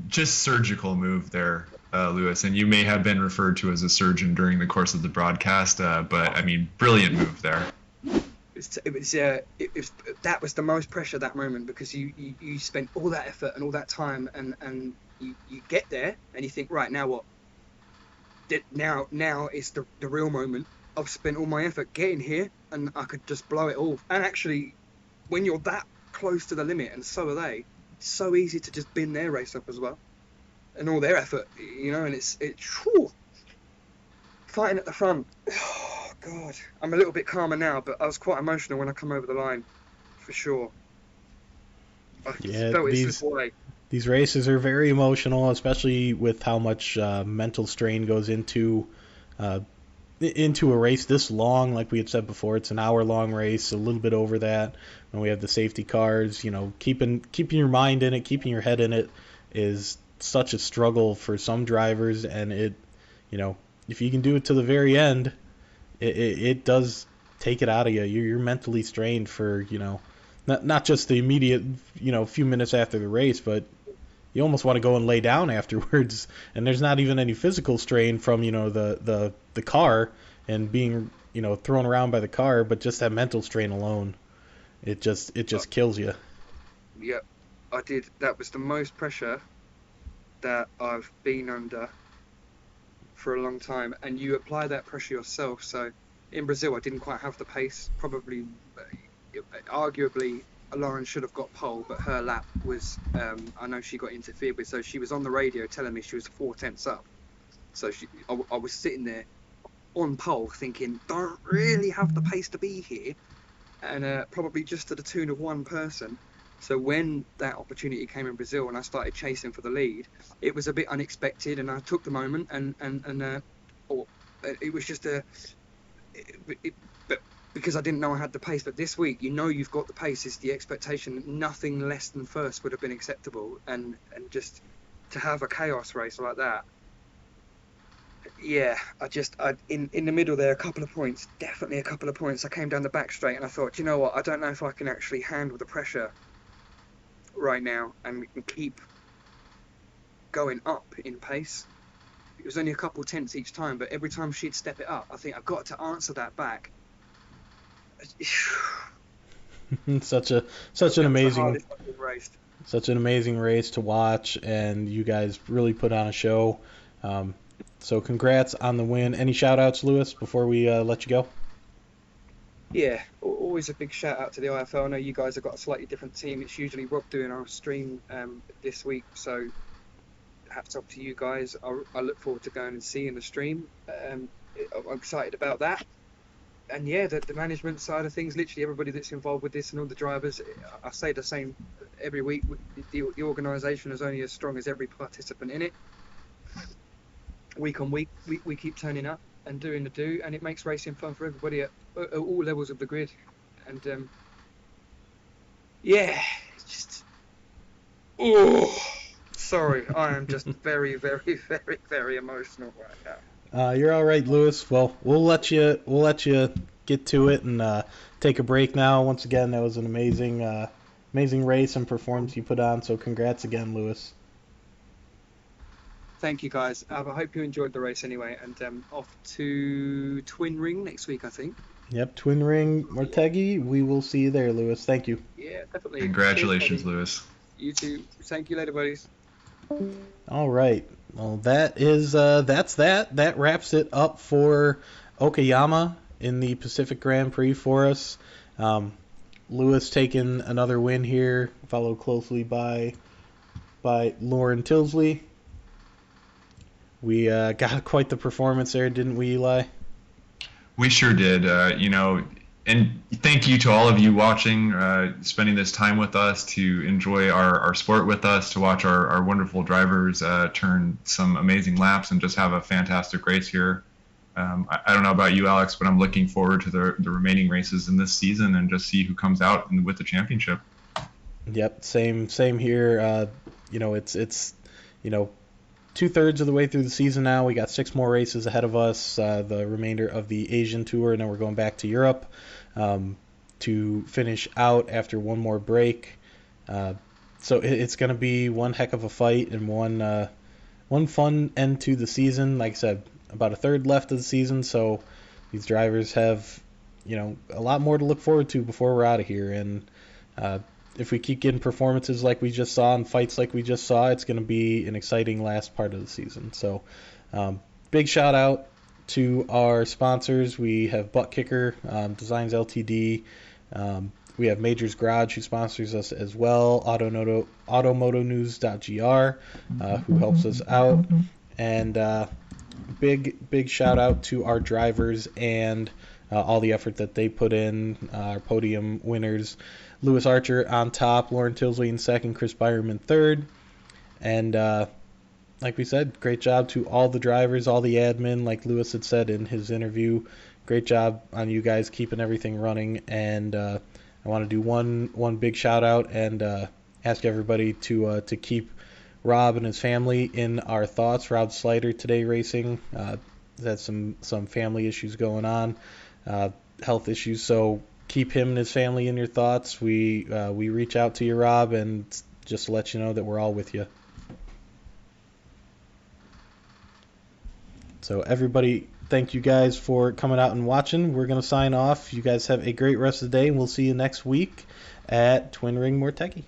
Just surgical move there, Lewis. And you may have been referred to as a surgeon during the course of the broadcast, but I mean, brilliant move there. That was the most pressure, that moment, because you spent all that effort and all that time, and you get there and you think, right, now what? Now is the real moment. I've spent all my effort getting here, and I could just blow it all. And actually, when you're that close to the limit, and so are they, it's so easy to just bin their race up as well. and all their effort, and it's whew, fighting at the front. Oh God, I'm a little bit calmer now, but I was quite emotional when I come over the line, for sure. I Yeah, felt it slip away. these races are very emotional, especially with how much mental strain goes uh, into a race this long. Like we had said before, it's an hour-long race, a little bit over that. And we have the safety cars. Keeping your mind in it, keeping your head in it, is such a struggle for some drivers. And if you can do it to the very end, it does take it out of you. You're mentally strained for not just the immediate few minutes after the race, but you almost want to go and lay down afterwards. And there's not even any physical strain from the car and being thrown around by the car, but just that mental strain alone, it just kills you. Yep, I did. That was the most pressure that I've been under for a long time, and you apply that pressure yourself. So in Brazil, I didn't quite have the pace. Probably, arguably, Lauren should have got pole, but her lap was, I know she got interfered with, so she was on the radio telling me she was 4 tenths up. So I was sitting there on pole thinking, don't really have the pace to be here, and probably just to the tune of one person. So when that opportunity came in Brazil and I started chasing for the lead, it was a bit unexpected, and I took the moment, and it was just but because I didn't know I had the pace. But this week, you've got the pace, is the expectation. Nothing less than first would have been acceptable, and just to have a chaos race like that. Yeah, in the middle there, definitely a couple of points. I came down the back straight and I thought, you know what, I don't know if I can actually handle the pressure right now and keep going up in pace. It was only a couple tenths each time, but every time she'd step it up, I think I've got to answer that back. Such an amazing race to watch, and you guys really put on a show. So congrats on the win. Any shout outs, Lewis, before we let you go? Yeah, always a big shout out to the IFL. I know you guys have got a slightly different team. It's usually Rob doing our stream this week, so hats off to you guys. I look forward to going and seeing the stream. I'm excited about that. And yeah, the management side of things, literally everybody that's involved with this and all the drivers, I say the same every week. The organisation is only as strong as every participant in it. Week on week, we keep turning up and doing the do, and it makes racing fun for everybody at all levels of the grid. And yeah, it's just sorry, I am just very, very, very, very emotional right now. You're all right, Lewis. Well, we'll let you get to it and take a break now. Once again, that was an amazing race and performance you put on. So congrats again, Lewis. Thank you, guys. I hope you enjoyed the race anyway. And off to Twin Ring next week, I think. Yep, Twin Ring, Motegi. We will see you there, Lewis. Thank you. Yeah, definitely. Congratulations, Lewis. You too. Thank you later, buddies. All right. Well, that's that. That wraps it up for Okayama in the Pacific Grand Prix for us. Lewis taking another win here, followed closely by Lauren Tilsley. We got quite the performance there, didn't we, Eli? We sure did. And thank you to all of you watching, spending this time with us, to enjoy our sport with us, to watch our wonderful drivers turn some amazing laps and just have a fantastic race here. I don't know about you, Alex, but I'm looking forward to the remaining races in this season and just see who comes out with the championship. Yep, same here. It's 2/3 of the way through the season now. We got 6 more races ahead of us, the remainder of the Asian tour, and then we're going back to Europe to finish out after one more break. So it's going to be one heck of a fight and one fun end to the season. Like I said, about 1/3 left of the season, so these drivers have a lot more to look forward to before we're out of here. And if we keep getting performances like we just saw and fights like we just saw, it's going to be an exciting last part of the season. So big shout out to our sponsors. We have Butt Kicker, Designs Ltd., We have Majors Garage, who sponsors us as well, automotonews.gr, who helps us out. And big shout out to our drivers and all the effort that they put in. Our podium winners, Lewis Archer on top, Lauren Tilsley in second, Chris Byram in third. And like we said, great job to all the drivers, all the admin, like Lewis had said in his interview. Great job on you guys keeping everything running. And I want to do one big shout out and ask everybody to keep Rob and his family in our thoughts. Rob Slider today racing had some family issues going on, health issues. So keep him and his family in your thoughts. We reach out to you, Rob, and just to let you know that we're all with you. So everybody, thank you guys for coming out and watching. We're going to sign off. You guys have a great rest of the day, and we'll see you next week at Twin Ring More Techie.